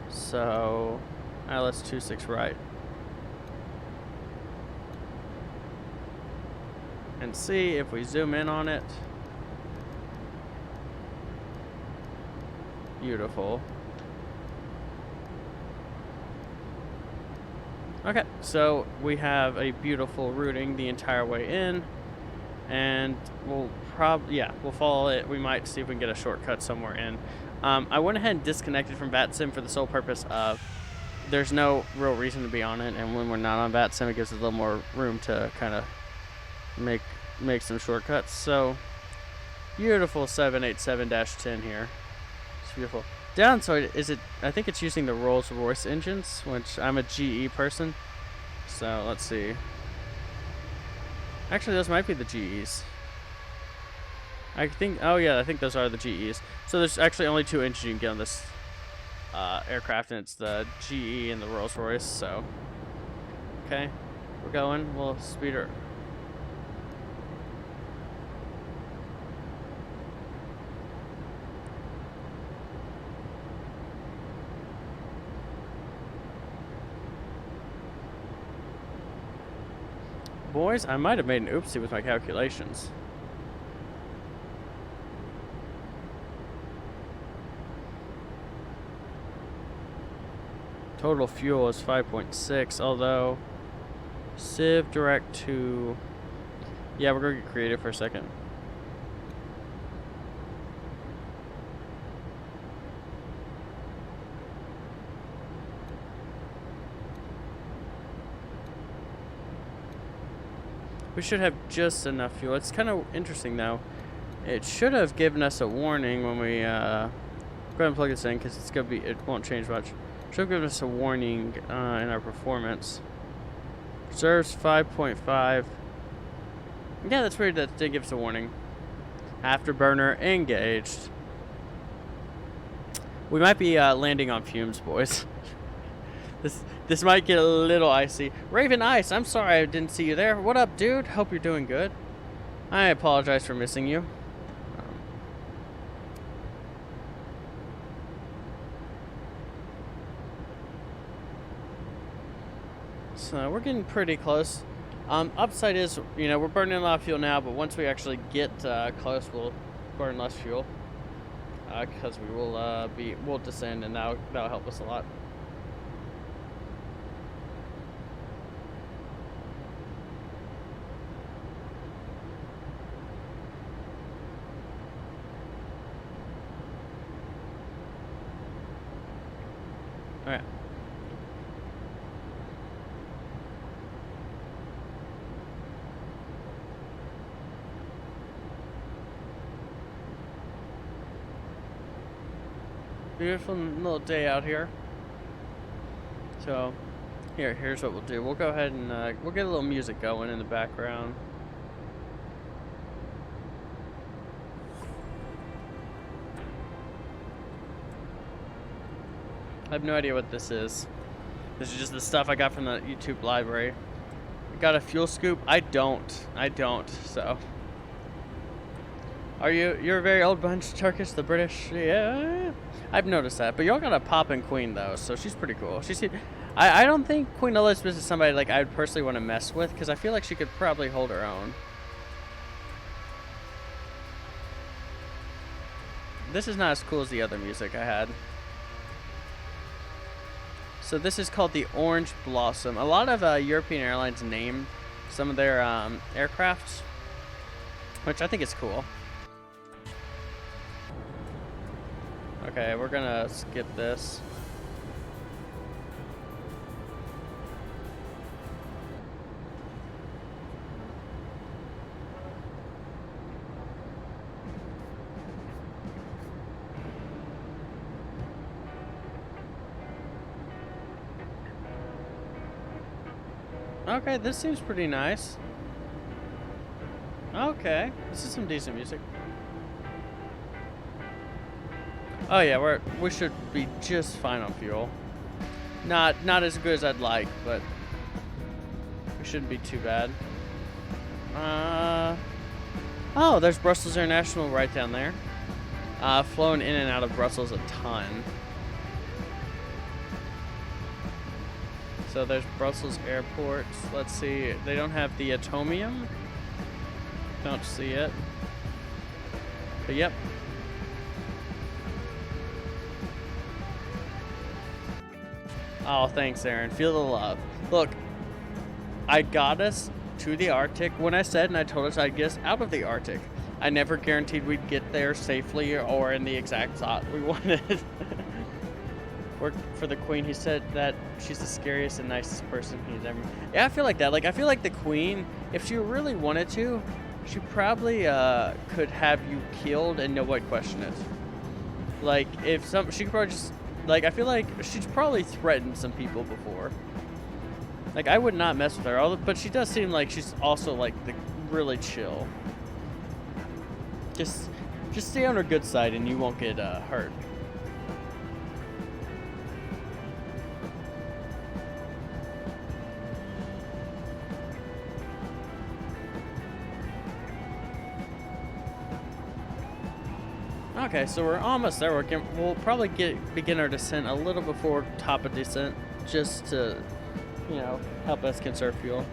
So let's 26 right. And see if we zoom in on it. Beautiful. Okay, so we have a beautiful routing the entire way in, and we'll follow it. We might see if we can get a shortcut somewhere in. I went ahead and disconnected from VATSIM for the sole purpose of there's no real reason to be on it, and when we're not on VATSIM, it gives us a little more room to kind of make some shortcuts. So beautiful 787-10 here. It's beautiful. Downside is I think it's using the Rolls-Royce engines, which I'm a GE person. So let's see. Actually, those might be the GEs. I think those are the GEs. So there's actually only 2 engines you can get on this aircraft, and it's the GE and the Rolls-Royce. So okay, we're going. We'll speed her. Boys, I might have made an oopsie with my calculations. Total fuel is 5.6, although Civ direct to... Yeah, we're going to get creative for a second. We should have just enough fuel. It's kind of interesting, though. It should have given us a warning when we... go ahead and plug this in, because it's going to be... It won't change much. Should have given us a warning in our performance. Reserves 5.5. Yeah, that's weird that did give us a warning. Afterburner engaged. We might be landing on fumes, boys. This might get a little icy. Raven Ice, I'm sorry I didn't see you there. What up, dude? Hope you're doing good. I apologize for missing you. So we're getting pretty close. Upside is, you know, we're burning a lot of fuel now, but once we actually get close, we'll burn less fuel. Because we will we'll descend, and that'll help us a lot. All right. Beautiful little day out here. So, here's what we'll do. We'll go ahead and we'll get a little music going in the background. I have no idea what this is. This is just the stuff I got from the YouTube library. I got a fuel scoop. I don't. So, you're a very old bunch, Turkish, the British. Yeah, I've noticed that. But y'all got a poppin' queen though, so she's pretty cool. I don't think Queen Elizabeth is somebody like I would personally want to mess with, because I feel like she could probably hold her own. This is not as cool as the other music I had. So this is called the Orange Blossom. A lot of European airlines name some of their aircrafts, which I think is cool. Okay, we're gonna skip this. Okay, this seems pretty nice. Okay, this is some decent music. Oh yeah, we should be just fine on fuel. Not as good as I'd like, but we shouldn't be too bad. Oh, there's Brussels International right down there. Flown in and out of Brussels a ton. So there's Brussels Airport. Let's see. They don't have the Atomium. Don't see it. But yep. Oh, thanks, Aaron. Feel the love. Look, I got us to the Arctic when I said, and I told us I'd get us out of the Arctic. I never guaranteed we'd get there safely or in the exact spot we wanted. Worked for the Queen. He said that she's the scariest and nicest person he's ever met. Yeah, I feel like that. Like, I feel like the Queen, if she really wanted to, she probably could have you killed and nobody question it. Like, she could probably just, like, I feel like she's probably threatened some people before. Like, I would not mess with her, but she does seem like she's also, like, really chill. Just stay on her good side and you won't get hurt. Okay, so we're almost there. We'll probably begin our descent a little before top of descent, just to, you know, help us conserve fuel.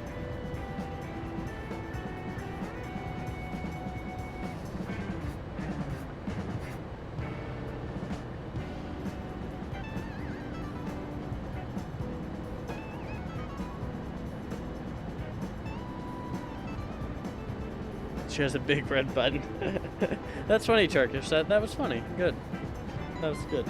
She has a big red button. That's funny, Turkish. That was funny. Good. That was good.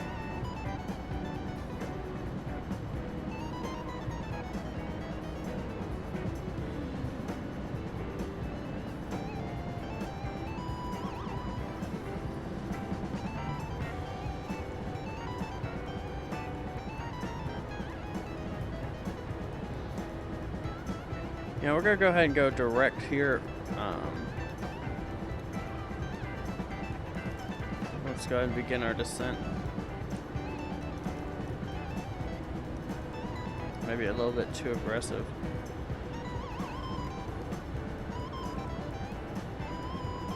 Yeah, we're gonna go ahead and go direct here. Let's go ahead and begin our descent. Maybe a little bit too aggressive.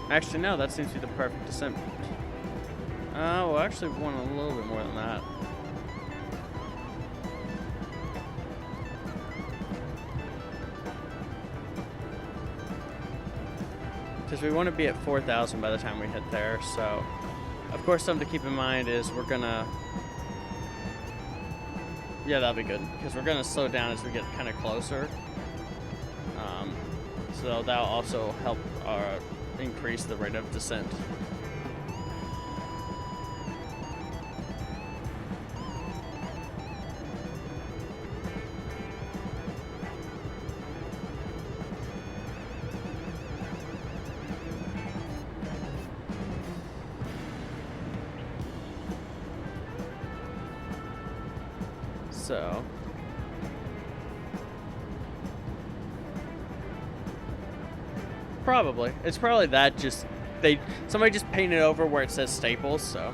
Actually, no, that seems to be the perfect descent. We'll actually want a little bit more than that. because we want to be at 4,000 by the time we hit there. So, of course, something to keep in mind is we're gonna. Yeah, that'll be good because we're gonna slow down as we get kind of closer. So that'll also help increase the rate of descent. So. Probably. It's probably that just somebody just painted over where it says Staples, so.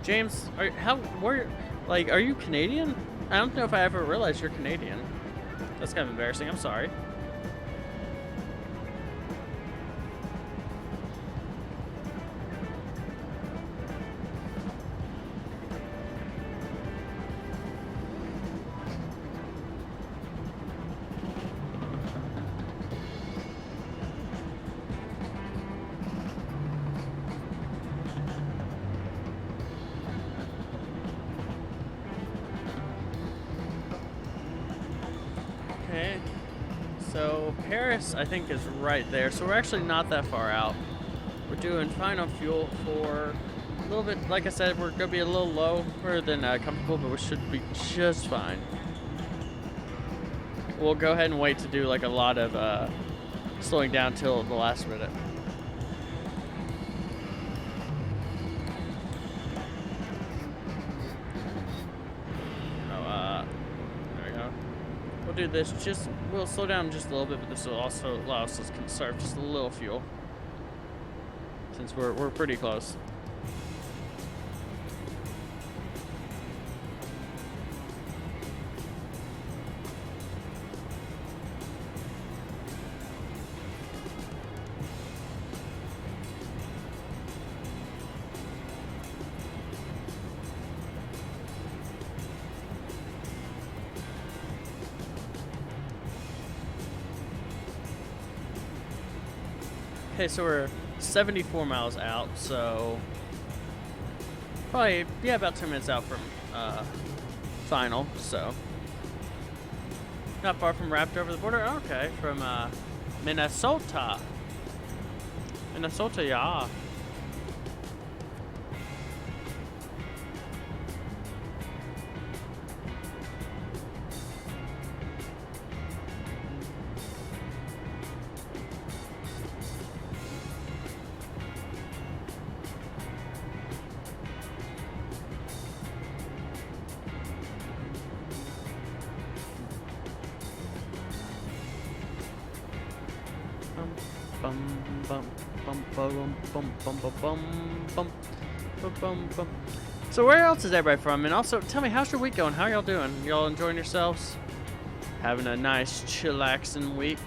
James, are you Canadian? I don't know if I ever realized you're Canadian. That's kind of embarrassing. I'm sorry. Okay, so Paris, I think, is right there. So we're actually not that far out. We're doing fine on fuel for a little bit. Like I said, we're gonna be a little lower than comfortable, but we should be just fine. We'll go ahead and wait to do like a lot of slowing down till the last minute. Do this, we'll slow down just a little bit, but this will also allow us to conserve just a little fuel since we're pretty close. Okay, so we're 74 miles out, so probably, yeah, about 10 minutes out from final, so not far from wrapped over the border. Okay, from Minnesota, yeah. So where else is everybody from? And also, tell me, how's your week going? How y'all doing? Y'all enjoying yourselves? Having a nice, chillaxing week?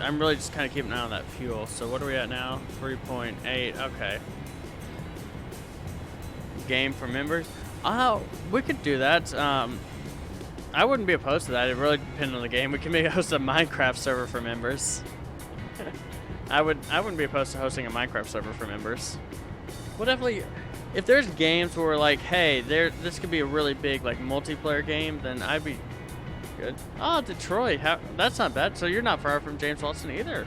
I'm really just kind of keeping an eye on that fuel. So what are we at now? 3.8. Okay. Game for members. Oh, we could do that. I wouldn't be opposed to that. It really depends on the game. We can maybe host a Minecraft server for members. I wouldn't be opposed to hosting a Minecraft server for members. Well, definitely. If there's games where we're like, hey, this could be a really big like multiplayer game, then I'd be good. Oh, Detroit. That's not bad. So you're not far from James Watson either.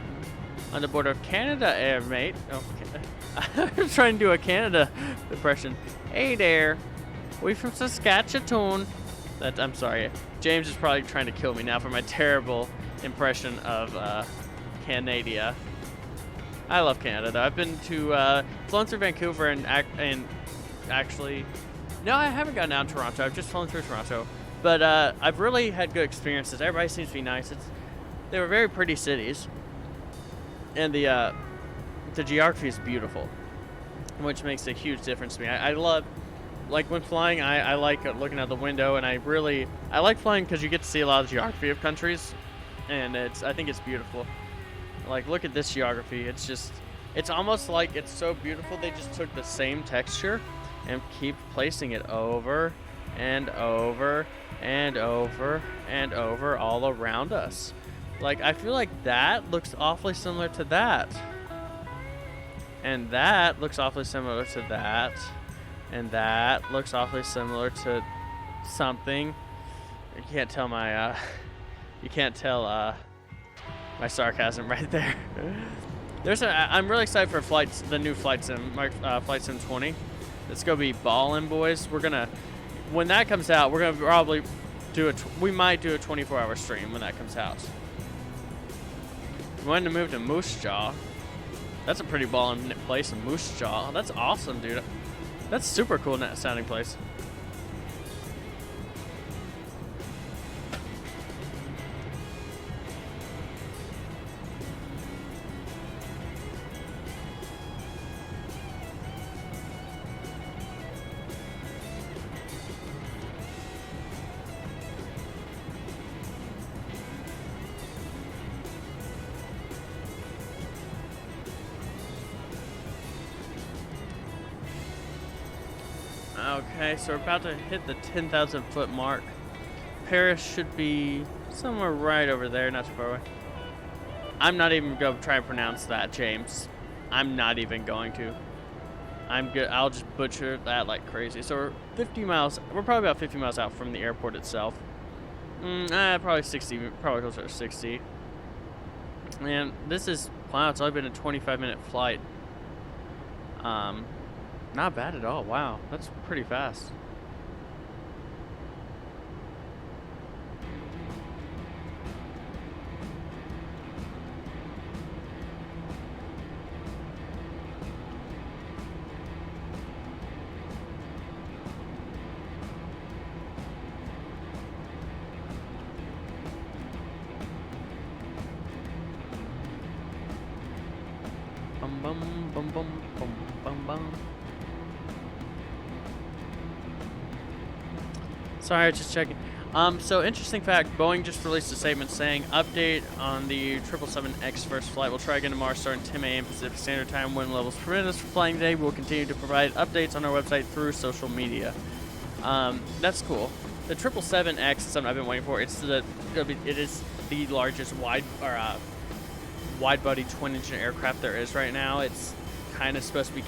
On the border of Canada, mate. Okay. I'm trying to do a Canada impression. Hey there. We from Saskatchewan. I'm sorry. James is probably trying to kill me now for my terrible impression of Canada. I love Canada though. I've been to flown through Vancouver and actually, no, I haven't gone down to Toronto. I've just flown through Toronto, but I've really had good experiences. Everybody seems to be nice. They were very pretty cities, and the geography is beautiful, which makes a huge difference to me. I love, like when flying, I like looking out the window, and I like flying because you get to see a lot of the geography of countries, and I think it's beautiful. Like, look at this geography. It's almost like it's so beautiful they just took the same texture and keep placing it over and over and over and over all around us. Like, I feel like that looks awfully similar to that. And that looks awfully similar to that. And that looks awfully similar to something. You can't tell my my sarcasm right there. I'm really excited for the new Flight Sim, Flight Sim 20. It's gonna be ballin', boys. When that comes out, we're gonna probably we might do a 24-hour stream when that comes out. We wanted to move to Moose Jaw. That's a pretty ballin' place in Moose Jaw. That's awesome, dude. That's super cool sounding place. Okay, so we're about to hit the 10,000 foot mark. Paris should be somewhere right over there, not too far away. I'm not even going to try and pronounce that, James. I'm not even going to. I'm good. I'll just butcher that like crazy. So we're 50 miles. We're probably about 50 miles out from the airport itself. Probably 60. Probably closer to 60. And this is, wow, it's only been a 25-minute flight. Not bad at all. Wow, that's pretty fast. Bum bum bum bum bum bum bum. Sorry, just checking. So interesting fact, Boeing just released a statement saying, update on the 777X first flight. We'll try again tomorrow starting 10 a.m. Pacific Standard Time. Wind levels permit us for flying today. We'll continue to provide updates on our website through social media. That's cool. The 777X is something I've been waiting for. It is the largest wide body twin engine aircraft there is right now. It's kind of supposed to be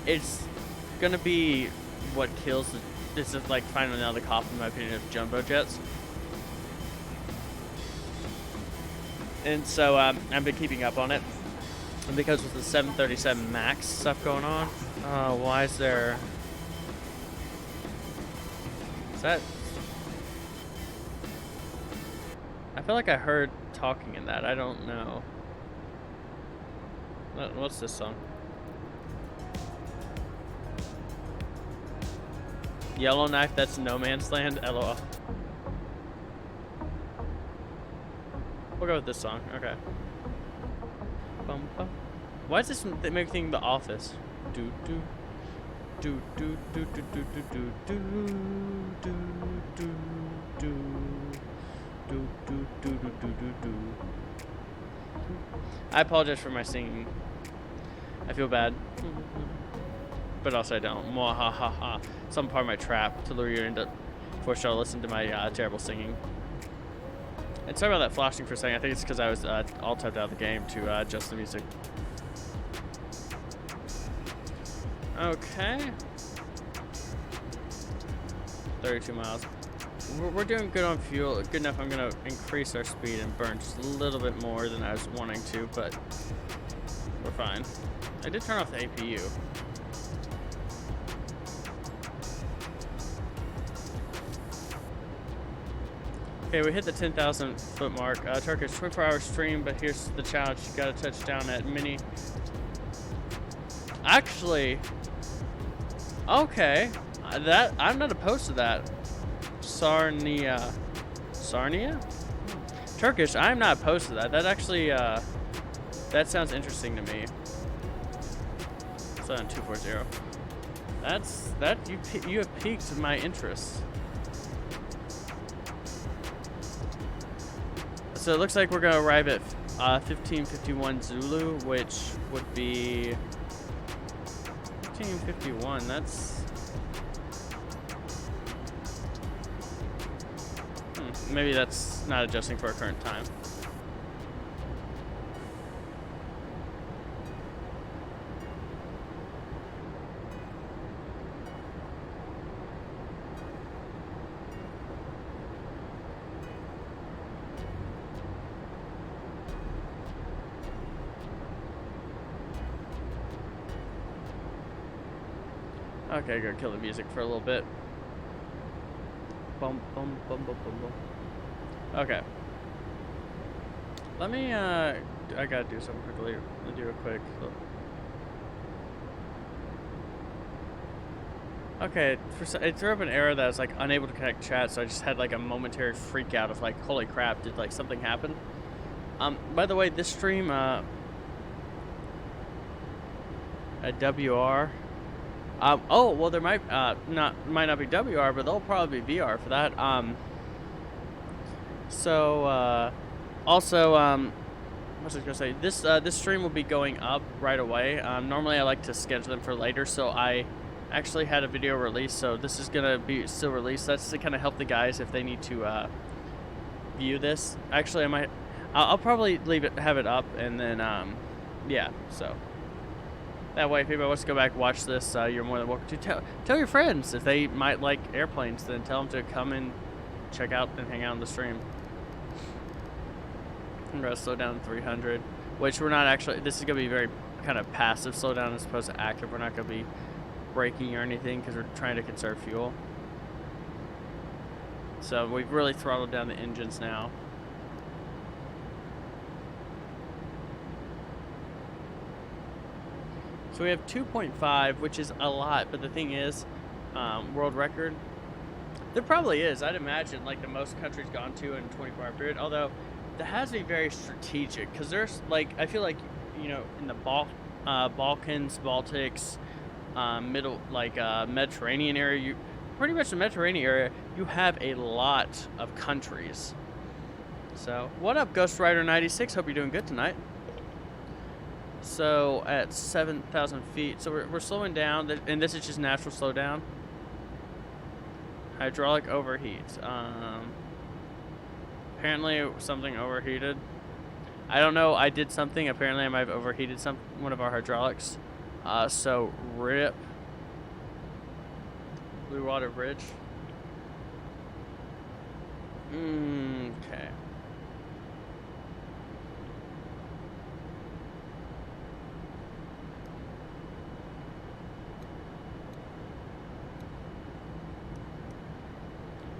it's gonna be what kills the. This is like finally now the coffin, in my opinion, of jumbo jets. And so I've been keeping up on it. And because with the 737 MAX stuff going on, why is there... Is that... I feel like I heard talking in that. I don't know. What's this song? Yellowknife, that's No Man's Land, LOL. We'll go with this song, okay. Bum, bum. Why is this making The Office? Do do do do do do do do do do do do do do do do do. I apologize for my singing. I feel bad. But also I don't. Mwahaha. Some part of my trap to lure you into force you to listen to my terrible singing. And sorry about that flashing for a second. I think it's because I was all typed out of the game to adjust the music. Okay. 32 miles. We're doing good on fuel. Good enough. I'm going to increase our speed and burn just a little bit more than I was wanting to, but we're fine. I did turn off the APU. Okay, we hit the 10,000 foot mark. Turkish 24-hour stream, but here's the challenge. You gotta touch down at mini. Actually, okay, that I'm not opposed to that. Sarnia? Turkish, I'm not opposed to that. That actually, that sounds interesting to me. So 240. You have piqued my interest. So it looks like we're gonna arrive at 1551 Zulu, which would be 1551. That's maybe that's not adjusting for our current time. Okay, go kill the music for a little bit. Bum bum bum bum bum bum. Okay. Let me I gotta do something quickly. Let me do a quick. Okay, it threw up an error that I was like unable to connect chat, so I just had like a momentary freak out of like, holy crap, did like something happen? By the way, this stream at WR. Oh well, there might not be WR, but there'll probably be VR for that. Also, what was I gonna say? This stream will be going up right away. Normally I like to schedule them for later, so I actually had a video release, so this is gonna be still released. That's to kind of help the guys if they need to view this. Actually, I'll probably have it up, and then yeah. So that way, if anybody wants to go back and watch this, you're more than welcome to. Tell your friends if they might like airplanes. Then tell them to come and check out and hang out on the stream. I'm gonna slow down to 300, which we're not actually. This is gonna be very kind of passive slowdown as opposed to active. We're not gonna be braking or anything because we're trying to conserve fuel. So we've really throttled down the engines now. So we have 2.5, which is a lot, but the thing is, world record. There probably is. I'd imagine like the most countries gone to in a 24-hour period. Although that has to be very strategic because there's like I feel like in the Balkans, Baltics, middle Mediterranean area. Pretty much the Mediterranean area, you have a lot of countries. So what up, Ghost Rider 96? Hope you're doing good tonight. So at 7,000 feet, so we're slowing down, and this is just natural slowdown. Hydraulic overheat. Apparently something overheated. I don't know. I did something. Apparently I might have overheated one of our hydraulics. So rip. Blue Water Bridge. Okay.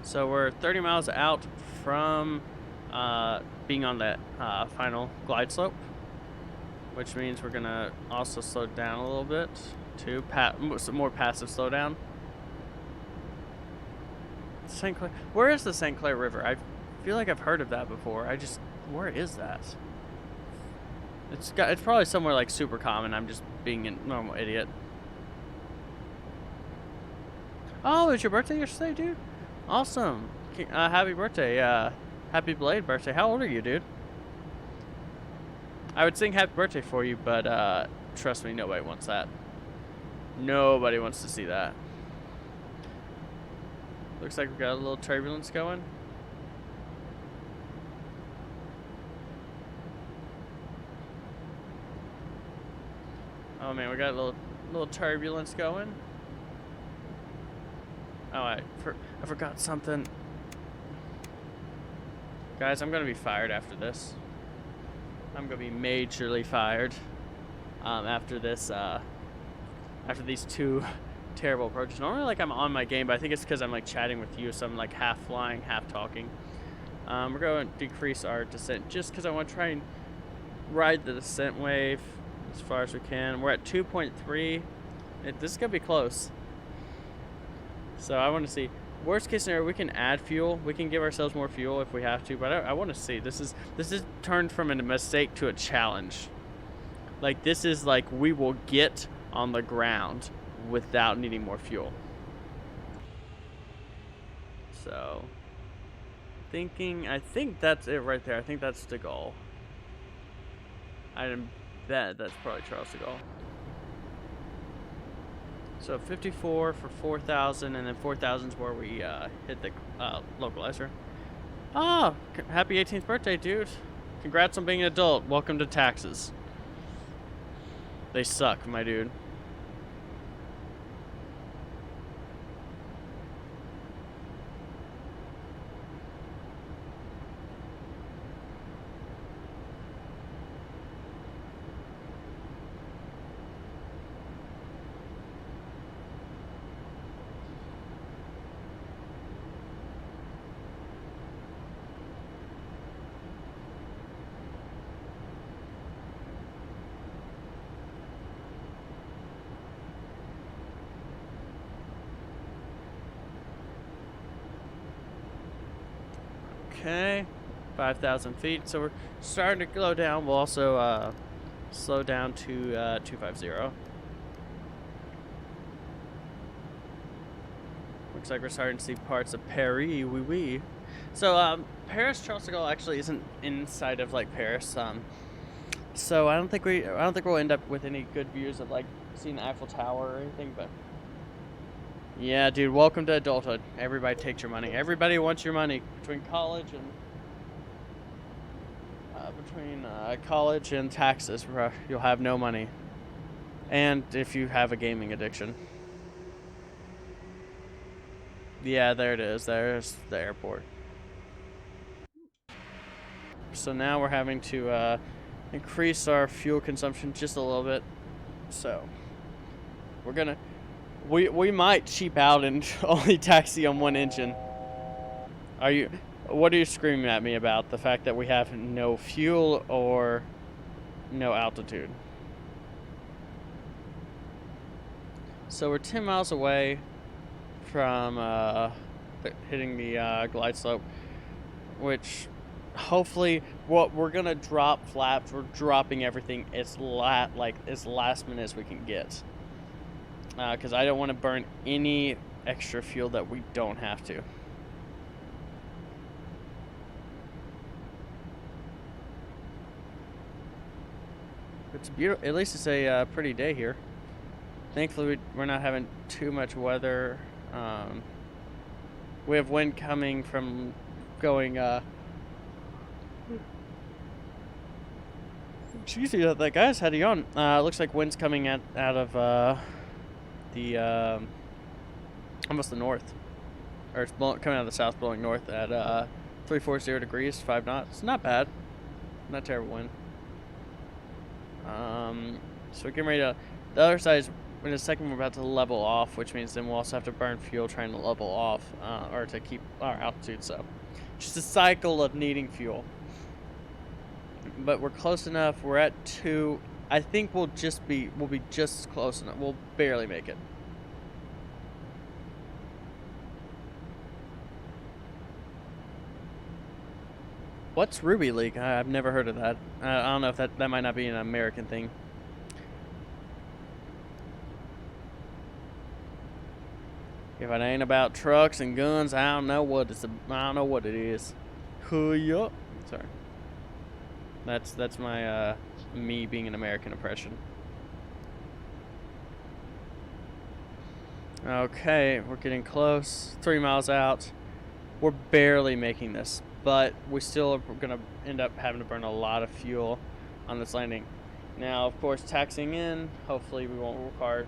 So we're 30 miles out from being on that final glide slope, which means we're gonna also slow down a little bit to some more passive slowdown. St. Clair. Where is the St. Clair River? I feel like I've heard of that before. Where is that? It's probably somewhere like super common. I'm just being a normal idiot. Oh, it was your birthday yesterday, dude? Awesome. Happy birthday. Happy belated birthday. How old are you, dude? I would sing happy birthday for you, but trust me, nobody wants that. Nobody wants to see that. Looks like we've got a little turbulence going. Oh man, we got a little turbulence going. Oh, I forgot something. Guys, I'm gonna be fired after this. I'm gonna be majorly fired after this. After these two terrible approaches. Normally, like I'm on my game, but I think it's because I'm like chatting with you, so I'm like half flying, half talking. We're going to decrease our descent just because I want to try and ride the descent wave as far as we can. We're at 2.3. This is going to be close. So I want to see. Worst case scenario, we can add fuel. We can give ourselves more fuel if we have to. But I want to see. This is turned from a mistake to a challenge. Like, this is like we will get on the ground without needing more fuel. So, I think that's it right there. I think that's the goal. I bet that's probably Charles de Gaulle. So 54 for 4,000, and then 4,000 is where we hit the localizer. Oh, happy 18th birthday, dude. Congrats on being an adult. Welcome to taxes. They suck, my dude. Okay, 5,000 feet. So we're starting to slow down. We'll also slow down to 250. Looks like we're starting to see parts of Paris. Oui, oui. So Paris Charles de Gaulle actually isn't inside of like Paris. So I don't think we'll end up with any good views of like seeing the Eiffel Tower or anything. But yeah, dude, welcome to adulthood. Everybody takes your money. Everybody wants your money. Between college and taxes, you'll have no money. And if you have a gaming addiction. Yeah, there it is. There's the airport. So now we're having to increase our fuel consumption just a little bit. So we're gonna we might cheap out and only taxi on one engine. What are you screaming at me about? The fact that we have no fuel or no altitude? So we're 10 miles away from hitting the glide slope, which hopefully we're gonna drop flaps. We're dropping everything as last minute as we can get, because I don't want to burn any extra fuel that we don't have to. It's beautiful. At least it's a pretty day here. Thankfully, we're not having too much weather. We have wind coming from going. Excuse me, that guy's had you on. Looks like wind's coming out of almost the north, or it's coming out of the south, blowing north at 340 degrees, 5 knots. Not bad. Not terrible wind. So we're getting ready to. The other side is in a second we're about to level off, which means then we'll also have to burn fuel trying to level off, or to keep our altitude. So just a cycle of needing fuel. But we're close enough. We're at 2. I think we'll be just close enough. We'll barely make it. What's Ruby League? I've never heard of that. I don't know if that might not be an American thing. If it ain't about trucks and guns, I don't know what it is. Huh-yup. Sorry. That's my me being an American impression. Okay, we're getting close. 3 miles out. We're barely making this, but we still are gonna end up having to burn a lot of fuel on this landing. Now, of course, taxiing in, hopefully we won't require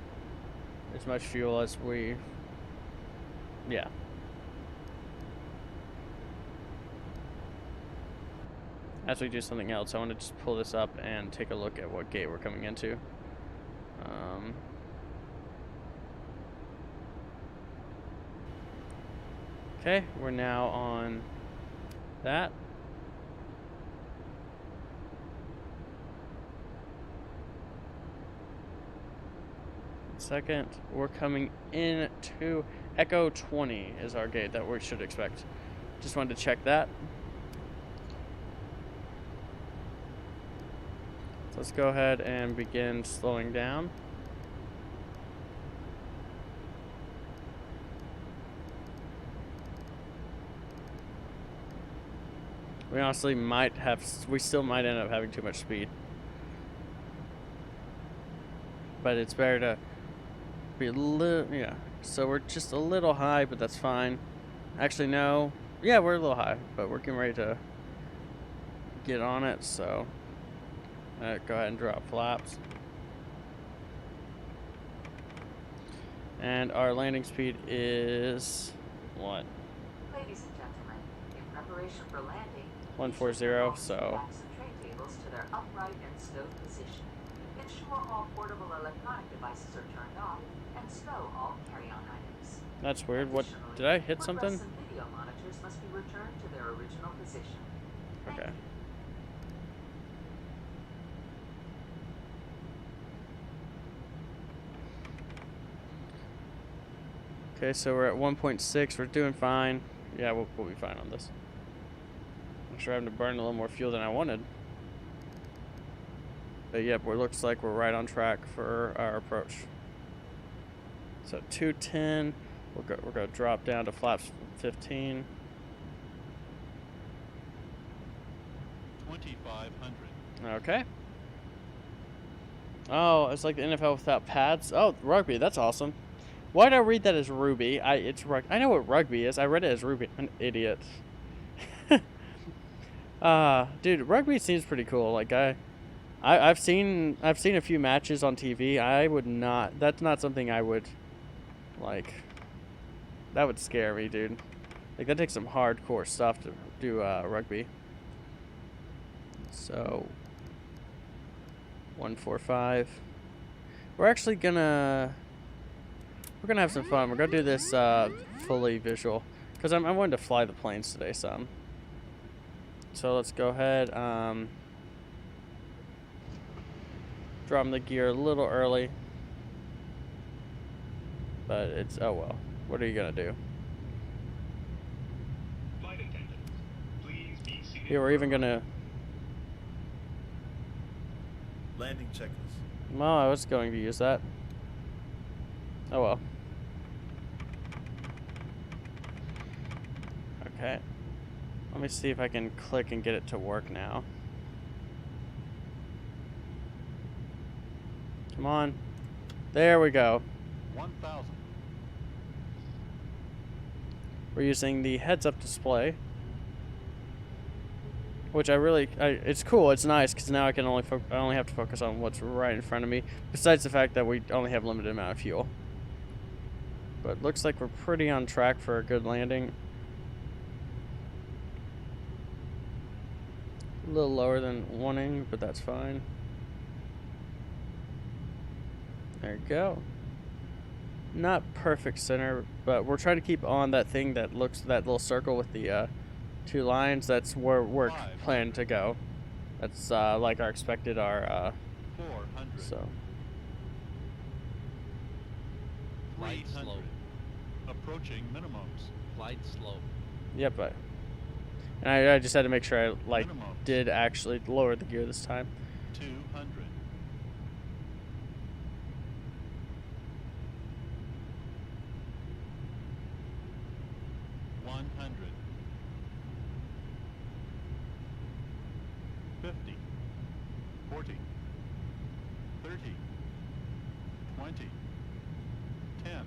as much fuel as we. Yeah. As we do something else, I want to just pull this up and take a look at what gate we're coming into. Okay, we're now on that. Second, we're coming into Echo 20 is our gate that we should expect. Just wanted to check that. So let's go ahead and begin slowing down. We honestly we still might end up having too much speed. But it's better to be a little, yeah. So we're just a little high, but that's fine. Actually, no. Yeah, we're a little high, but we're getting ready to get on it, so go ahead and drop flaps. And our landing speed is what? Ladies and gentlemen, in preparation for landing, 140, so backs of tray tables to their upright and stowed position. Ensure all portable electronic devices are turned off and stow all carry-on items. That's weird. What did I hit something? Footrest and video monitors must be returned to their original position. Okay. Okay, so we're at 1.6. We're doing fine. Yeah, we'll be fine on this. I'm sure having to burn a little more fuel than I wanted. But yep, it looks like we're right on track for our approach. So 210, we're going to drop down to flaps 15. 2,500. Okay. Oh, it's like the NFL without pads. Oh, rugby. That's awesome. Why did I read that as Ruby? I know what rugby is. I read it as Ruby. I'm an idiot. Dude, rugby seems pretty cool. Like I've seen a few matches on TV. I would not. That's not something I would like. That would scare me, dude. Like that takes some hardcore stuff to do rugby. So 145. We're actually gonna have some fun. We're gonna do this fully visual because I wanted to fly the planes today some. So let's go ahead. Drop the gear a little early, but it's oh well. What are you gonna do? Here we're even gonna. Landing checklist. Well, I was going to use that. Oh well. Okay. Let me see if I can click and get it to work now. Come on. There we go. 1,000. We're using the heads-up display, which it's cool. It's nice because now I only have to focus on what's right in front of me. Besides the fact that we only have limited amount of fuel. But looks like we're pretty on track for a good landing. A little lower than wanting, but that's fine. There you go. Not perfect center, but we're trying to keep on that thing that little circle with the two lines. That's where we're planning to go. That's like our expected 400. So. Flight slow. Approaching minimums. Flight slow. Yep. And I just had to make sure I did actually lower the gear this time. 200. 100. 50. 40. 30. 20. 10.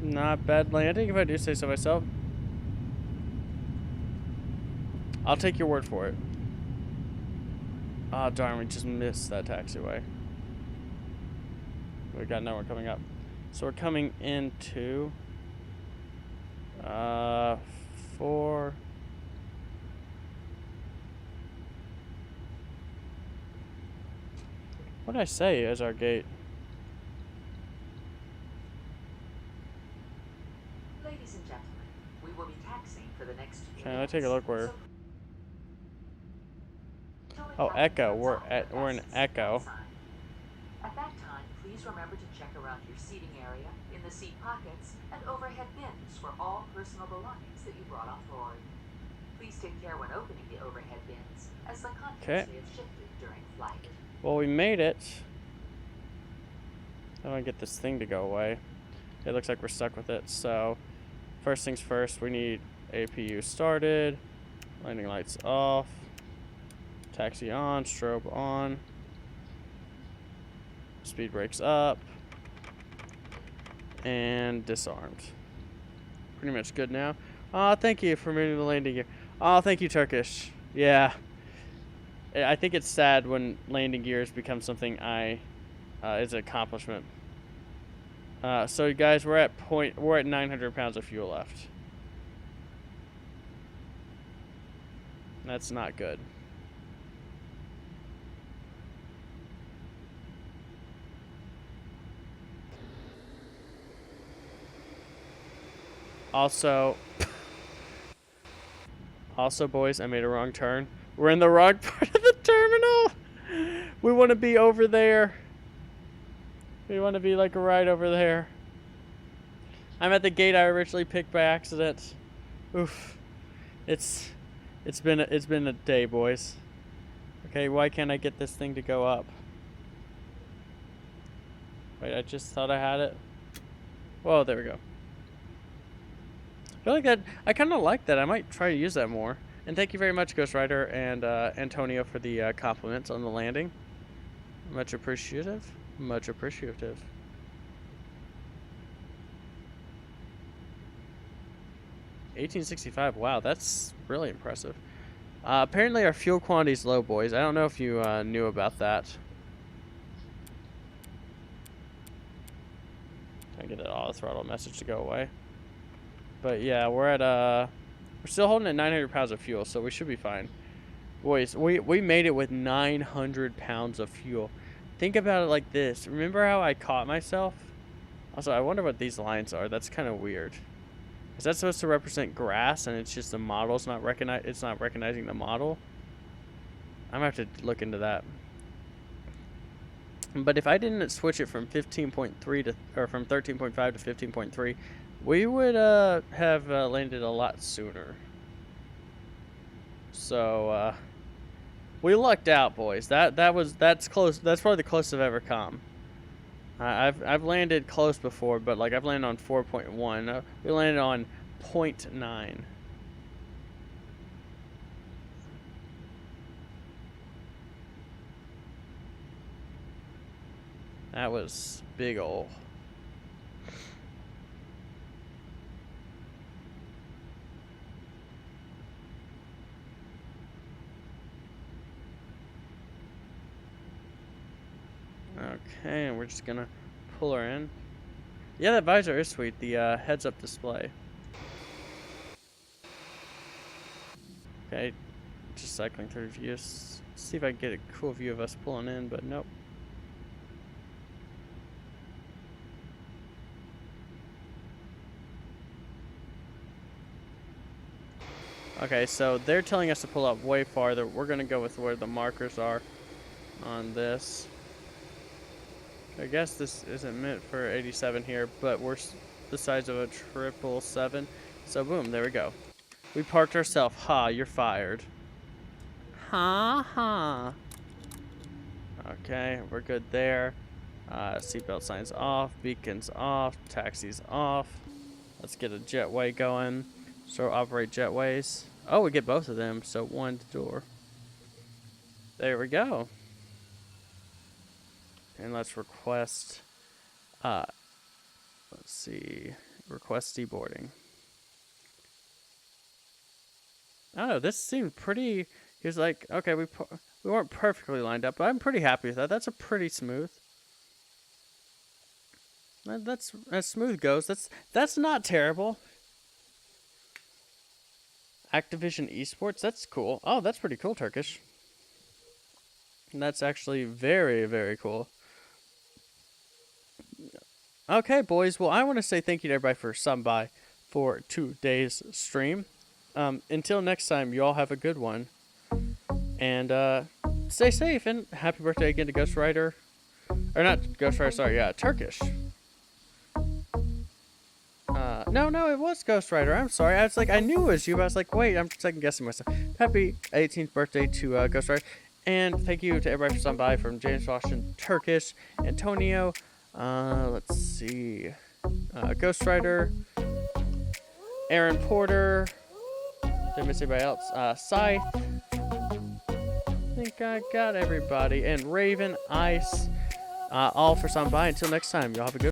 Not bad landing, if I do say so myself. I'll take your word for it. Ah, darn, we just missed that taxiway. We got no one coming up. So we're coming into 4. What did I say as our gate? Ladies and gentlemen, we will be taxiing for the next few Okay, minutes. let's take a look where. So Oh, Echo. We're in Echo. at that time, please remember to check around your seating area, in the seat pockets, and overhead bins for all personal belongings that you brought on board. Please take care when opening the overhead bins, as the contents may have shifted during flight. Well, we made it. I want to get this thing to go away. It looks like we're stuck with it. So, first things first, we need APU started. Landing lights off. Taxi on. Strobe on. Speed brakes up. And disarmed. Pretty much good now. Oh, thank you for moving the landing gear. Oh, thank you, Turkish. Yeah. I think it's sad when landing gears become something is an accomplishment. So guys, we're at 900 pounds of fuel left. That's not good. Also, boys, I made a wrong turn. We're in the wrong part of the terminal. We want to be over there. We want to be like right over there. I'm at the gate I originally picked by accident. Oof. It's been a day, boys. Okay, why can't I get this thing to go up? Wait, I just thought I had it. Whoa, there we go. I feel like that. I kind of like that. I might try to use that more. And thank you very much, Ghost Rider and Antonio, for the compliments on the landing. Much appreciative. Much appreciative. $18.65. Wow, that's really impressive. Apparently, our fuel quantity is low, boys. I don't know if you knew about that. Trying to get that auto throttle message to go away. But yeah, we're still holding at 900 pounds of fuel, so we should be fine. Boys, we made it with 900 pounds of fuel. Think about it like this. Remember how I caught myself? Also, I wonder what these lines are. That's kind of weird. Is that supposed to represent grass and it's just the model's not it's not recognizing the model? I'm gonna have to look into that. But if I didn't switch it from 15.3 to, or from 13.5 to 15.3, we would have landed a lot sooner. So we lucked out, boys. That's close. That's probably the closest I've ever come. I've landed close before, but like I've landed on 4.1. We landed on 0.9. That was big ol'. Okay, and we're just gonna pull her in. Yeah, that visor is sweet. The heads-up display. Okay, just cycling through views. See if I can get a cool view of us pulling in, but nope. Okay, so they're telling us to pull up way farther. We're gonna go with where the markers are on this. I guess this isn't meant for 87 here, but we're the size of a 777. So boom, there we go. We parked ourselves. Ha, you're fired. Ha ha. Okay, we're good there. Seatbelt signs off, beacons off, taxis off. Let's get a jetway going. So operate jetways. Oh, we get both of them. So one door. There we go. And let's request, let's see, request deboarding. Oh, this seemed pretty, he was like, okay, we weren't perfectly lined up, but I'm pretty happy with that. That's a pretty smooth. That's as smooth goes. That's not terrible. Activision Esports, that's cool. Oh, that's pretty cool, Turkish. That's actually very, very cool. Okay, boys. Well, I want to say thank you to everybody for stopping by for today's stream. Until next time, you all have a good one. And stay safe, and happy birthday again to Ghost Rider. Or not Ghost Rider, sorry, yeah, Turkish. No, it was Ghost Rider. I'm sorry. I was like, I knew it was you, but I was like, wait, I'm second guessing myself. Happy 18th birthday to Ghost Rider. And thank you to everybody for stopping by, from James Washington, Turkish, Antonio. Let's see. Ghost Rider, Aaron Porter. Did I miss anybody else? Scythe. I think I got everybody. And Raven, Ice. All for stopping by. Until next time, y'all have a good